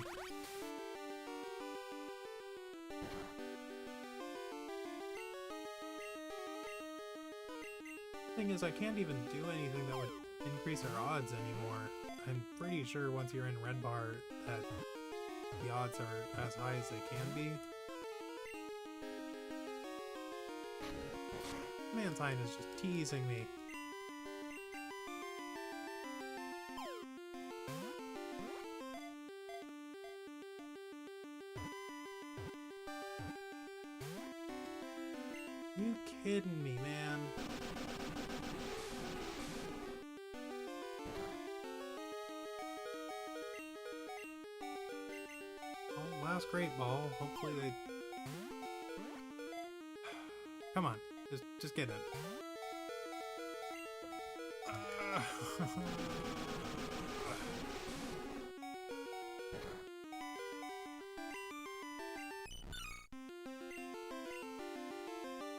Thing is, I can't even do anything that would increase our odds anymore. I'm pretty sure once you're in red bar that the odds are as high as they can be. Mantine is just teasing me. You kidding me, man? Oh, last great ball. Hopefully they... Come on, just get it.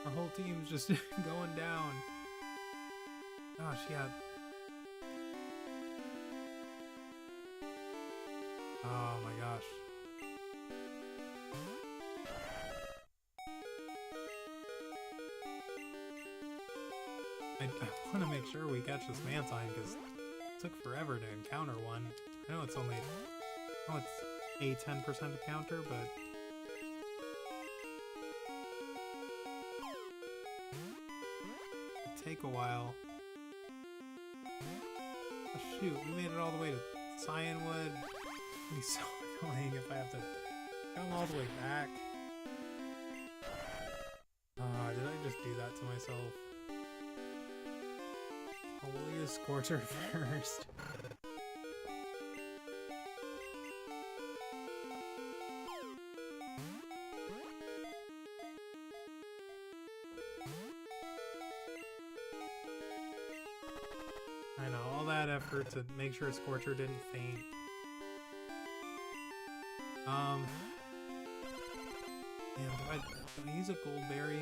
Our whole team's just going down. Gosh, yeah. Oh my gosh. I want to make sure we catch this Mantine because it took forever to encounter one. I know it's only... Oh, it's a 10% encounter, but... It'd take a while. Oh shoot, we made it all the way to Cianwood. It'd be so annoying if I have to come all the way back. Did I just do that to myself? Oh, we'll use Scorcher first. I know, all that effort to make sure Scorcher didn't faint. Man, do I use a gold berry?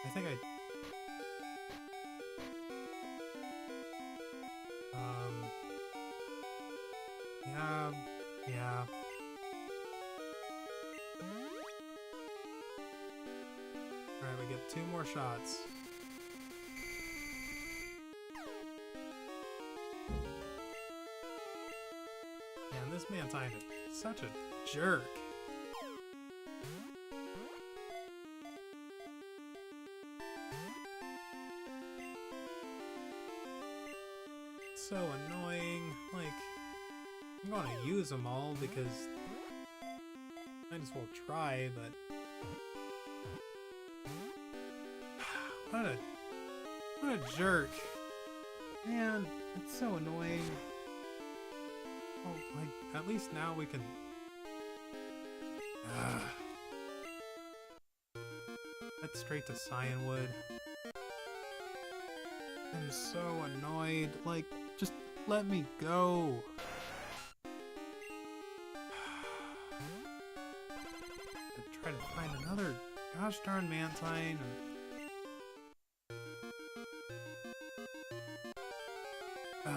I think I... Yeah. Alright, we get 2 more shots. Man, this Mantine is such a jerk. So annoying. Like, I'm gonna use them all because I might as well try, but what a jerk. Man, it's so annoying. Oh, like, at least now we can head straight to Cianwood. I'm so annoyed. Like, just let me go. Try to find another gosh darn Mantine. I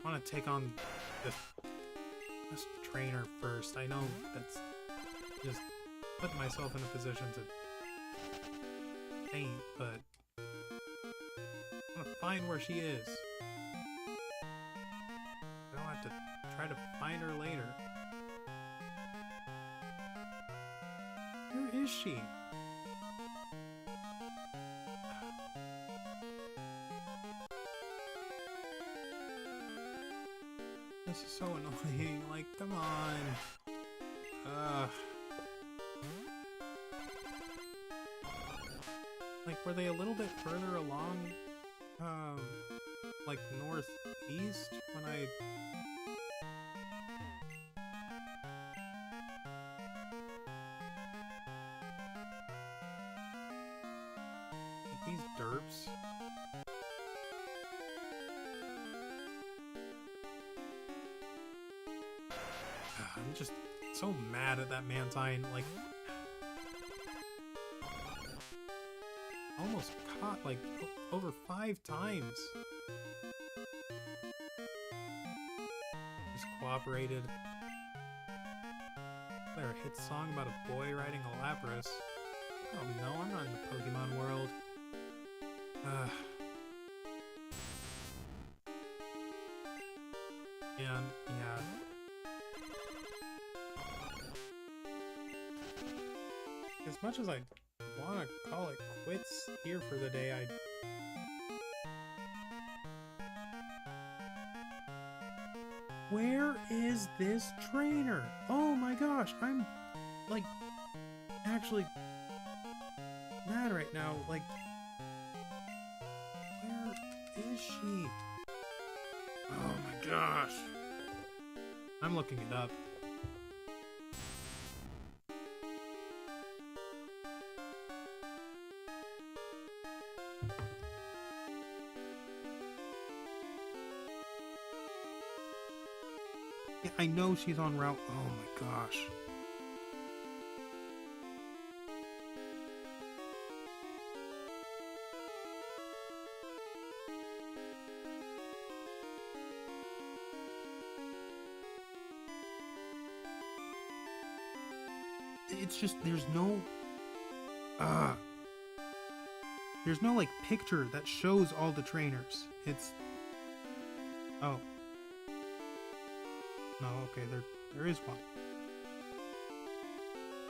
want to take on this trainer first. I know that's just putting myself in a position to faint, but I want to find where she is. I don't have to try to find her later. Where is she? This is so annoying. Like, come on. Like, were they a little bit further along, like northeast when I... Like, these derps? I'm just so mad at that Mantine, like... Almost caught, like, over 5 times. Just cooperated. There, a hit song about a boy riding a Lapras. Oh no, I'm not in the Pokemon world. And, yeah. As much as I want to call it quits here for the day, Where is this trainer? Oh my gosh, I'm, like, actually mad right now. Like, where is she? Oh my gosh. I'm looking it up. Yeah, I know she's on route. Oh my gosh. It's just, there's no like picture that shows all the trainers. It's, oh. No, okay, there is one.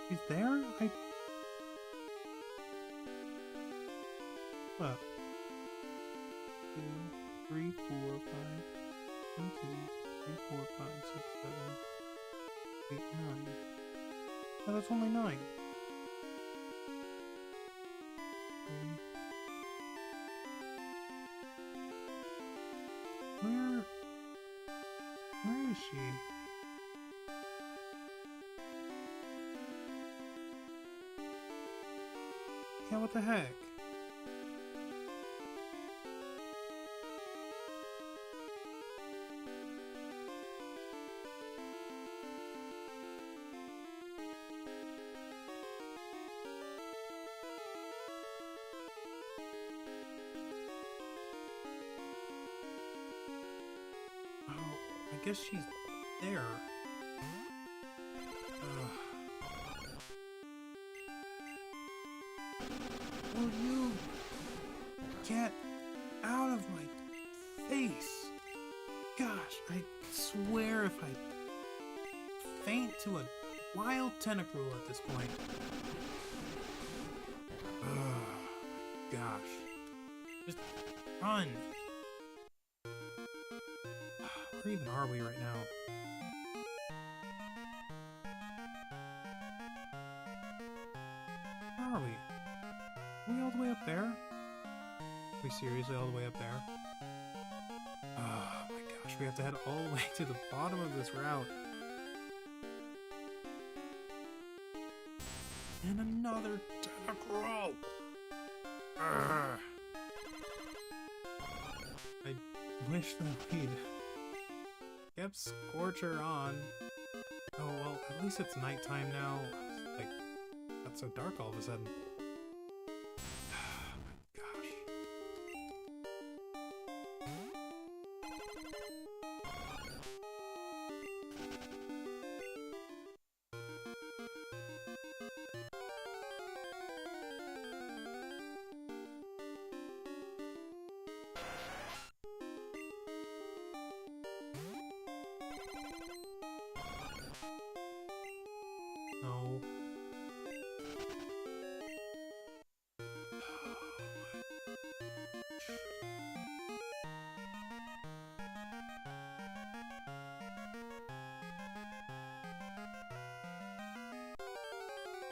He's there? What? 2, 3, 4, 5. 1, 2, 3, 4, 5, 6, 7, 8, 9. Oh, that's only 9. 3. Where is she? Yeah, what the heck? I guess she's there. Will you get out of my face? Gosh, I swear if I faint to a wild tentacruel at this point. Gosh. Just run. Where even are we right now? Where are we? Are we all the way up there? Are we seriously all the way up there? Oh my gosh, we have to head all the way to the bottom of this route. And another tentacruel! I wish that we'd kept Scorcher on. Oh well, at least it's nighttime now. Like, got so dark all of a sudden. No.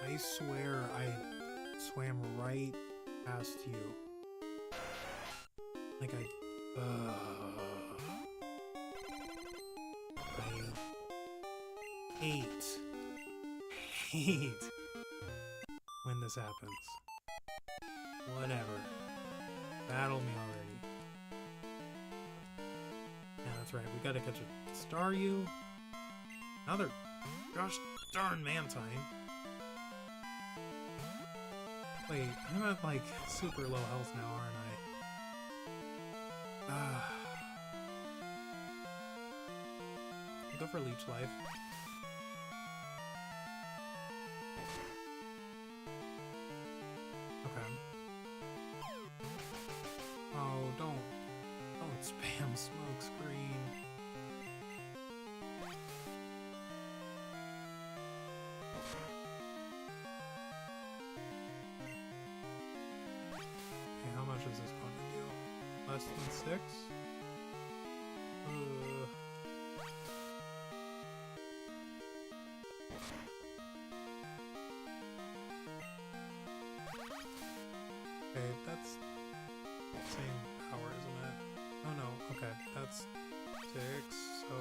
I swear I swam right past you. Like I hate when this happens. Whatever. Battle me already. Yeah, that's right. We gotta catch a Staryu. Another gosh darn Mantine. Wait, I'm at like super low health now, aren't I? Go for Leech Life. spam smoke screen. Okay, how much is this going to do? Less than 6? Okay, that's the same power, isn't it? Oh no, okay, that's 6, so...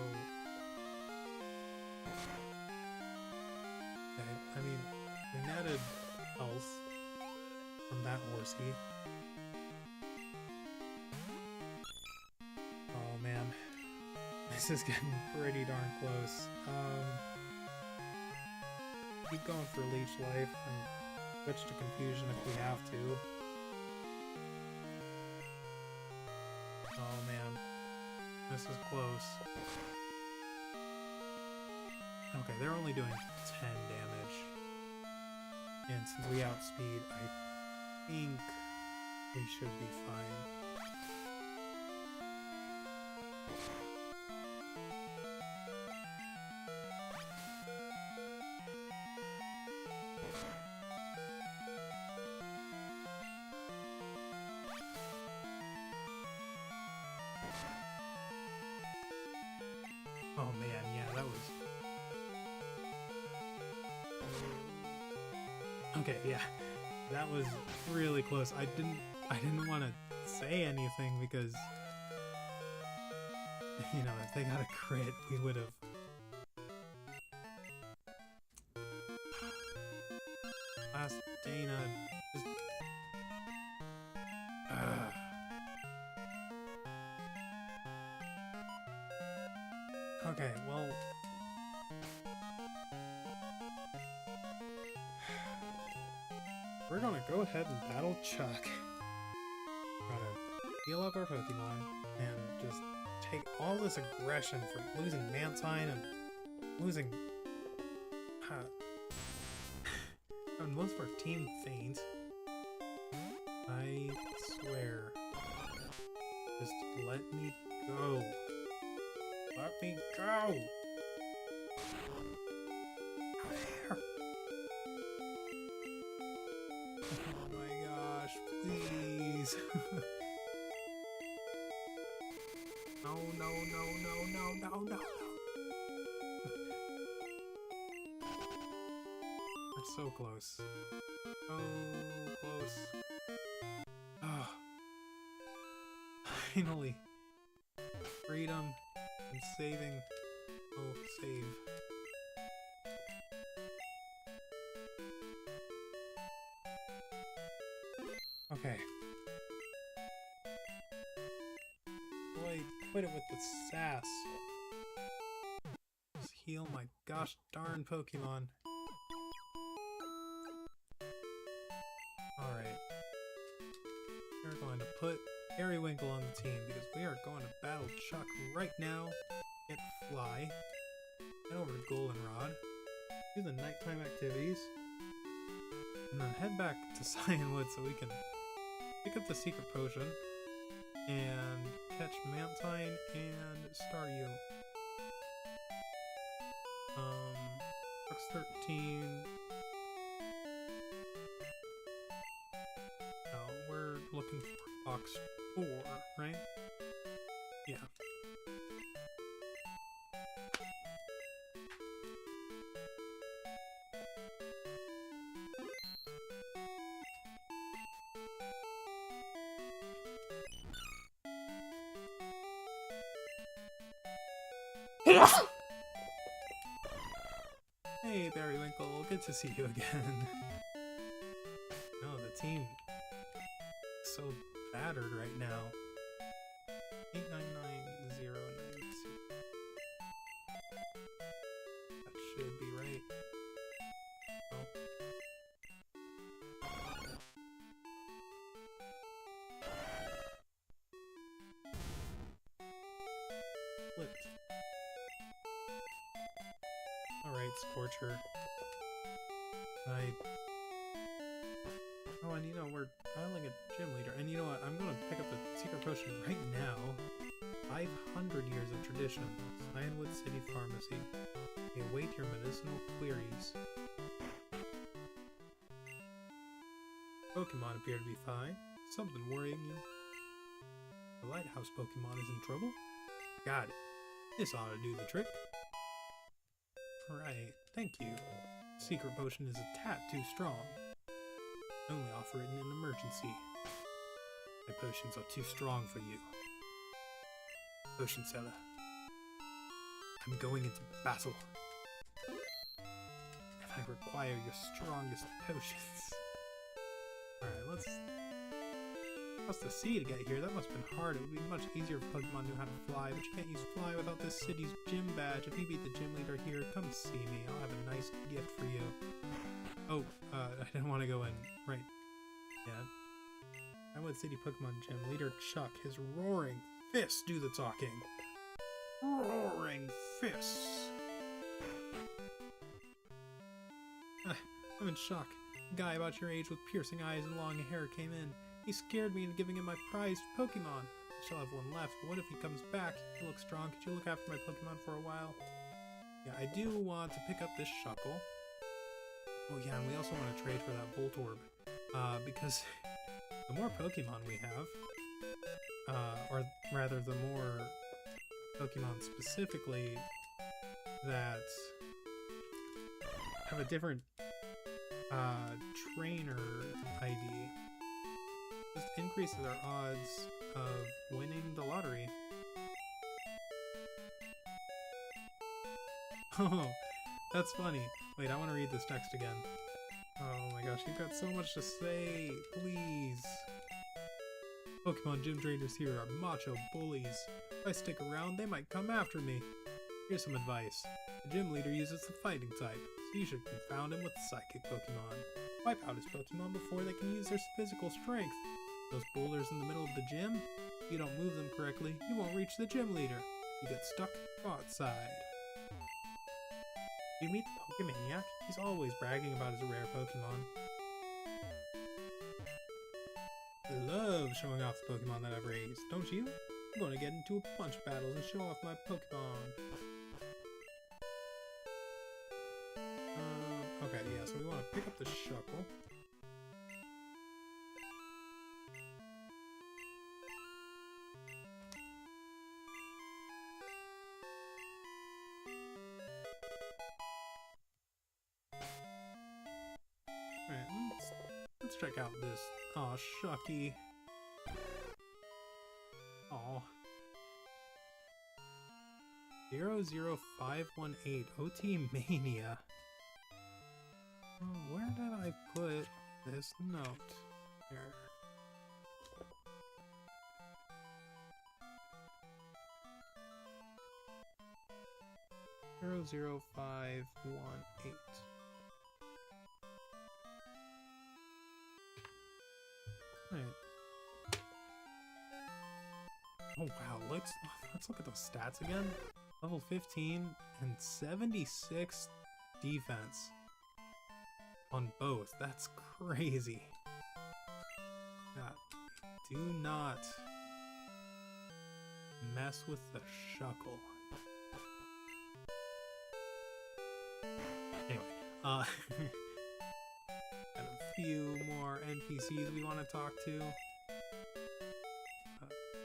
Okay, I mean, we netted health from that horsey. Oh man, this is getting pretty darn close. Keep going for leech life and switch to confusion if we have to. Oh man, this is close. Okay, they're only doing 10 damage. And since we outspeed, I think we should be fine. Oh man, yeah, that was... Okay, yeah, that was really close. I didn't want to say anything because, you know, if they got a crit, we would have... Last Dana, just... Okay, well... We're gonna go ahead and battle Chuck. Gotta heal up our Pokemon and just take all this aggression for losing Mantine and losing... and most of our team faint. I swear. Just let me go. Let me go! There! Oh my gosh, please! No, no, no, no, no, no, no, no! We're so close. So close. Oh. Finally. Freedom. And saving. Oh, save. Okay. Boy, quit it with the sass. Just heal my gosh darn Pokemon. Alright. We're going to put Periwinkle on the team because we are going to battle Chuck right now. Get Fly. Head over to Goldenrod. Do the nighttime activities. And then head back to Cianwood so we can pick up the secret potion. And catch Mantine and Staryu. Box 13. No, we're looking for box 4, right? Yeah. Hey, Periwinkle, good to see you again. No, the team is so battered right now. 899092. That should be right. Oh. Flipped. Alright, Scorcher. Oh, and you know, we're battling a gym leader. And you know what? I'm gonna pick up the secret potion right now. 500 years of tradition. Cianwood City Pharmacy. They await your medicinal queries. Pokemon appear to be fine. Something worrying you? The lighthouse Pokemon is in trouble? Got it. This ought to do the trick. Right, thank you. Secret potion is a tad too strong. Only offer it in an emergency. My potions are too strong for you. Potion seller. I'm going into battle. And I require your strongest potions. Alright, let's cross the sea to get here. That must have been hard. It would be much easier if Pokemon knew how to fly, but you can't use fly without this city's gym badge. If you beat the gym leader here, come see me. I'll have a nice gift for you. Oh, I didn't want to go in right yet. Cianwood City Pokemon Gym leader Chuck, his roaring fists do the talking. Roaring fists. I'm in shock. A guy about your age with piercing eyes and long hair came in. He scared me into giving him my prized Pokemon. I still have one left, but what if he comes back? You look strong. Could you look after my Pokemon for a while? Yeah, I do want to pick up this Shuckle. Oh yeah, and we also want to trade for that Voltorb. Because the more Pokemon we have, or rather the more Pokemon specifically that have a different trainer ID, just increases our odds of winning the lottery. Oh, that's funny. Wait, I want to read this text again. Oh my gosh, you've got so much to say. Please. Pokemon gym trainers here are macho bullies. If I stick around, they might come after me. Here's some advice. The gym leader uses the fighting type, so you should confound him with psychic Pokemon. Wipe out his Pokemon before they can use their physical strength. Those boulders in the middle of the gym, if you don't move them correctly, you won't reach the gym leader. You get stuck, go outside. You meet the Pokemaniac? He's always bragging about his rare Pokemon. I love showing off the Pokemon that I've raised, don't you? I'm going to get into a punch battles and show off my Pokemon. Okay, yeah, so we want to pick up the Shuckle. Alright, let's check out this. Aw, Shucky. Aw. 00518 OT Mania. Oh, where did I put this note? Here. Zero 00518. Right. Oh wow, let's look at those stats again. Level 15 and 76 defense on both. That's crazy. Yeah. Do not mess with the Shuckle. Anyway, got a few more NPCs we want to talk to.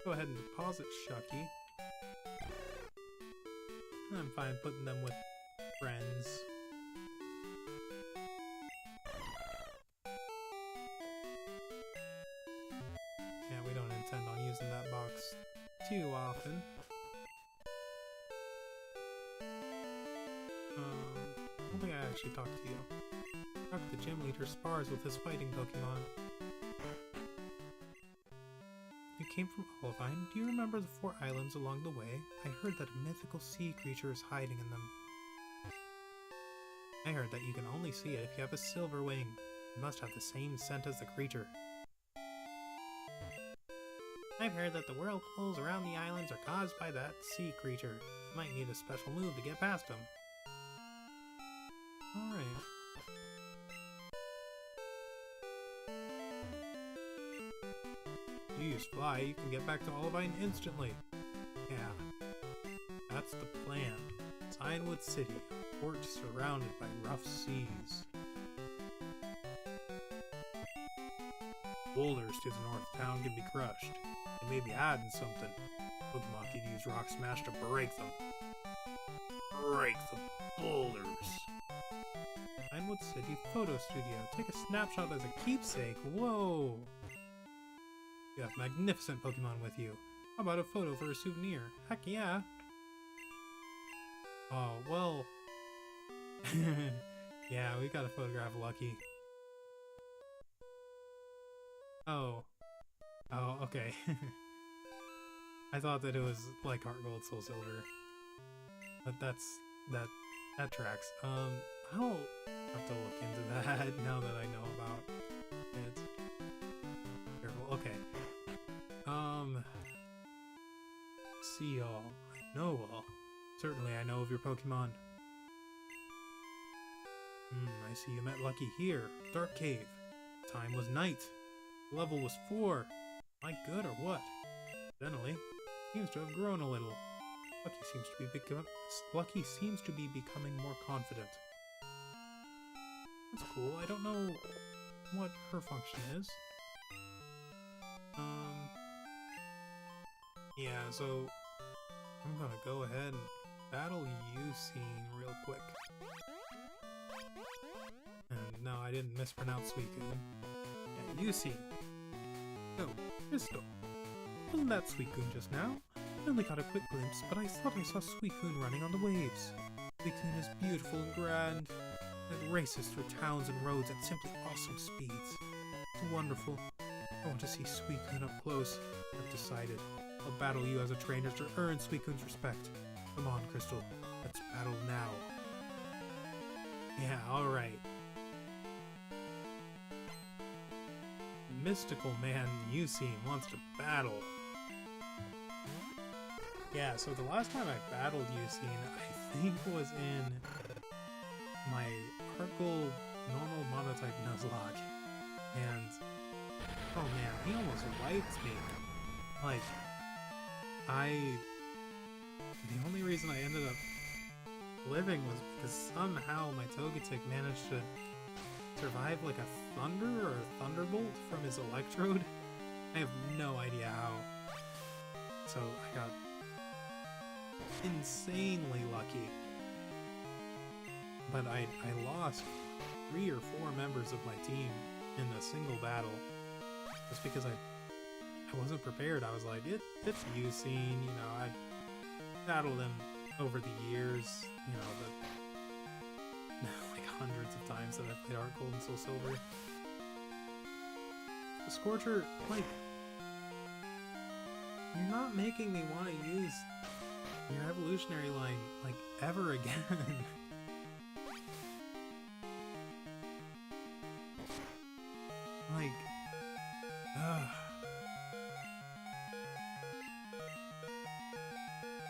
Go ahead and deposit Shucky. I'm fine putting them with friends. Yeah, we don't intend on using that box too often. I don't think I actually talked to you. Chuck, the gym leader, spars with his fighting Pokemon. You came from Olivine. Do you remember the 4 islands along the way? I heard that a mythical sea creature is hiding in them. I heard that you can only see it if you have a silver wing. It must have the same scent as the creature. I've heard that the whirlpools around the islands are caused by that sea creature. You might need a special move to get past them. Alright. If you use Fly, you can get back to Olivine instantly. Yeah, the plan. Cianwood City, a port surrounded by rough seas. Boulders to the north town can be crushed. They may be hiding something. Pokemon could use Rock Smash to break them. Break the boulders. Cianwood City Photo Studio. Take a snapshot as a keepsake. Whoa! You have magnificent Pokemon with you. How about a photo for a souvenir? Heck yeah! Oh, well... yeah, we gotta photograph Lucky. Oh. Oh, okay. I thought that it was like Heart Gold, Soul Silver. But that tracks. I'll have to look into that now that I know about it. Careful, okay. See all. I know all. Certainly I know of your Pokemon. I see you met Lucky here. Dark Cave. Time was night. Level was 4. Am I good or what? Evidently, seems to have grown a little. Lucky seems to be becoming more confident. That's cool. I don't know what her function is. Yeah, so I'm gonna go ahead and battle Unown real quick. And no, I didn't mispronounce Suicune. Yeah, Unown. Oh, Crystal. Wasn't that Suicune just now? I only got a quick glimpse, but I thought I saw Suicune running on the waves. Suicune is beautiful and grand. It races through towns and roads at simply awesome speeds. It's wonderful. I want to see Suicune up close. I've decided. I'll battle you as a trainer to earn Suicune's respect. Come on, Crystal. Let's battle now. Yeah, alright. Mystical man Unown wants to battle. Yeah, so the last time I battled Unown, I think was in my Heart Gold normal monotype Nuzlocke. And, oh man, he almost wiped me. Like, the only reason I ended up living was because somehow my Togetic managed to survive like a thunder or a thunderbolt from his electrode. I have no idea how. So I got insanely lucky. But I lost 3 or 4 members of my team in a single battle. Just because I wasn't prepared. I was like, it's Unown, you know, I battled him over the years, you know, like hundreds of times that I've played Heart Gold and Soul Silver. The Scorcher, like, you're not making me want to use your evolutionary line, like, ever again. Like,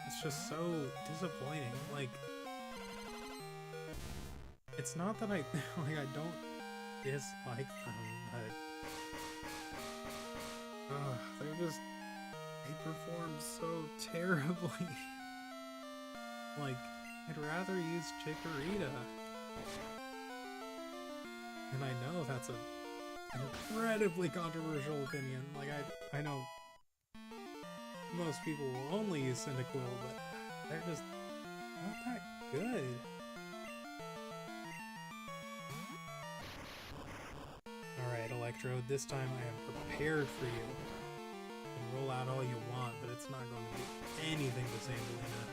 it's just so disappointing. Like, it's not that I like I don't dislike them, but they're just, they perform so terribly. Like, I'd rather use Chikorita. And I know that's an incredibly controversial opinion. Like, I know most people will only use Cyndaquil, but they're just not that good. Alright, Electrode, this time I am prepared for you. You can roll out all you want, but it's not going to be anything to Sandalina.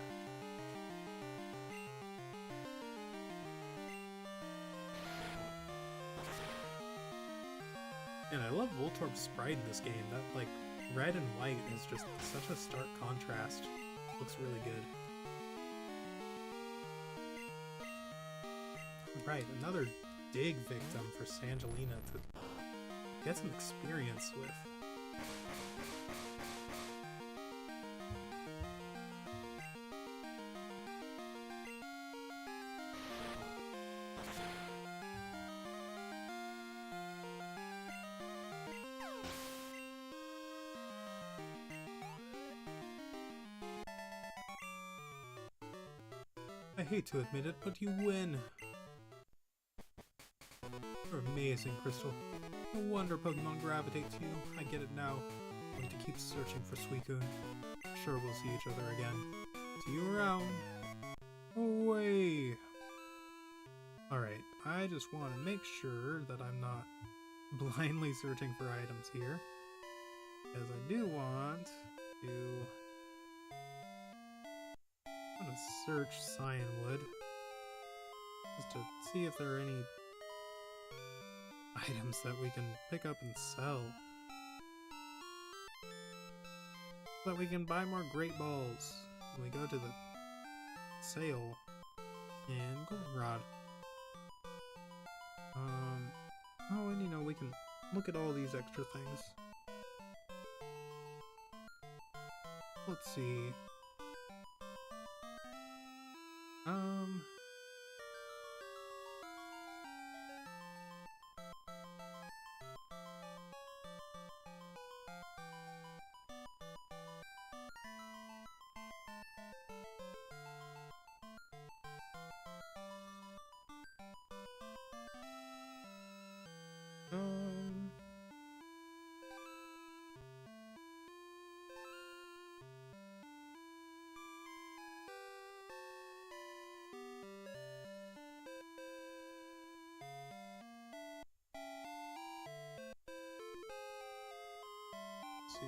And I love Voltorb's sprite in this game. That, like, red and white is just such a stark contrast. Looks really good. Right, another dig victim for Sangelina to get some experience with. I hate to admit it, but you win. You're amazing, Crystal. No wonder Pokemon gravitate to you. I get it now. I'm going to keep searching for Suicune. I'm sure we'll see each other again. See you around. Away. Alright, I just want to make sure that I'm not blindly searching for items here. Because I do want to... I'm going to search Cianwood. Just to see if there are any items that we can pick up and sell. So that we can buy more Great Balls when we go to the sale in Goldenrod. Oh, and you know, we can look at all these extra things. Let's see. See.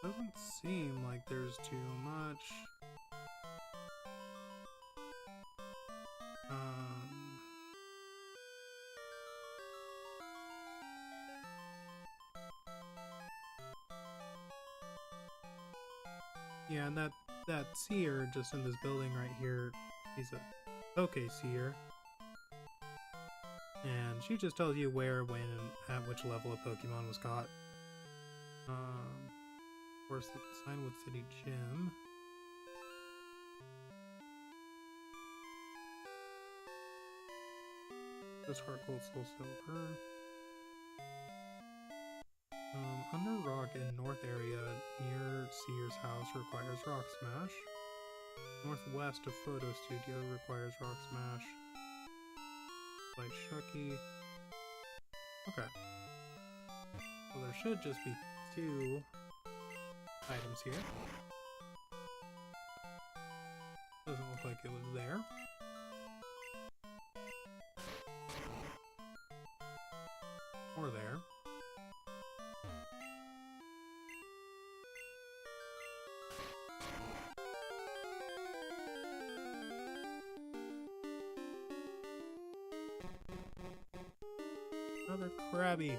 Doesn't seem like there's too much. Yeah, and that seer just in this building right here, he's a seer. And she just tells you where, when, and at which level a Pokemon was caught. Of course, the Cianwood City Gym. This Heart Gold Soul Silver. Under Rock in North area near Seer's house requires Rock Smash. Northwest of Photo Studio requires Rock Smash. Like Shucky. Okay. So there should just be 2 items here. Doesn't look like it was there. Or there. Another Krabby.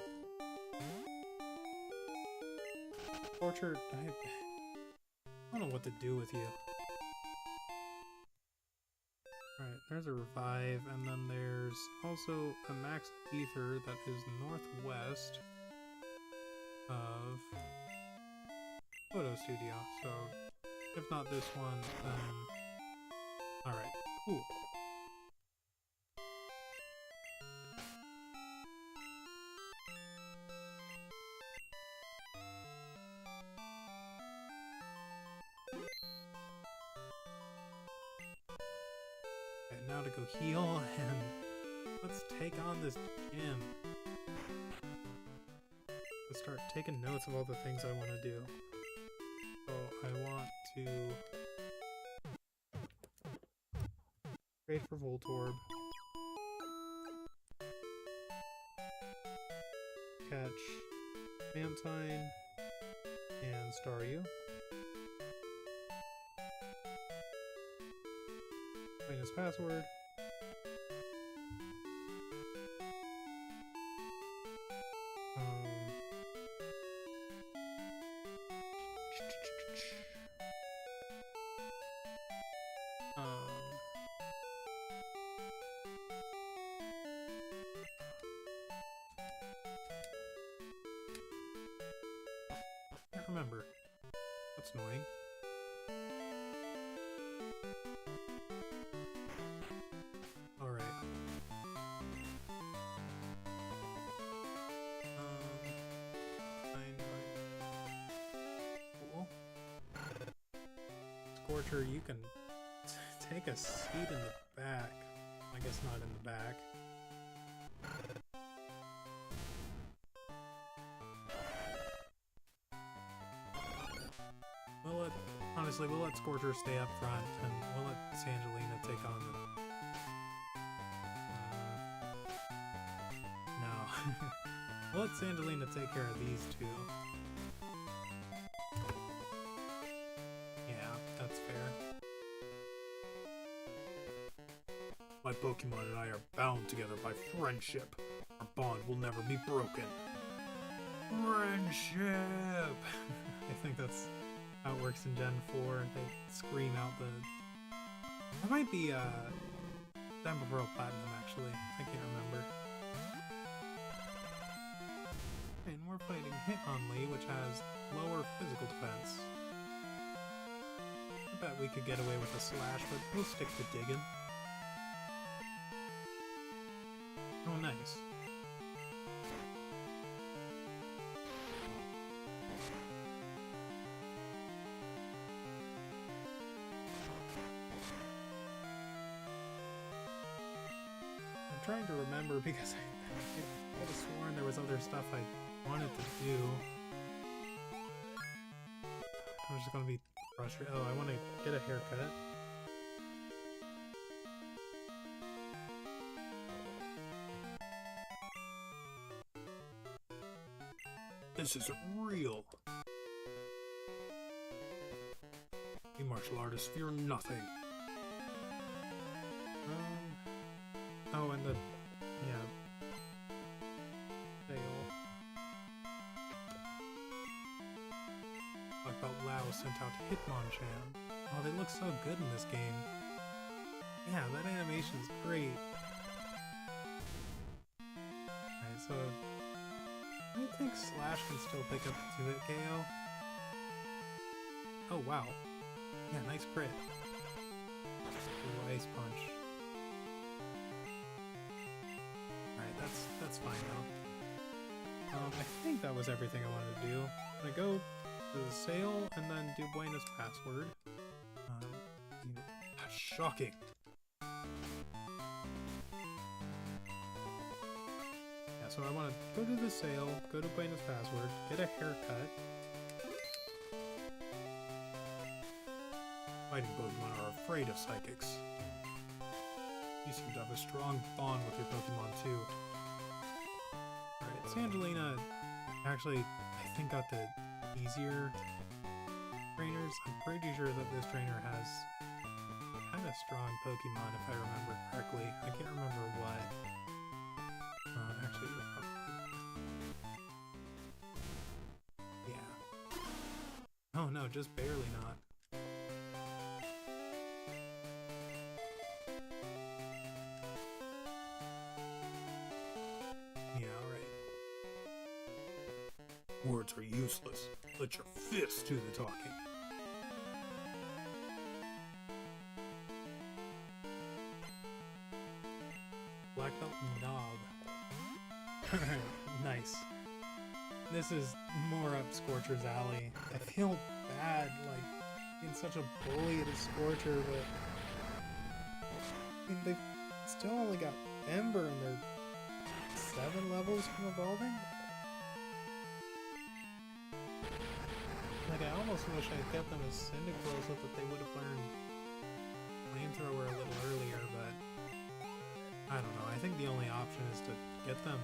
Orchard, I don't know what to do with you. Alright, there's a Revive, and then there's also a Max Ether that is northwest of Photo Studio. So, if not this one, then... Alright, cool. Now to go heal, and let's take on this gym. Let's start taking notes of all the things I want to do. So I want to trade for Voltorb, catch Mantine and Staryu. His password. Can't remember. That's annoying. Alright. Cool. Scorcher, you can take a seat in the back. I guess not in the back. Honestly, we'll let Scorcher stay up front, and we'll let Sangelina take on the... no. We'll let Sangelina take care of these two. Yeah, that's fair. My Pokemon and I are bound together by friendship. Our bond will never be broken. Friendship! I think that's how it works in Gen 4. They scream out the... That might be Diamond Pearl Platinum, actually. I can't remember. And we're fighting Hitmonlee, which has lower physical defense. I bet we could get away with a slash, but we'll stick to digging. Oh, nice. I'm trying to remember because I could have sworn there was other stuff I wanted to do. I'm just gonna be frustrated. Oh, I want to get a haircut. This isn't real. You martial artists fear nothing. Oh, and the... yeah. Fail. I thought Lao sent out Hitmonchan. Oh, they look so good in this game. Yeah, that animation's great. Alright, so... I think Slash can still pick up the 2-hit KO. Oh, wow. Yeah, nice crit. Ooh, Ice Punch. That's fine though. I think that was everything I wanted to do. I'm gonna go to the sale and then do Buena's password. That's shocking. Yeah, so I want to go to the sale, go to Buena's password, get a haircut. Fighting Pokemon are afraid of psychics. You seem to have a strong bond with your Pokemon too. Sangelina actually, I think, got the easier trainers. I'm pretty sure that this trainer has kind of strong Pokemon, if I remember correctly. I can't remember what. Actually, you're probably... yeah. Oh no, just barely not. Words are useless. Let your fists do the talking. Black Belt Knob. Nice. This is more up Scorcher's alley. I feel bad, like, being such a bully to Scorcher, but... I mean, they've still only got Ember and they're 7 levels from evolving? Like, I almost wish I'd kept them as Cyndaquil so that they would have learned Flamethrower a little earlier, but I don't know. I think the only option is to get them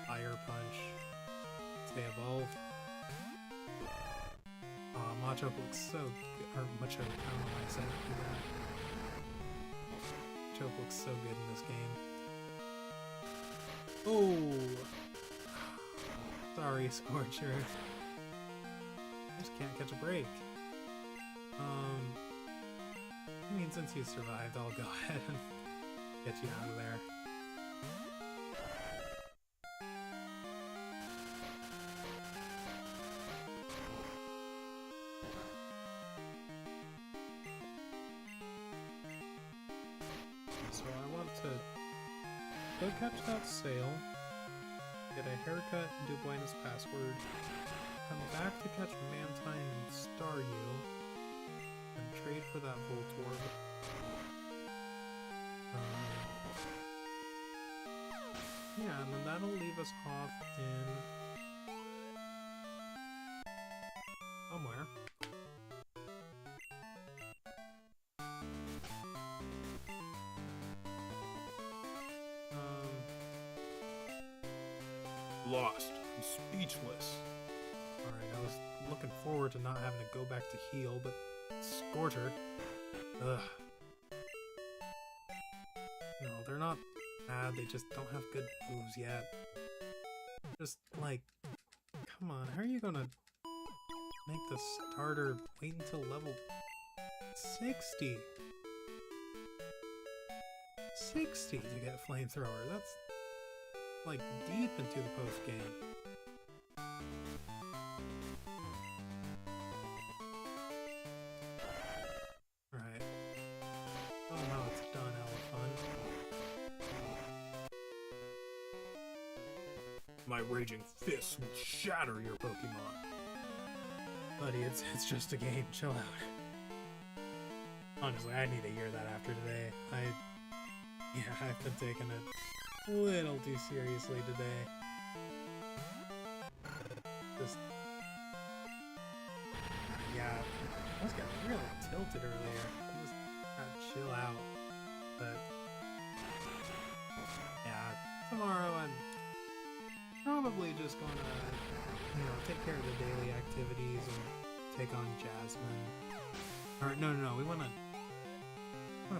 Fire Punch as they evolve. Machop looks so good. Or Machop, I don't know why I said it like that. Machop looks so good in this game. Oh! Sorry, Scorcher. I just can't catch a break. I mean, since you survived, I'll go ahead and get you out of there. so I want to go catch that sale, get a haircut, and do Buena's password, come back to catch Mantine and Staryu, and trade for that Voltorb. Yeah, and then that'll leave us off in somewhere. Lost. I'm speechless. Alright, I was looking forward to not having to go back to heal, but Scorcher. Ugh. No, they're not bad, they just don't have good moves yet. Just, like, come on, how are you gonna make the starter wait until level 60? 60 to get Flamethrower, that's like deep into the post game. Right. Oh no, it's done, Elephant. My raging fists will shatter your Pokemon. Buddy, it's just a game, chill out. Honestly, I need to hear that after today. I've been taking it a little too seriously today. Just... yeah, I was getting really tilted earlier. I just gotta chill out. But... yeah, tomorrow I'm probably just gonna, take care of the daily activities and take on Jasmine. Or, no, we wanna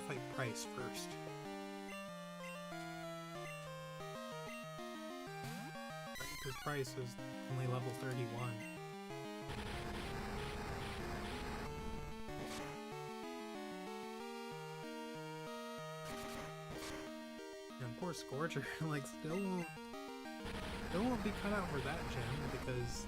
fight Price first. Because Price is only level 31. And poor Scorcher, like, still won't be cut out for that gem because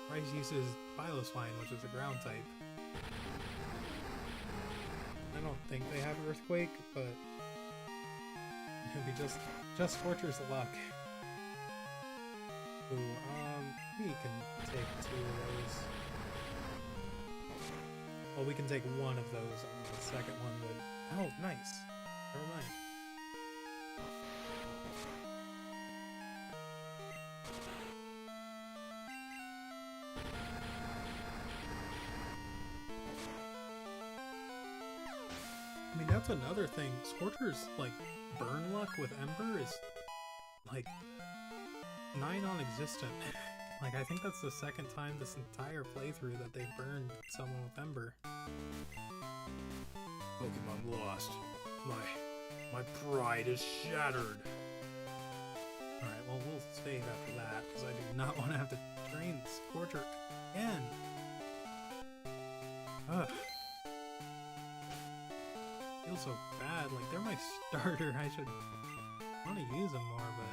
Price uses Piloswine, which is a ground type. I don't think they have Earthquake, but it'd be just Scorcher's luck. Ooh, we can take 2 of those. Well, we can take 1 of those, and the second one would... oh, nice. Never mind. I mean, that's another thing. Scorcher's, like, burn luck with Ember is, like, nigh non-existent. Like, I think that's the second time this entire playthrough that they've burned someone with Ember. Pokemon lost. My pride is shattered. Alright, well, we'll save after that, because I do not want to have to train Scorcher again. Ugh. Feels so bad. Like, they're my starter. I should want to use them more, but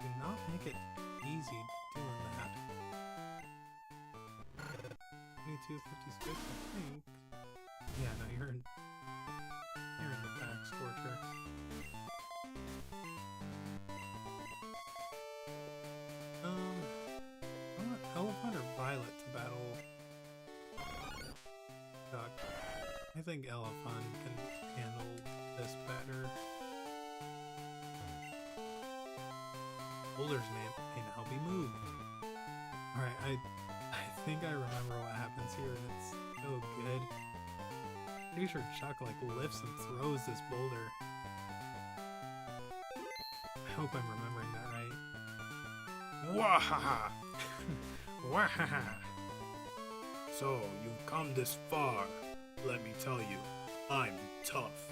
do not make it easy doing that. 2256, I think. Yeah, no, you're in the back, Scorcher. I want Elephant or Violet to battle Duck. I think Elephant can handle this better. Boulders may now be moved. Alright, I think I remember what happens here, and it's so good. Pretty sure Chuck, like, lifts and throws this boulder. I hope I'm remembering that right. Wahaha! Wahaha! So, you've come this far. Let me tell you, I'm tough.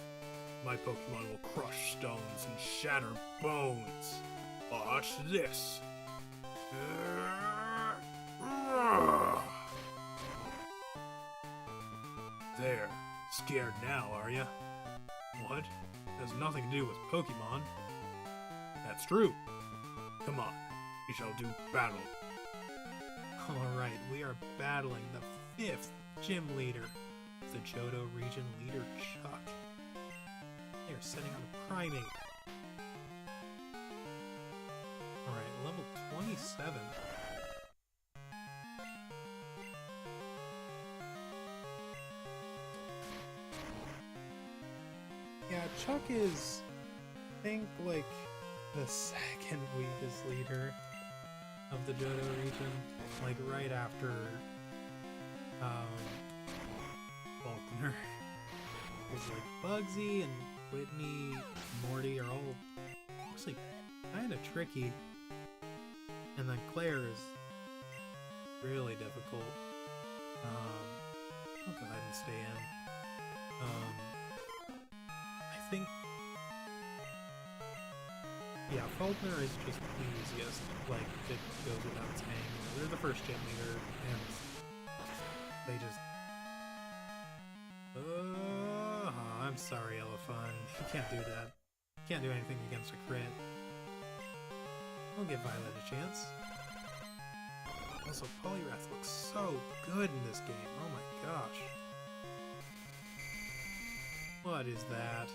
My Pokemon will crush stones and shatter bones. Watch this. There. Scared now, are ya? What? has nothing to do with Pokemon. That's true. Come on, we shall do battle. Alright, we are battling the 5th gym leader, the Johto region leader Chuck. They are setting on a Primate. Alright, level 27. Yeah, Chuck is, I think, like, the second weakest leader of the Johto region. Like, right after, Faulkner. Because, like, Bugsy and Whitney and Morty are all actually kind of tricky. And then Claire is really difficult. I'll go ahead and stay in. I think... Yeah, Faulkner is just the easiest. Like, it goes without saying. They're the first gym leader, and they just... I'm sorry, Elephant. You can't do that. You can't do anything against a crit. I'll give Violet a chance. Also, Poliwrath looks so good in this game. Oh my gosh. What is that?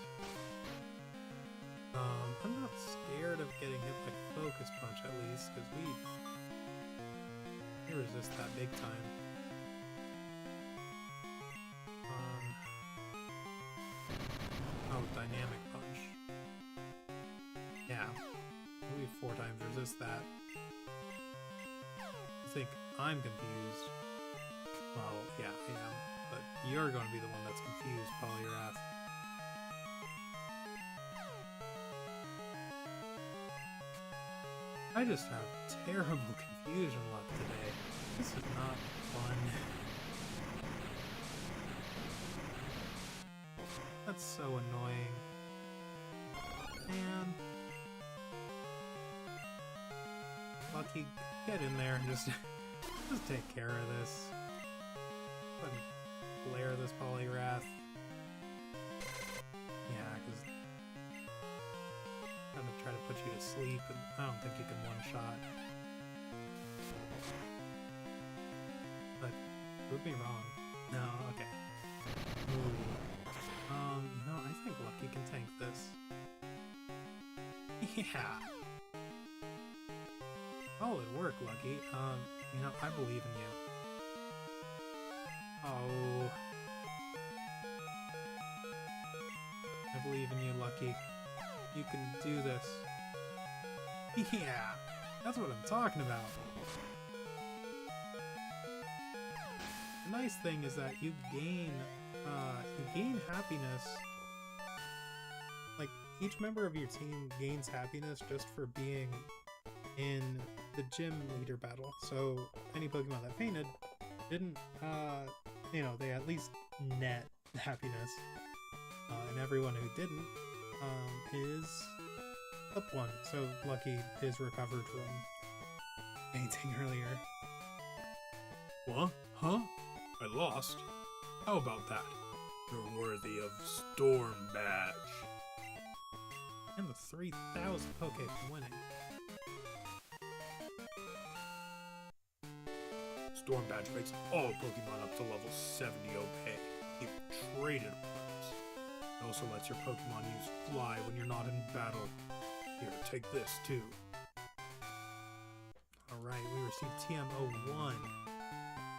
I'm not scared of getting hit by Focus Punch at least, because we resist that big time. Oh, Dynamic Punch. Yeah. We 4 times resist that. I think I'm confused. Well, yeah, I am. But you're going to be the one that's confused, Poliwrath. I just have terrible confusion luck today. This is not fun. That's so annoying. Man. Lucky, get in there and just take care of this. Go ahead and glare this Poliwrath. Yeah, because I'm gonna try to put you to sleep, and I don't think you can one-shot. But prove me wrong. No, okay. Ooh. You know, I think Lucky can tank this. Yeah. Oh, it worked, Lucky. You know, I believe in you. Oh. I believe in you, Lucky. You can do this. Yeah, that's what I'm talking about. The nice thing is that you gain happiness. Like, each member of your team gains happiness just for being in the gym leader battle. So any Pokemon that fainted didn't, you know, they at least net happiness. And everyone who didn't, is up 1. So Lucky is recovered from fainting earlier. What? Huh? I lost? How about that? You're worthy of Storm Badge. And the 3,000 Poke from winning. Storm Badge makes all Pokemon up to level 70 OP. Even traded ones. It also lets your Pokemon use Fly when you're not in battle. Here, take this too. Alright, we received TM01.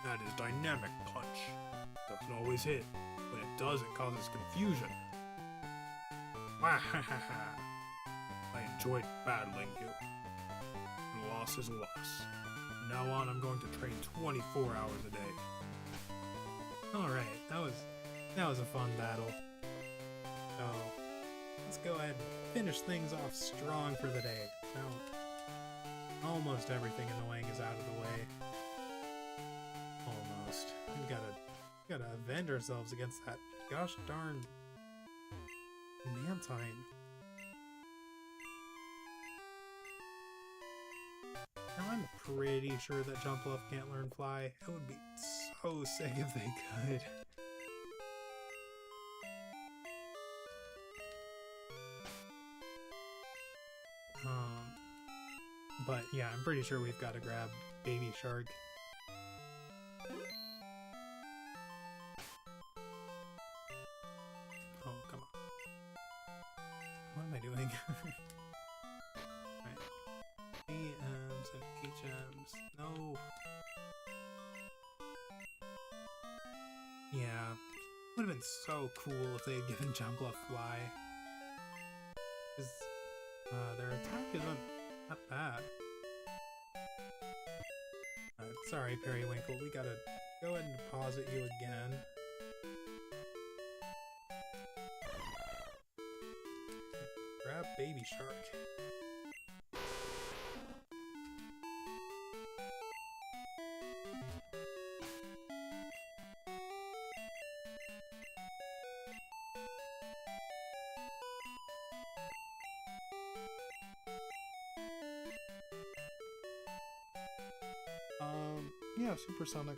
That is Dynamic Punch. Doesn't always hit. When it does, it causes confusion. Wahahaha. I enjoyed battling you. Loss is loss. From now on, I'm going to train 24 hours a day. Alright, that was a fun battle. So, let's go ahead and finish things off strong for the day. Now, almost everything annoying is out of the way. Almost. We gotta avenge ourselves against that gosh darn Mantine. Now I'm pretty sure that Jumpluff can't learn Fly. It would be so sick if they could. But yeah, I'm pretty sure we've got to grab Baby Shark. Oh, come on. What am I doing? Right. AMs and HMs. No. Yeah. Would have been so cool if they had given Jumpluff Fly. Because their attack isn't that bad. Sorry, Periwinkle. We gotta go ahead and deposit you again. Grab Baby Shark. Yeah, Supersonic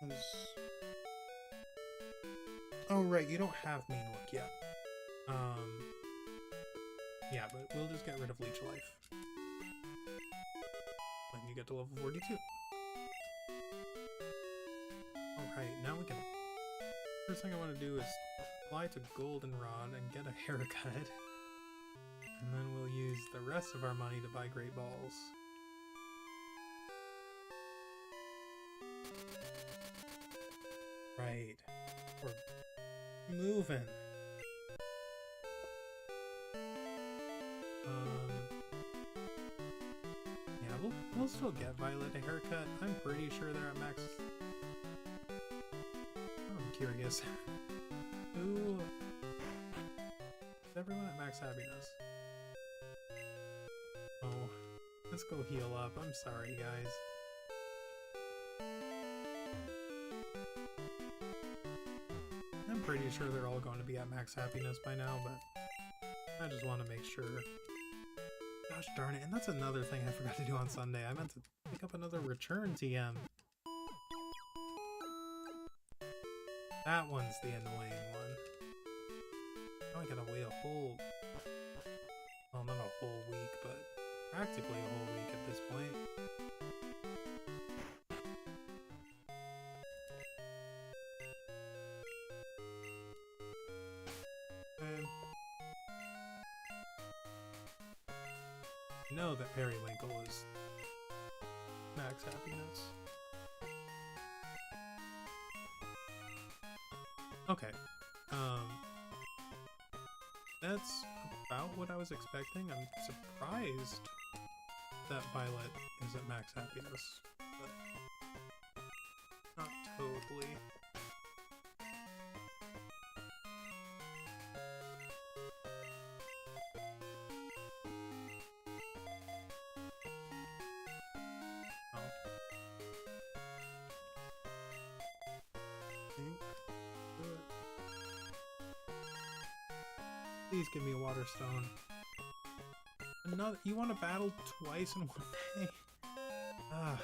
is... Oh, right, you don't have Mean Look yet. Yeah, but we'll just get rid of Leech Life. When you get to level 42. Alright, now we can... First thing I want to do is apply to Goldenrod and get a haircut. And then we'll use the rest of our money to buy Great Balls. Right. We're moving. Yeah, we'll still get Violet a haircut. I'm pretty sure they're at max. I'm curious. Who? Is everyone at max happiness? Oh, let's go heal up. I'm sorry, guys. I'm pretty sure they're all going to be at max happiness by now, but I just want to make sure. Gosh darn it, and that's another thing I forgot to do on Sunday. I meant to pick up another return TM. That one's the annoying one. Now I gotta wait a whole... Well, not a whole week, but practically a whole week at this point. I know that Periwinkle is max happiness. Okay. That's about what I was expecting. I'm surprised that Violet is at max happiness, but not totally. Please give me a water stone. Another. You want to battle twice in one day? Ah.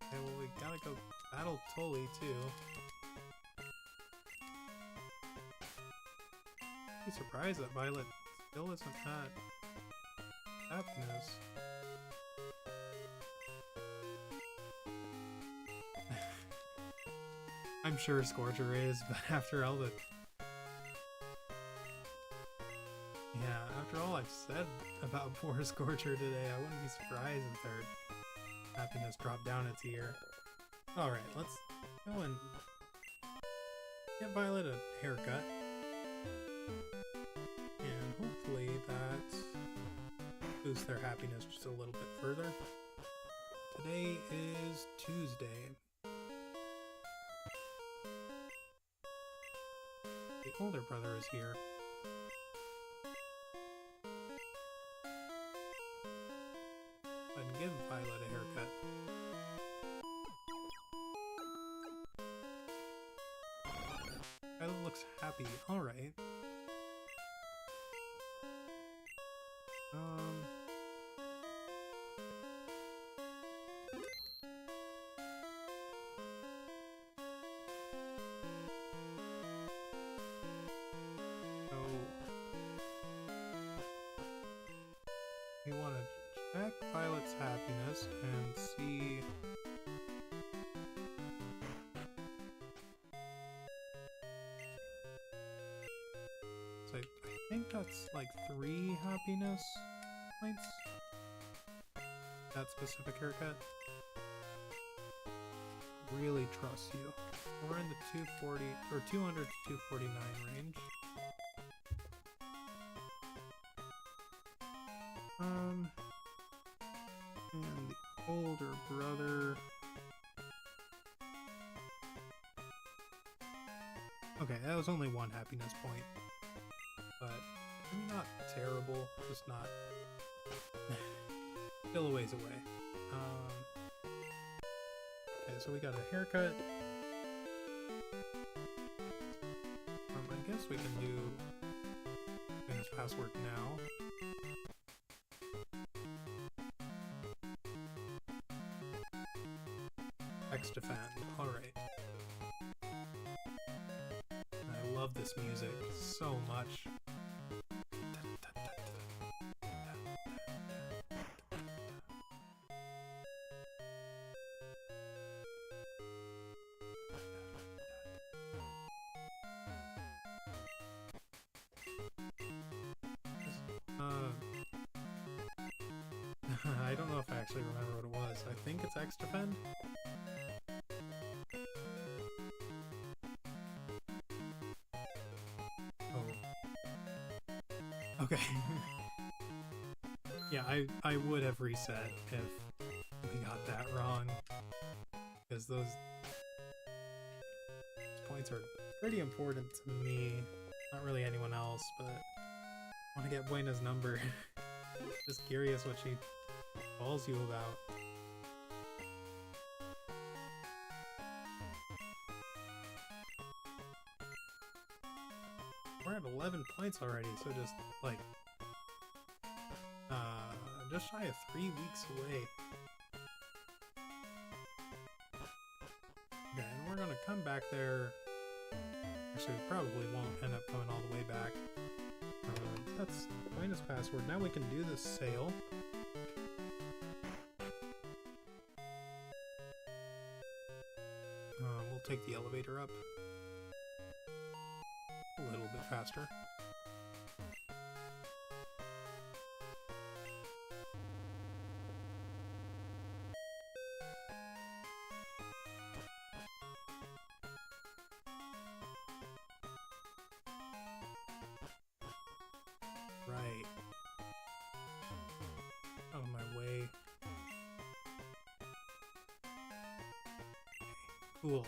Okay, well we gotta go battle Tully too. I'm surprised that Violet still isn't at happiness. I'm sure Scorcher is, but after all the... Yeah, after all I've said about poor Scorcher today, I wouldn't be surprised if their happiness dropped down a tier. Alright, let's go and get Violet a haircut. And hopefully that boosts their happiness just a little bit further. Today is Tuesday. The older brother is here. And give Violet a haircut. Violet looks happy. Alright. We want to Back Violet's happiness and see. So I think that's like 3 happiness points. That specific haircut. Really trust you. We're in the 240 or 200 to 249 range. And the older brother. Okay, that was only 1 happiness point. But, I mean, not terrible, just not. Still a ways away. Okay, so we got a haircut. I guess we can do famous password now. X defend. Alright. I love this music so much. I don't know if I actually remember what it was. I think it's X defend. Oh. Okay. Yeah, I would have reset if we got that wrong. Because those points are pretty important to me. Not really anyone else, but I want to get Buena's number. Just curious what she calls you about. We're at 11 points already, so just like just shy of 3 weeks away. Okay, and we're gonna come back there. Actually, we probably won't end up coming all the way back. That's Buena's password. Now we can do this sale. We'll take the elevator up a little bit faster. Right. Out of my way. Okay, cool.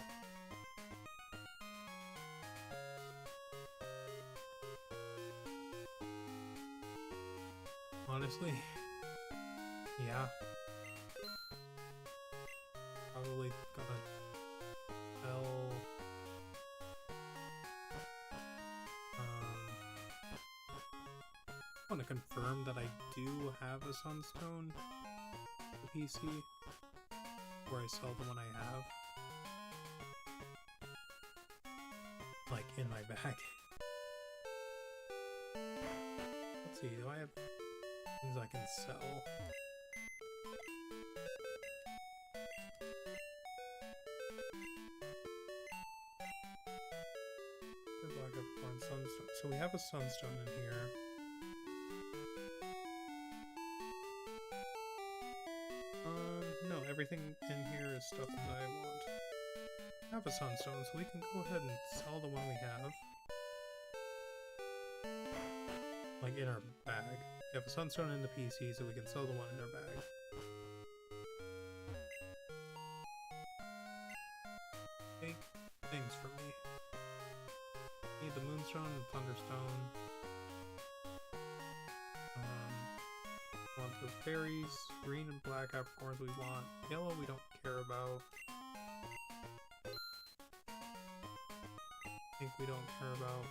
Honestly, yeah. Probably gonna tell. I want to confirm that I do have a Sunstone PC where I sell the one I have. Like in my bag. Let's see, do I have things I can sell? Sunstone. So we have a Sunstone in here. No, everything in here is stuff that I want. I have a Sunstone, so we can go ahead and sell the one we have. Like in our bag. We have a Sunstone in the PC, so we can sell the one in our bag. Take things from me. Need the Moonstone and Thunderstone. Want those berries. Green and black apricorns we want. Yellow we don't care about. Pink we don't care about.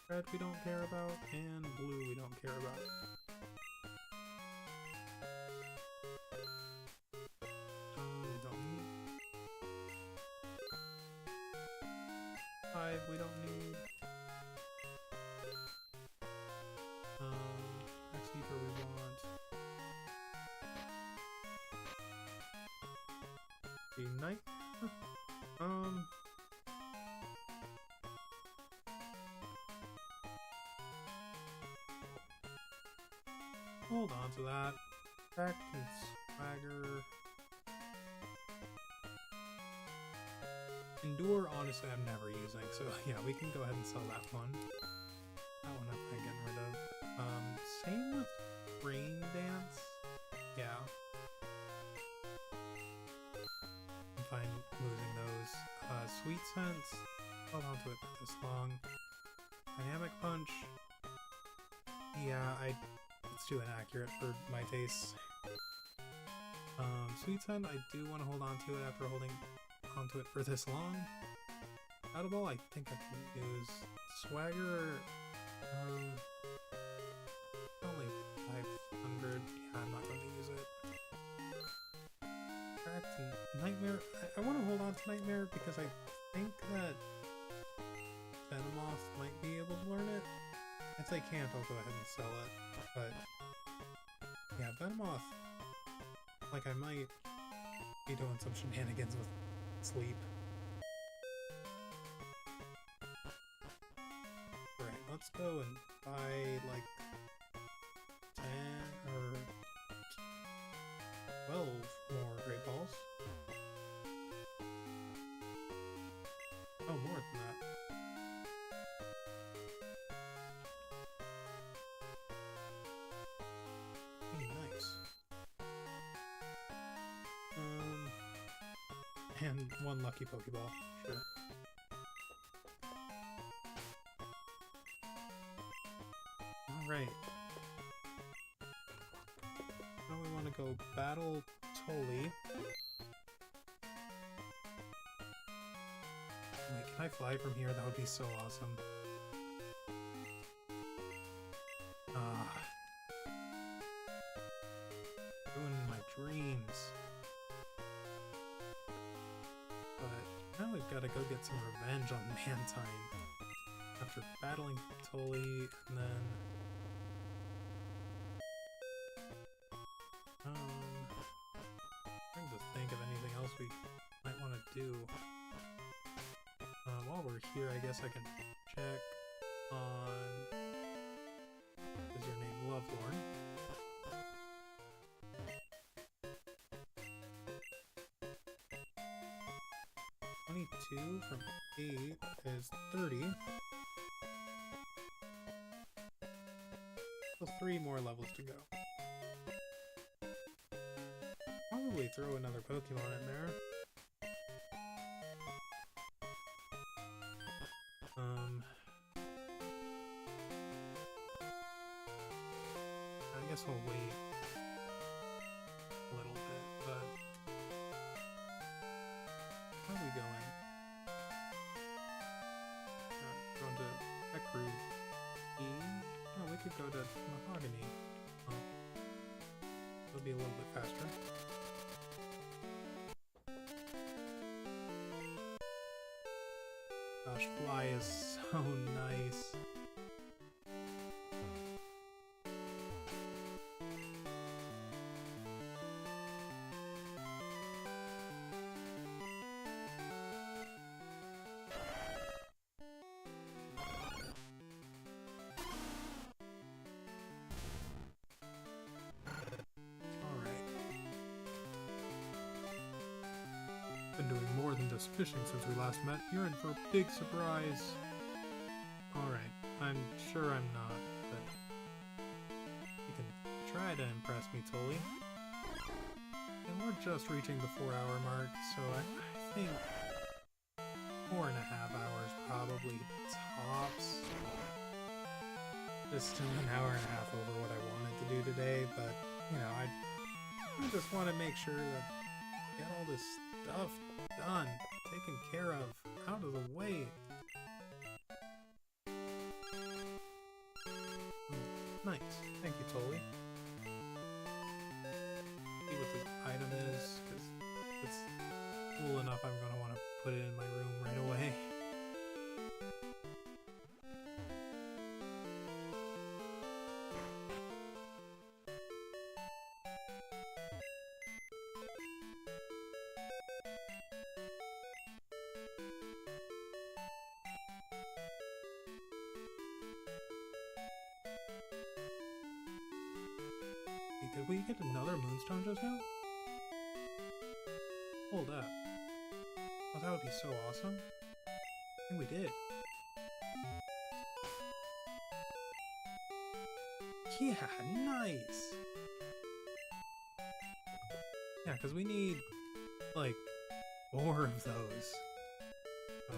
Red we don't care about. And blue we don't care about. Don't need. 5 we don't need. see, night. Hold on to that. Back and swagger. Endure, honestly, I'm never using, so yeah, we can go ahead and sell that one. That one I'm getting rid of. Same with Rain Dance. Yeah. I'm fine losing those. Sweet Sense. Hold on to it for this long. Dynamic Punch. Yeah, it's too inaccurate for my tastes. Sweet Scent, I do want to hold on to it after holding onto it for this long. Audible, I think I can use. Swagger, only 500. Yeah, I'm not going to use it. Back to Nightmare. I want to hold on to Nightmare because I think that Venomoth might be able to learn it. If they can't, I'll go ahead and sell it. But yeah, Venomoth, like, I might be doing some shenanigans with sleep. Alright, let's go and buy like 10 or 12 more Great Balls. Oh, more than that. And one lucky Pokeball, sure. Alright. Now we want to go battle Tolly. Wait, can I fly from here? That would be so awesome. Ruining my dreams. Now we've got to go get some revenge on Mantine. After battling Tolly, and then... trying to think of anything else we might want to do. While we're here, I guess I can check on... Is your name Lovelorn? 22 from 8 is 30. So 3 more levels to go. Probably throw another Pokemon in there. I guess I'll wait a little bit, but how are we going? Going to Ekrude. E? No, we could go to Mahogany. Oh. It'll be a little bit faster. Gosh, Fly is so nice. Been doing more than just fishing since we last met. You're in for a big surprise. Alright, I'm sure I'm not, but you can try to impress me, Tolly. And we're just reaching the 4-hour mark, so I think 4.5 hours probably tops. Just still an hour and a half over what I wanted to do today, but you know, I just want to make sure that I get all this stuff done, taken care of, out of the way. Oh, nice. Thank you, Tolly. See what this item is, because it's cool enough I'm going to want to put it in my room right away. did we get another moonstone just now? Hold up. Oh, that would be so awesome. I think we did. Yeah, nice! Yeah, because we need, like, 4 of those. So,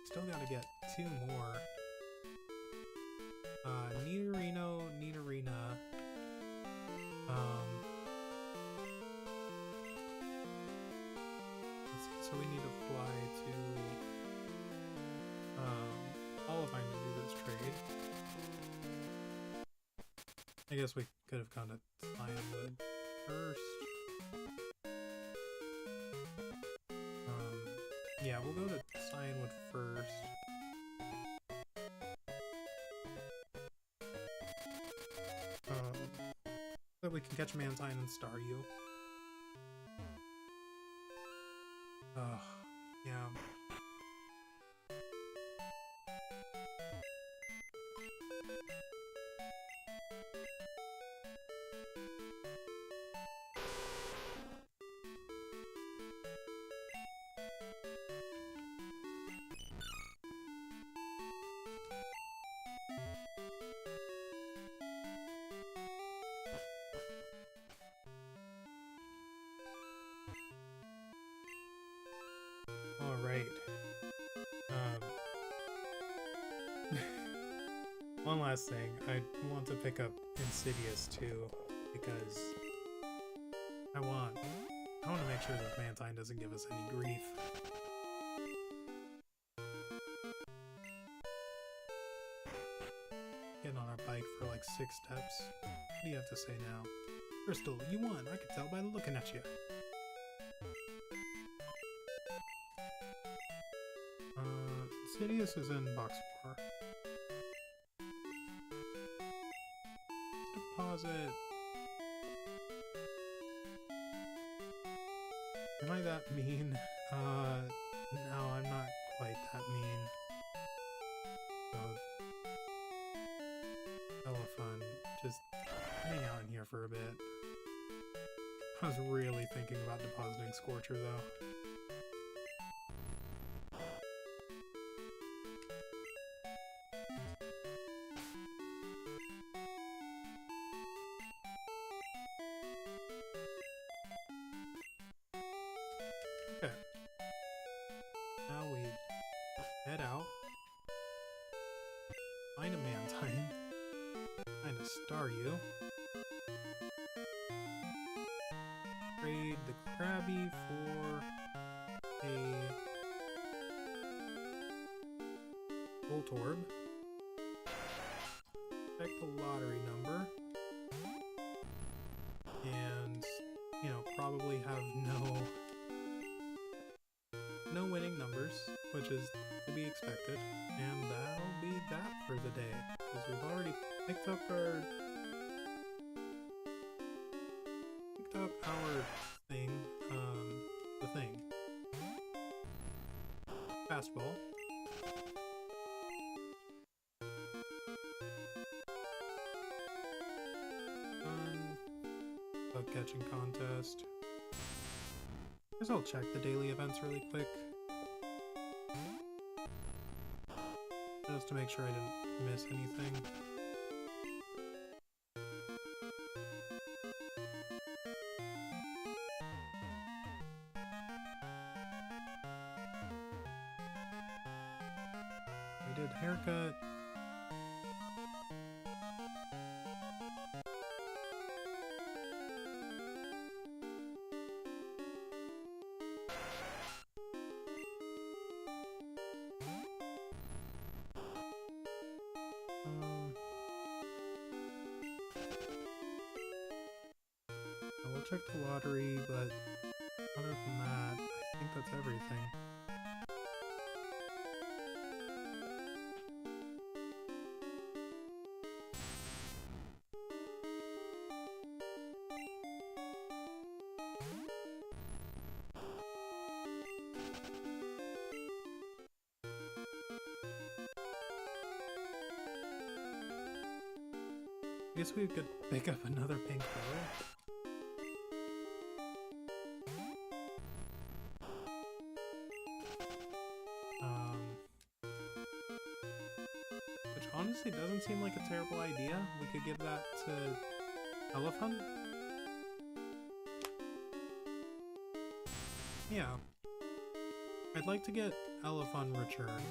still gotta get 2 more. Nidorino, Nidorina. Let's see, so we need to fly to, Olivine to do this trade. I guess we could have gone to Cianwood first. Yeah, we'll go to Cianwood first. So we can catch Mantine and Staryu. Yeah. Alright. One last thing. I want to pick up Insidious too, because I want to make sure that Mantine doesn't give us any grief. Getting on our bike for like 6 steps. What do you have to say now? Crystal, you won. I could tell by looking at you. Insidious is in box 4. Deposit. Am I that mean? No, I'm not quite that mean. So, hella fun. Just hang out in here for a bit. I was really thinking about depositing Scorcher though. Okay. Now we head out. Find a Mantine. Find a Staryu. Trade the Krabby for a Voltorb. Check the lottery number. And, you know, probably have no winning numbers, which is to be expected. And that'll be that for the day. Because we've already picked up our thing, the thing. Fastball. Bug catching contest. I guess I'll check the daily events really quick. Just to make sure I didn't miss anything. We did haircut. I will check the lottery, but other than that, I think that's everything. guess we could pick up another pink bow. Which honestly doesn't seem like a terrible idea. We could give that to Elephant. Yeah. I'd like to get Elephant return.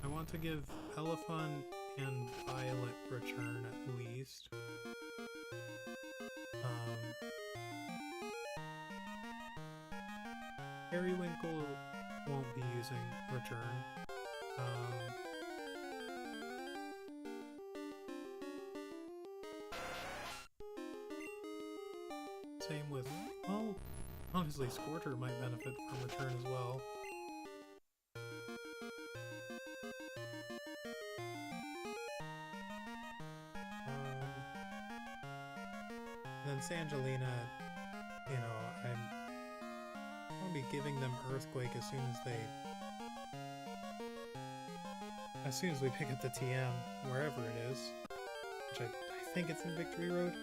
I want to give Elephant and Violet return at least. Periwinkle won't be using return. Same with, well, honestly, Scorcher might benefit from return as well. And then Sangelina, you know, I'll be giving them Earthquake as soon as we pick up the TM, wherever it is. Which I think it's in Victory Road.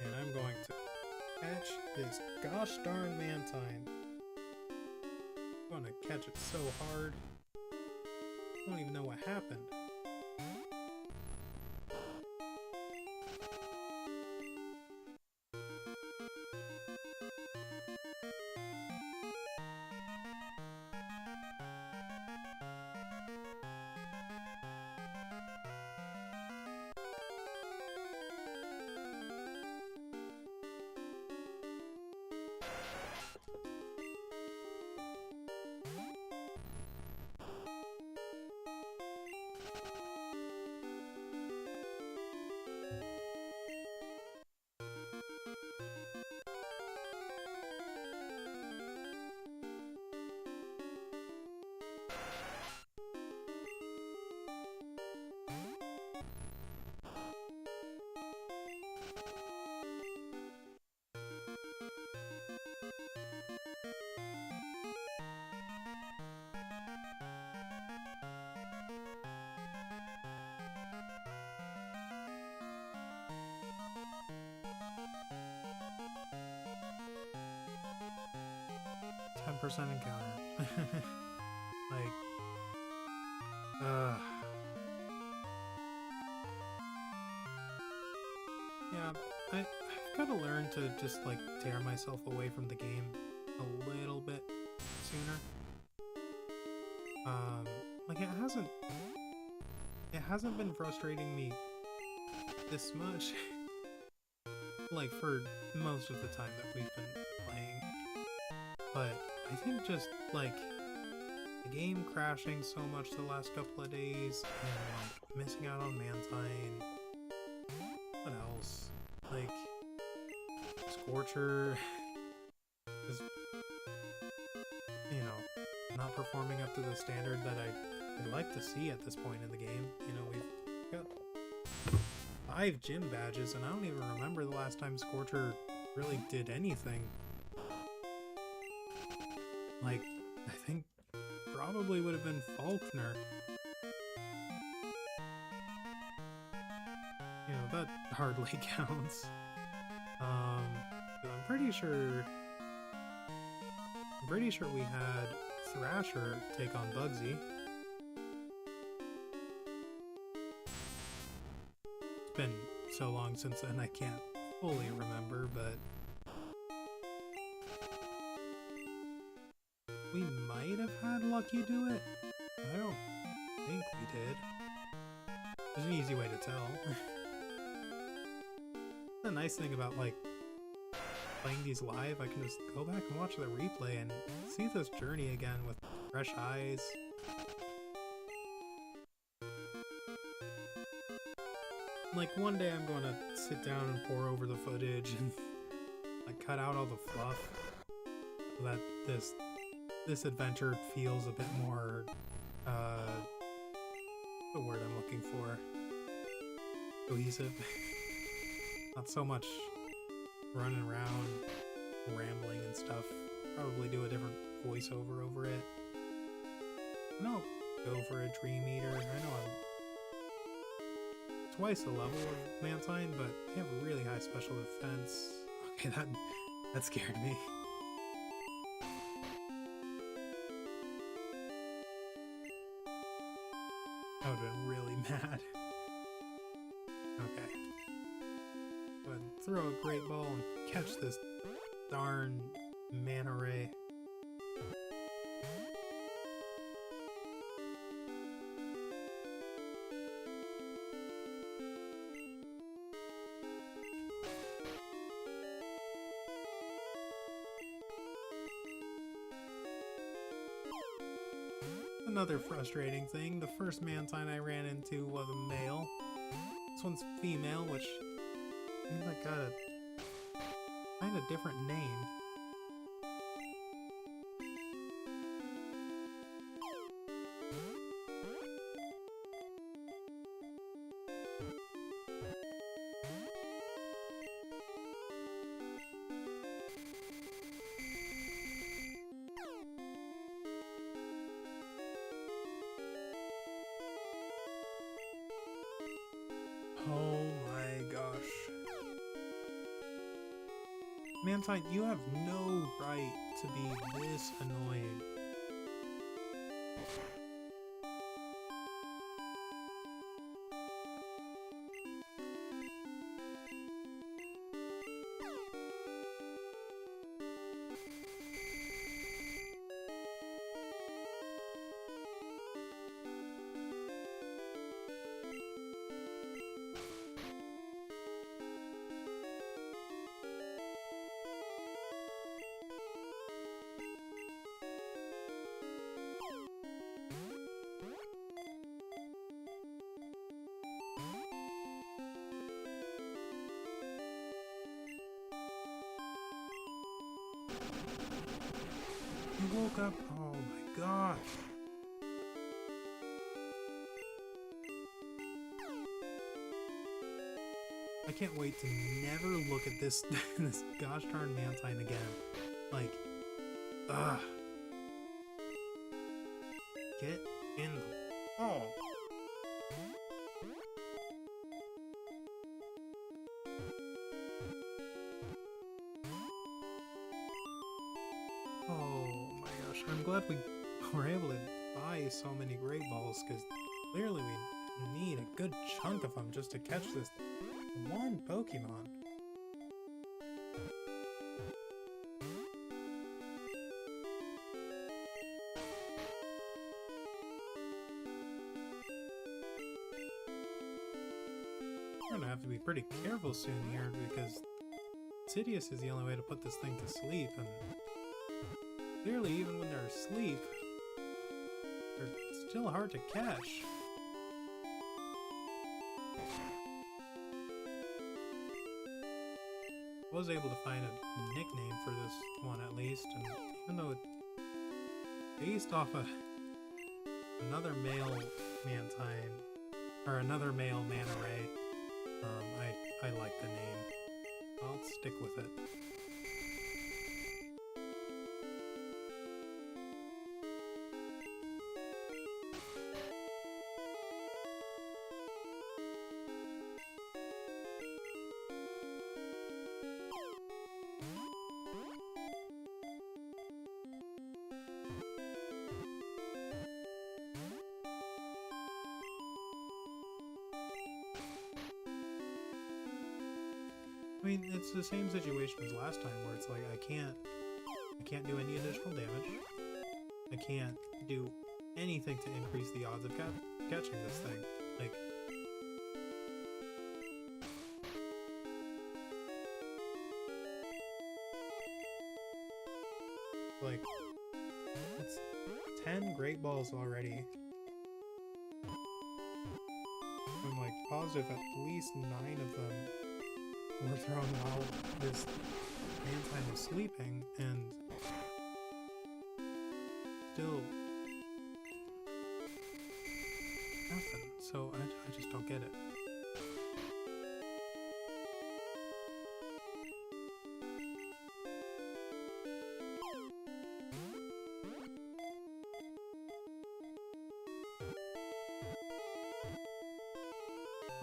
And I'm going to catch this gosh darn Mantine. I'm gonna catch it so hard. I don't even know what happened. 10% encounter. Like, yeah, I've got to learn to just, like, tear myself away from the game a little bit sooner. Like, it hasn't been frustrating me this much, like, for most of the time that we've been playing. But I think just, like, the game crashing so much the last couple of days, and, like, missing out on Mantine. What else? Like, Scorcher is, you know, not performing up to the standard that I'd like to see at this point in the game. You know, we've got 5 gym badges, and I don't even remember the last time Scorcher really did anything. Like, I think probably would have been Faulkner. You know, that hardly counts. But I'm pretty sure we had Thrasher take on Bugsy. It's been so long since then I can't fully remember, but we might have had Lucky do it. I don't think we did. There's an easy way to tell. The nice thing about, like, playing these live, I can just go back and watch the replay and see this journey again with fresh eyes. Like, one day I'm gonna sit down and pour over the footage and, like, cut out all the fluff so that this adventure feels a bit more, the word I'm looking for, cohesive. Not so much running around, rambling and stuff. Probably do a different voiceover over it. No, go for a Dream Eater. I know I'm twice the level of Mantine, but they have a really high special defense. Okay, that scared me. I would have been really mad. Okay. Go ahead and throw a Great Ball and catch this darn Manta Ray. Another frustrating thing, the first Mantine I ran into was a male. This one's female, which means I got a kind of different name. Oh my gosh. Mantine, you have no right to be this annoying. You woke up. Oh my gosh. I can't wait to never look at this this gosh darn Mantine again. Like, ugh. Get in the hall. Oh my gosh, I'm glad we were able to buy so many Great Balls, because clearly we need a good chunk of them just to catch this one Pokemon. We're gonna have to be pretty careful soon here, because Sidious is the only way to put this thing to sleep, and clearly even when they're asleep, they're still hard to catch. I was able to find a nickname for this one at least, and even though it's based off of another male Mantine, or another male Manta Ray, I like the name. I'll stick with it. I mean, it's the same situation as last time, where it's like I can't do any additional damage. I can't do anything to increase the odds of catching this thing. Like it's 10 Great Balls already. I'm like positive at least 9 of them were thrown while this Mantine was sleeping, and still nothing. So I just don't get it.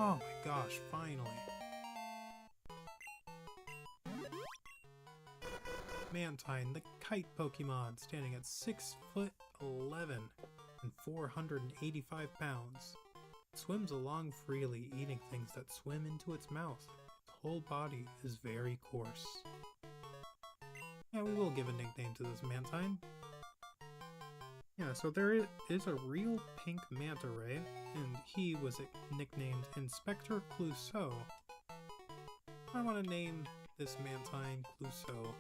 Oh my gosh, finally. Mantine, the kite Pokemon, standing at 6'11" and 485 pounds. It swims along freely, eating things that swim into its mouth. Its whole body is very coarse. Yeah, we will give a nickname to this Mantine. Yeah, so there is a real pink manta ray, and he was nicknamed Inspector Clouseau. I want to name this Mantine Clouseau.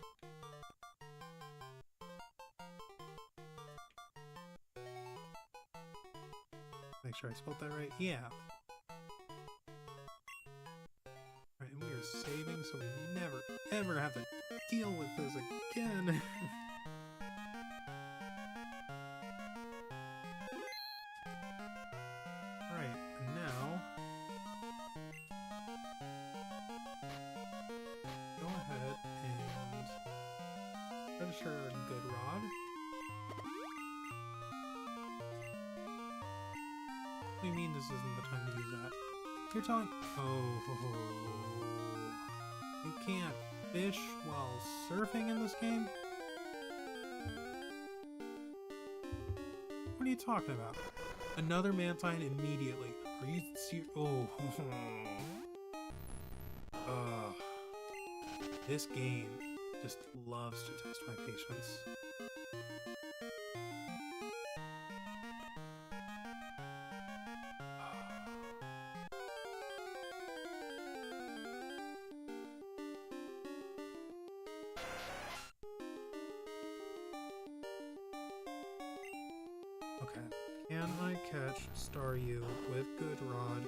Make sure I spelled that right. Yeah. Alright, and we are saving so we never, ever have to deal with this again. Alright, and now go ahead and register a good rod. What do you mean this isn't the time to use that? You're telling— oh, you can't fish while surfing in this game? What are you talking about? Another Mantine immediately. Are you serious? Oh, this game just loves to test my patience. Okay, can I catch Staryu with Good Rod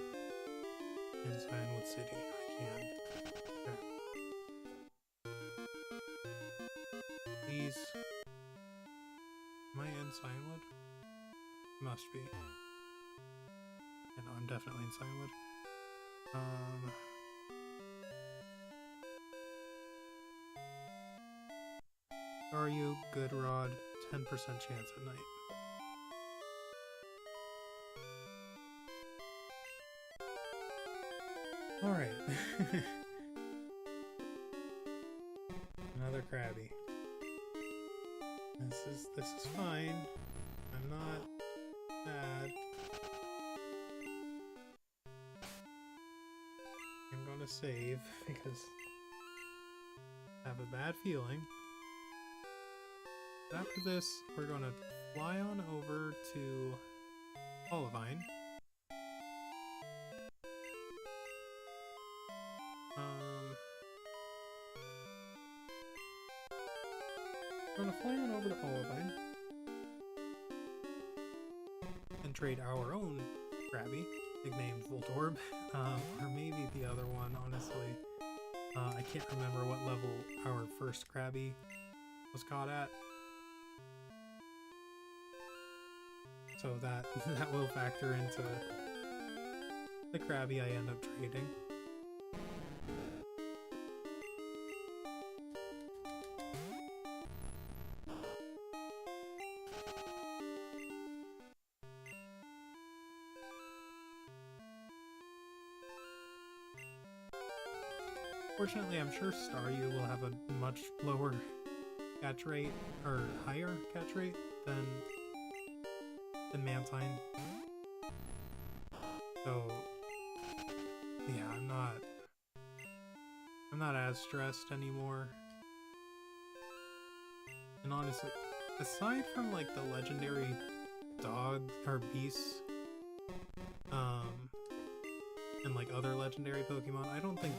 in Cianwood City? I can. Okay. Please. Am I in Cianwood? Must be. Yeah, no, I'm definitely in Cianwood. Staryu, Good Rod, 10% chance at night. Alright. Another Krabby. This is fine. I'm not bad. I'm gonna save because I have a bad feeling. After this, we're gonna fly on over to Olivine. We're gonna fly on over to Olivine and trade our own Krabby, nicknamed Voltorb, or maybe the other one, honestly. I can't remember what level our first Krabby was caught at. So that will factor into the Krabby I end up trading. Fortunately, I'm sure Staryu will have a much lower catch rate, or higher catch rate than Mantine. So, yeah, I'm not as stressed anymore. And honestly, aside from like the legendary dog or beasts, and like other legendary Pokemon, I don't think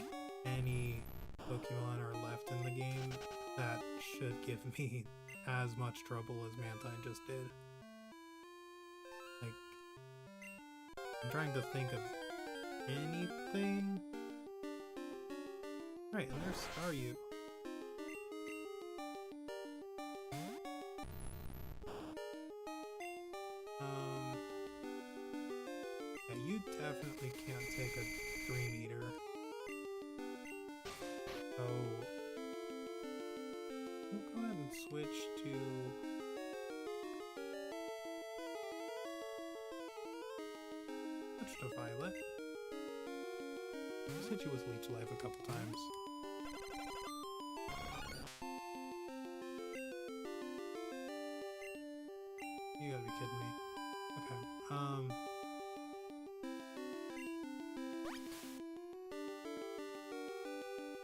any Pokemon are left in the game that should give me as much trouble as Mantine just did. Like, I'm trying to think of anything. Right, and there's Staryu. Yeah, you definitely can't take a Dream Eater. So we'll go ahead and switch to Violet. just hit you with Leech Life a couple times. You gotta be kidding me. Okay,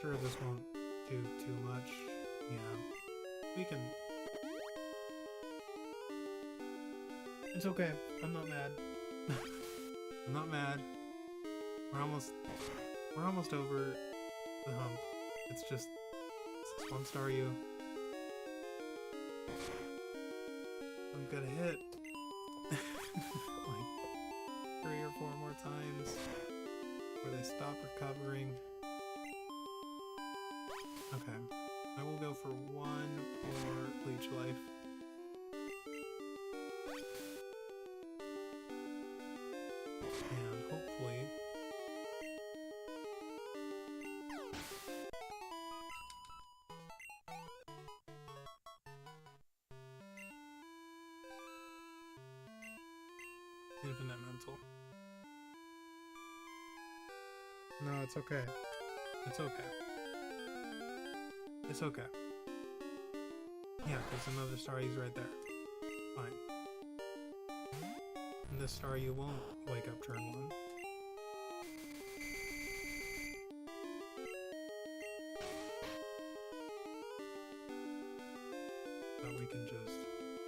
sure this won't do too much. Yeah. We can... It's okay. I'm not mad. I'm not mad. We're almost over the hump. It's just this one Staryu. We've got to hit like 3 or 4 more times where they stop recovering. Okay, I will go for 1 more Leech Life. And hopefully Infinite Mental. No, it's okay. It's okay. It's okay. Yeah, because another Staryu's right there. Fine. And this Staryu won't wake up turn 1. But we can just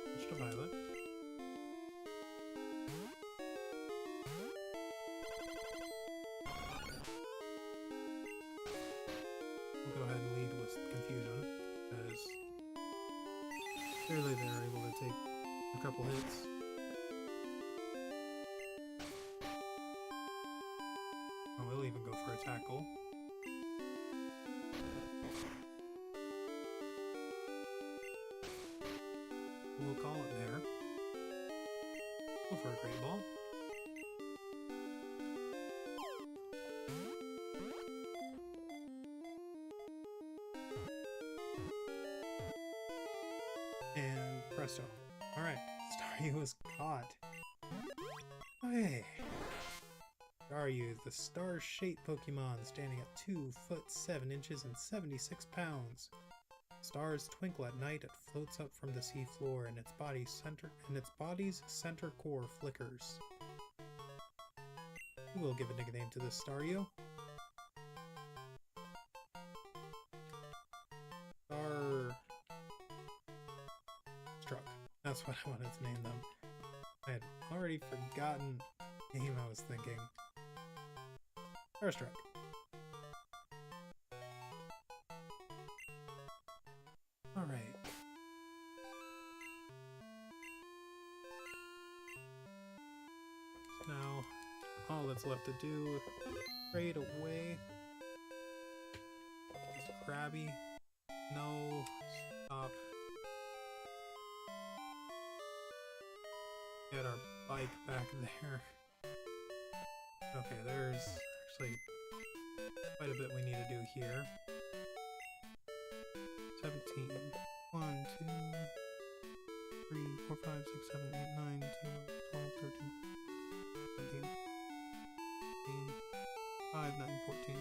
switch to Violet. We'll go ahead and lead with Confusion, because clearly they're able to take a couple hits. Oh, we'll even go for a tackle. We'll call it there. Go for a Great Ball. And presto. Alright, Staryu was caught. Hey! Staryu, the star-shaped Pokemon, standing at 2 foot 7 inches and 76 pounds. Stars twinkle at night. It floats up from the sea floor, and its body's center core flickers. We'll give a nickname to this Staryu. Struck. That's what I wanted to name them. I had already forgotten the name I was thinking. Starstruck. Alright. Now, all that's left to do, trade away. Just Krabby. No. Stop. Get our bike back there. Okay, there's actually quite a bit we need to do here. 17. 1, 2, 3, 4, 5, 6, 7, 8, 9, 10, 12, 13, 17, 18, 5, 9, 14,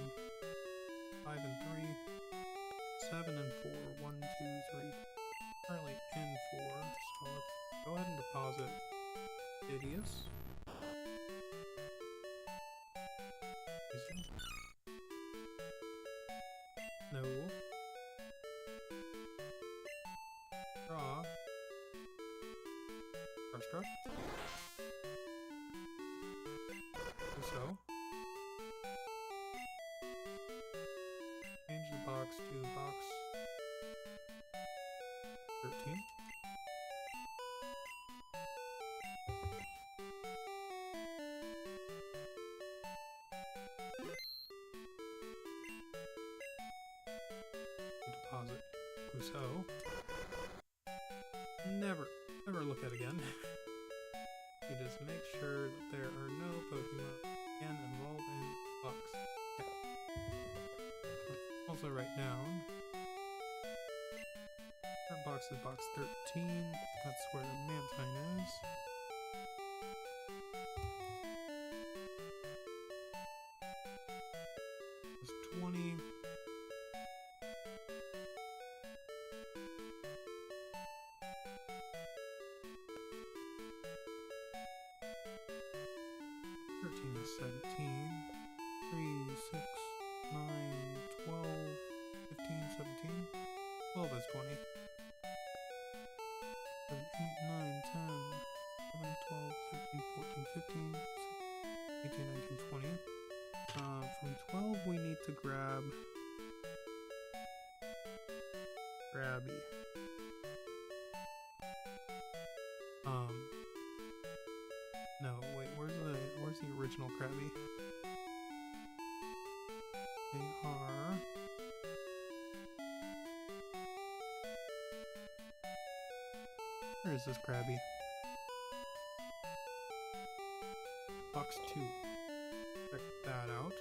5 and 3, 7 and 4, 1, 2, 3, currently in 4, so let's go ahead and deposit Didius. No. Draw. Starstruck. So. Change the box to box 13. Deposit Uso. Never look at again. You just make sure that there are no Pokemon that can evolve in the box. Okay. Let's also write down. Current box is box 13. That's where Mantine is. 13 is 17. 3, 6, 9, 12, 15, 17. 12 is 20. 7, 8, 9, 10, 11, 12, 13, 14, 15, 18, 19, 20. From 12 we need to grab Grabby. No, wait, where's the original Krabby? They are where is this Krabby? Box 2. Check that out.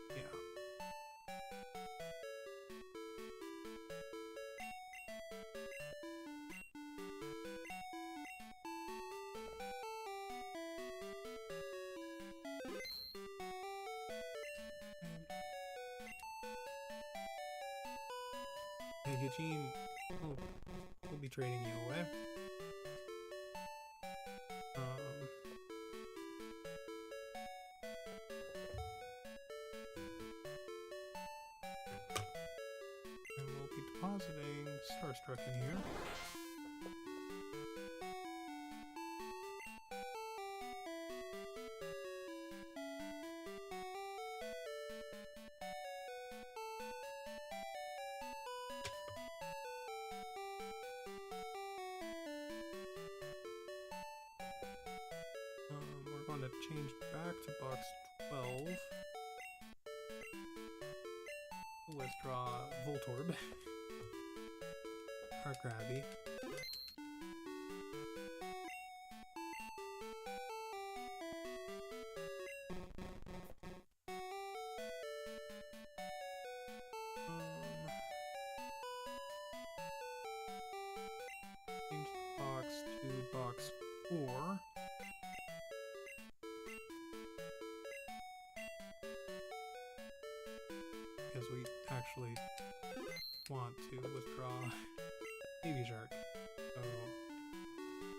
Yeah. Hey, Eugene, we'll be trading you away. And we'll be depositing Starstruck in here. We're going to change back to box 12. Withdraw Voltorb. Our Krabby. Change the box to box 4. Because we actually want to withdraw Baby Shark. So,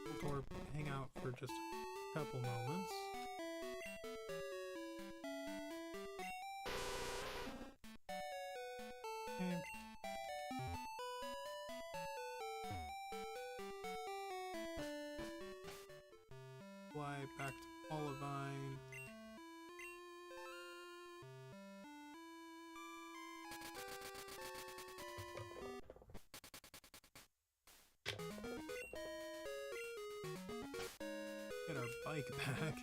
Voltorb, hang out for just a couple moments. Okay. Fly back to Olivine. Get our bike back.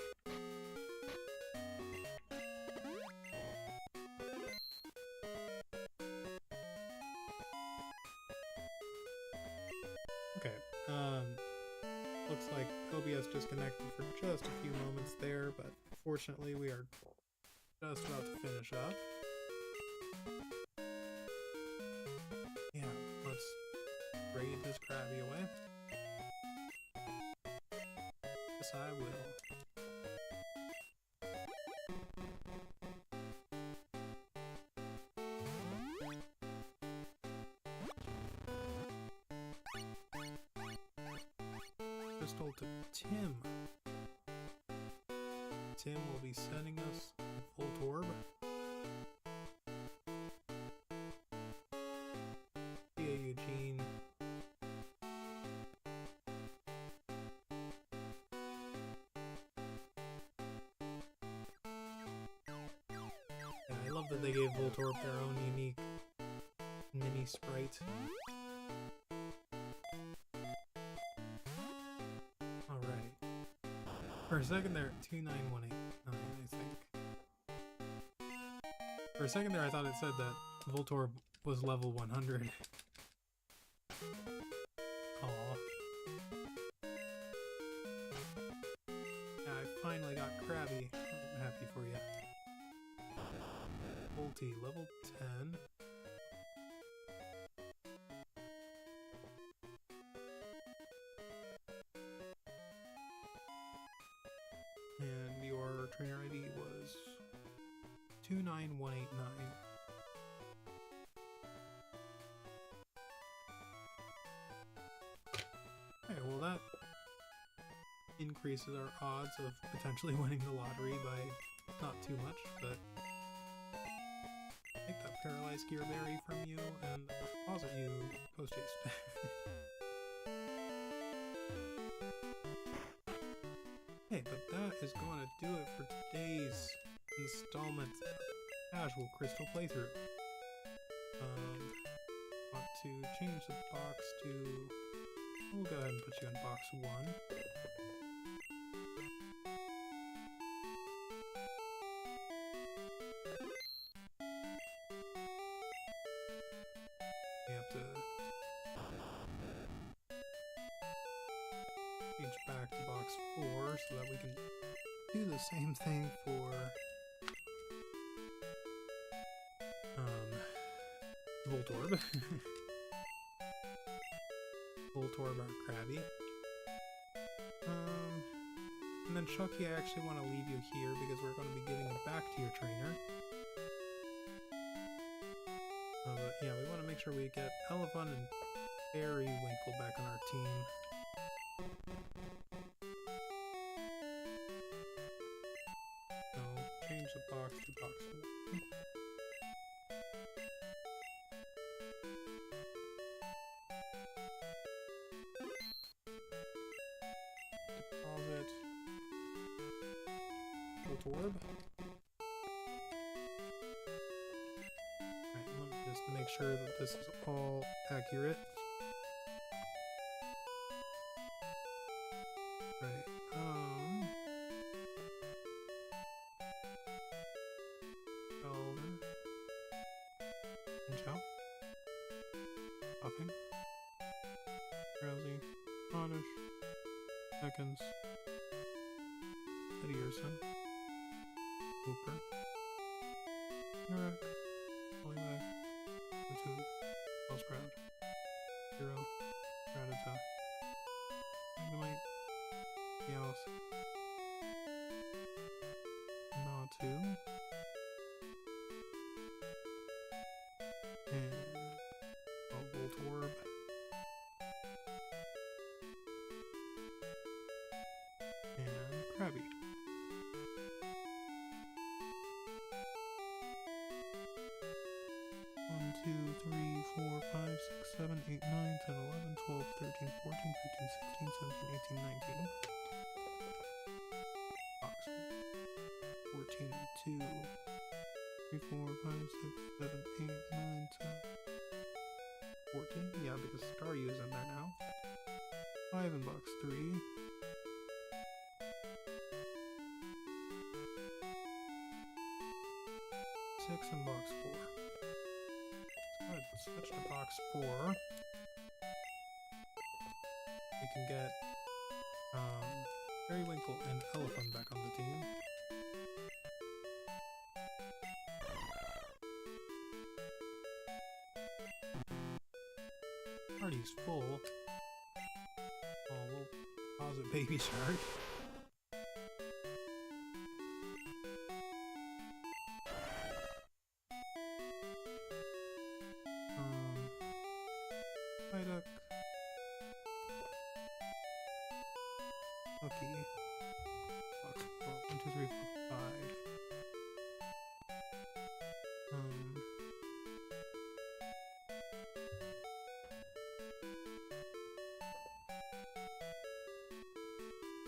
Okay, looks like OBS disconnected for just a few moments there, but fortunately we are just about to finish up. Yeah, let's raid this Krabby away. Yes, I will. Crystal to Tim. Tim will be sending us Voltorb. See ya, Eugene. Yeah, I love that they gave Voltorb their own unique mini sprite. Alright. For a second there, 29189, I think. For a second there, I thought it said that Voltorb was level 100. Aw. Yeah, I finally got Krabby. I'm happy for you. Volty, level 10. And your trainer ID was 29189. increases our odds of potentially winning the lottery by not too much, but take that paralyzed gear berry from you and deposit you post haste. Hey, but that is going to do it for today's installment of Casual Crystal Playthrough. Want to change the box to... We'll go ahead and put you in box 1. We have to change back to box 4 so that we can do the same thing for Voltorb. Voltorb our Krabby. And then Chucky, I actually want to leave you here because we're going to be giving it back to your trainer. But yeah, we want to make sure we get Elefun and Periwinkle back on our team. So, change the box to box 1. Deposit Voltorb. Alright, let me just make sure that this is all accurate. Right, Elder. Pinch out. Puffing. Drowsy. Oddish. Seconds. Edierson. Hooper. Nurak. Polymag. Mewtwo. Bellsprout. Hero. Rattata. Magnemite. Meowth. Natu. And Voltorb. And Krabby. One, 2, 3, 4, 5, 6, 7, 8, 9, 10, 11, 12, 13, 14, 15, 16, 17, 18, 19. Box 14 and 2. 3, 4, 5, 6, 7, 8, 9, 10. 14? Yeah, because Staryu's in there now. 5 in box 3. 6 in box 4. Let's switch to box 4. We can get Periwinkle and Elefun back on the team. Party's full. Oh, we'll pause it, Baby Shark. Psyduck. Lucky. Box 4. 1, 2, 3, 4, 5.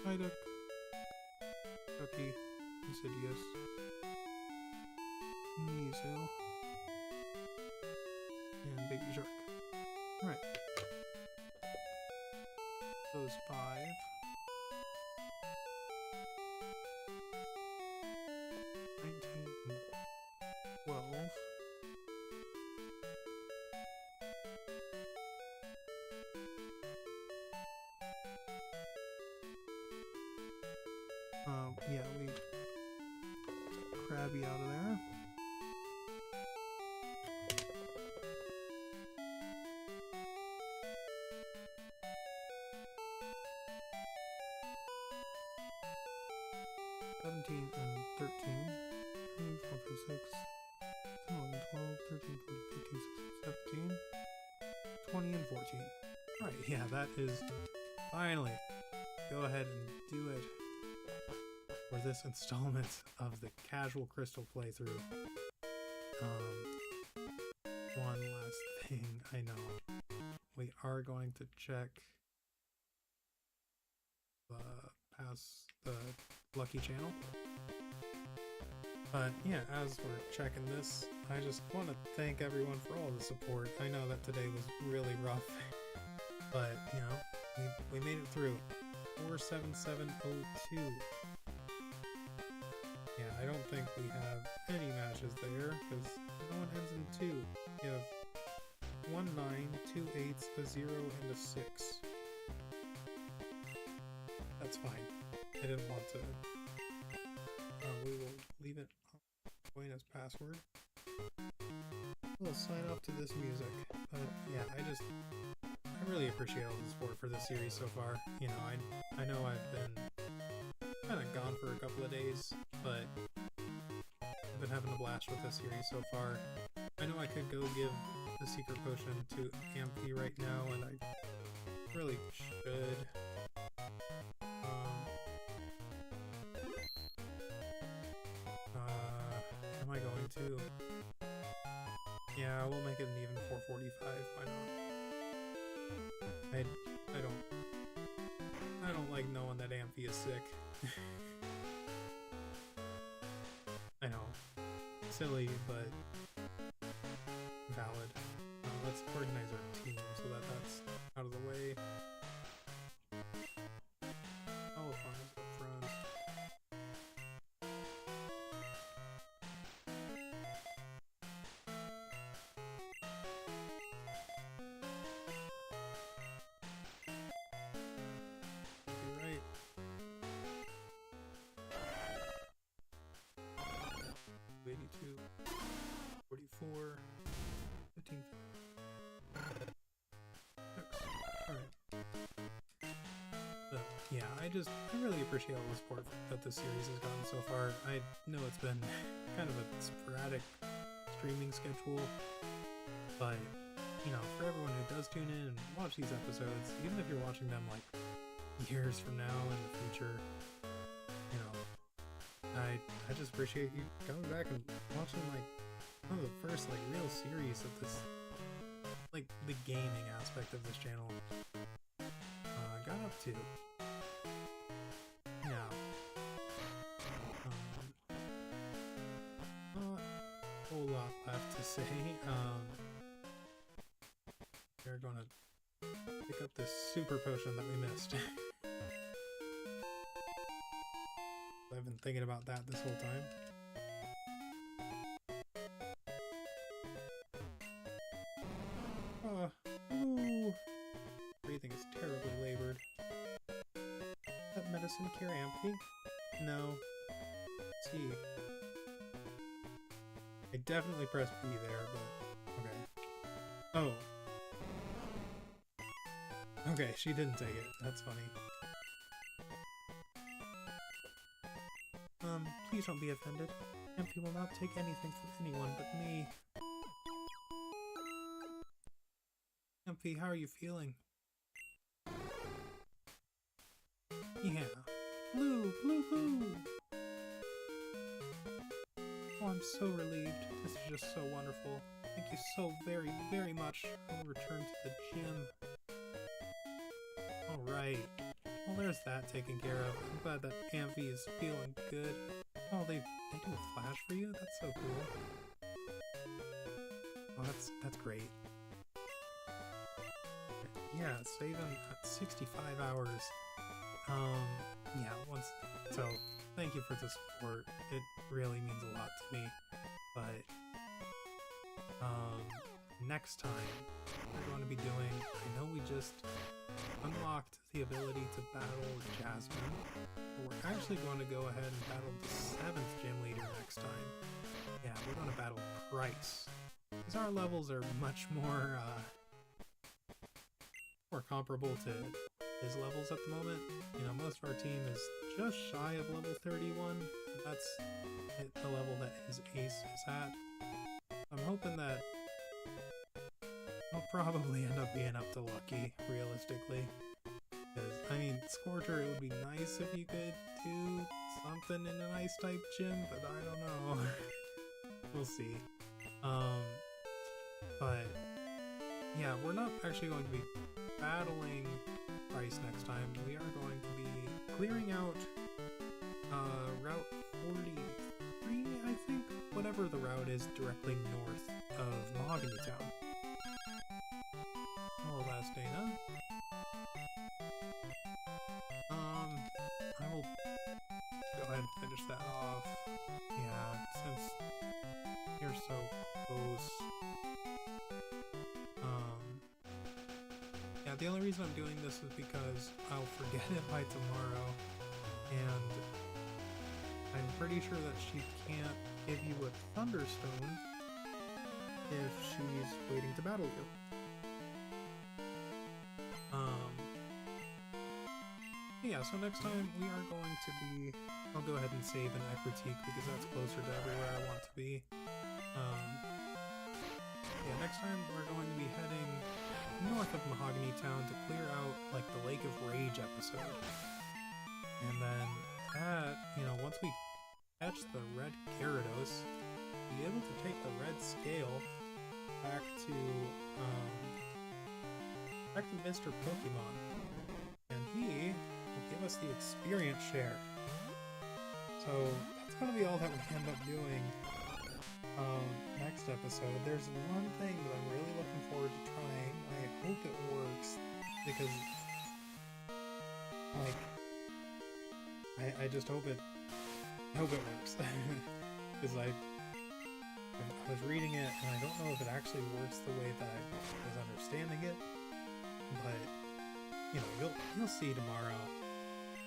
Psyduck. Lucky. Insidious. Mizu. And Baby Shark. Alright. Those 5. 19 and 12. Yeah, we Krabby out of there. And 13. 3, 4, 5, 6, 11, 12, 13, 14, 15, 16, 17, 20, and 14. Alright, yeah, that is finally go ahead and do it for this installment of the casual crystal playthrough. One last thing, I know. We are going to check the lucky channel. But yeah, as we're checking this, I just want to thank everyone for all the support. I know that today was really rough, but you know, we made it through. 47702. Yeah, I don't think we have any matches there because no one ends in 2. We have 1 9, 2 8s, a 0, and a 6. That's fine. I didn't want to. We will leave it going as password. We'll sign off to this music. But yeah, I really appreciate all the support for this series so far. You know, I know I've been kind of gone for a couple of days, but I've been having a blast with this series so far. I know I could go give the secret potion to Amphi right now, and I really should. Am I going to? Yeah, we'll make it an even 445. Why not? I don't like knowing that Amphi is sick. I know, silly but valid. Let's organize our team so that that's out of the way. Alphonse up front. You're right. 82, 44, 15. Yeah, I really appreciate all the support that this series has gotten so far. I know it's been kind of a sporadic streaming schedule, but, you know, for everyone who does tune in and watch these episodes, even if you're watching them, like, years from now in the future, you know, I just appreciate you coming back and watching, like, one of the first, like, real series of this, like, the gaming aspect of this channel got up to. Now, not a whole lot left to say. We're gonna pick up this super potion that we missed. I've been thinking about that this whole time. Ooh. Breathing is terribly labored. That medicine cure Amphi? No. T. I definitely pressed B there, but okay. Oh. Okay, she didn't take it. That's funny. Please don't be offended. Amphi will not take anything from anyone but me. Amphi, how are you feeling? Yeah. Blue, blue, blue! Oh, I'm so relieved. This is just so wonderful. Thank you so very, very much. I'll return to the gym. Alright. Well, there's that taken care of. I'm glad that Amphi is feeling good. Oh, they do a flash for you? That's so cool. Oh, that's great. Yeah, saving 65 hours. Yeah, so thank you for the support. It really means a lot to me. But, next time, we're going to be doing, I know we just unlocked the ability to battle Jasmine, but we're actually going to go ahead and battle the 7th gym leader next time. Yeah, we're going to battle Price. Because our levels are much more comparable to his levels at the moment. You know, most of our team is just shy of level 31. That's the level that his ace is at. I'm hoping that I'll probably end up being up to Lucky, realistically. Because, I mean, Scorcher, it would be nice if you could do something in an Ice-type gym, but I don't know. We'll see. But, yeah, we're not actually going to be battling Bryce next time. We are going to be clearing out Route 43, I think? Whatever the route is directly north of Mahogany Town. Hello, last Dana. I will go ahead and finish that off. Yeah, since you're so close. Yeah, the only reason I'm doing this is because I'll forget it by tomorrow, and I'm pretty sure that she can't give you a Thunderstone if she's waiting to battle you. Yeah, so next time we are going to be... I'll go ahead and save an Ecritique because that's closer to everywhere I want to be. Yeah, next time we're going to be heading north of Mahogany Town to clear out, like, the Lake of Rage episode. And then once we catch the red Gyarados, be able to take the red scale back to Mr. Pokemon. And he will give us the experience share. So that's gonna be all that we end up doing next episode. There's one thing that I'm really looking forward to trying. I hope it works, because I just hope it works. Because I was reading it and I don't know if it actually works the way that I was understanding it, but you'll see tomorrow.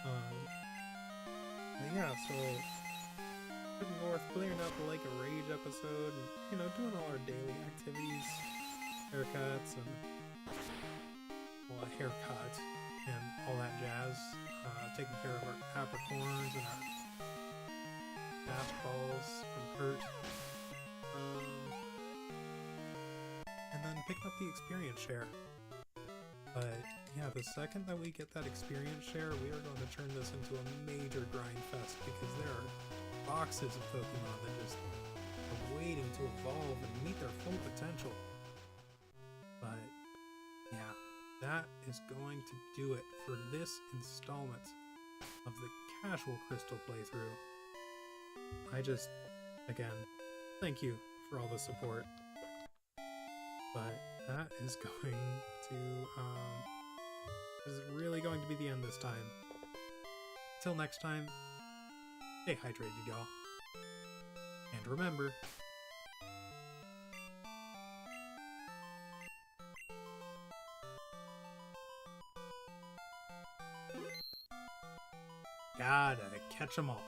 But yeah, so heading north, clearing out the Lake of Rage episode, and doing all our daily activities, haircuts, and a haircut and all that jazz. Taking care of our apricorns and our fastballs from Kurt. And then picking up the experience share. But yeah, the second that we get that experience share, we are going to turn this into a major grind fest, because there are boxes of Pokemon that just are waiting to evolve and meet their full potential. But yeah, that is going to do it for this installment of the Casual Crystal playthrough. Again, thank you for all the support. But that is going to, this is really going to be the end this time. Till next time, stay hydrated, y'all. And remember, gotta catch 'em all.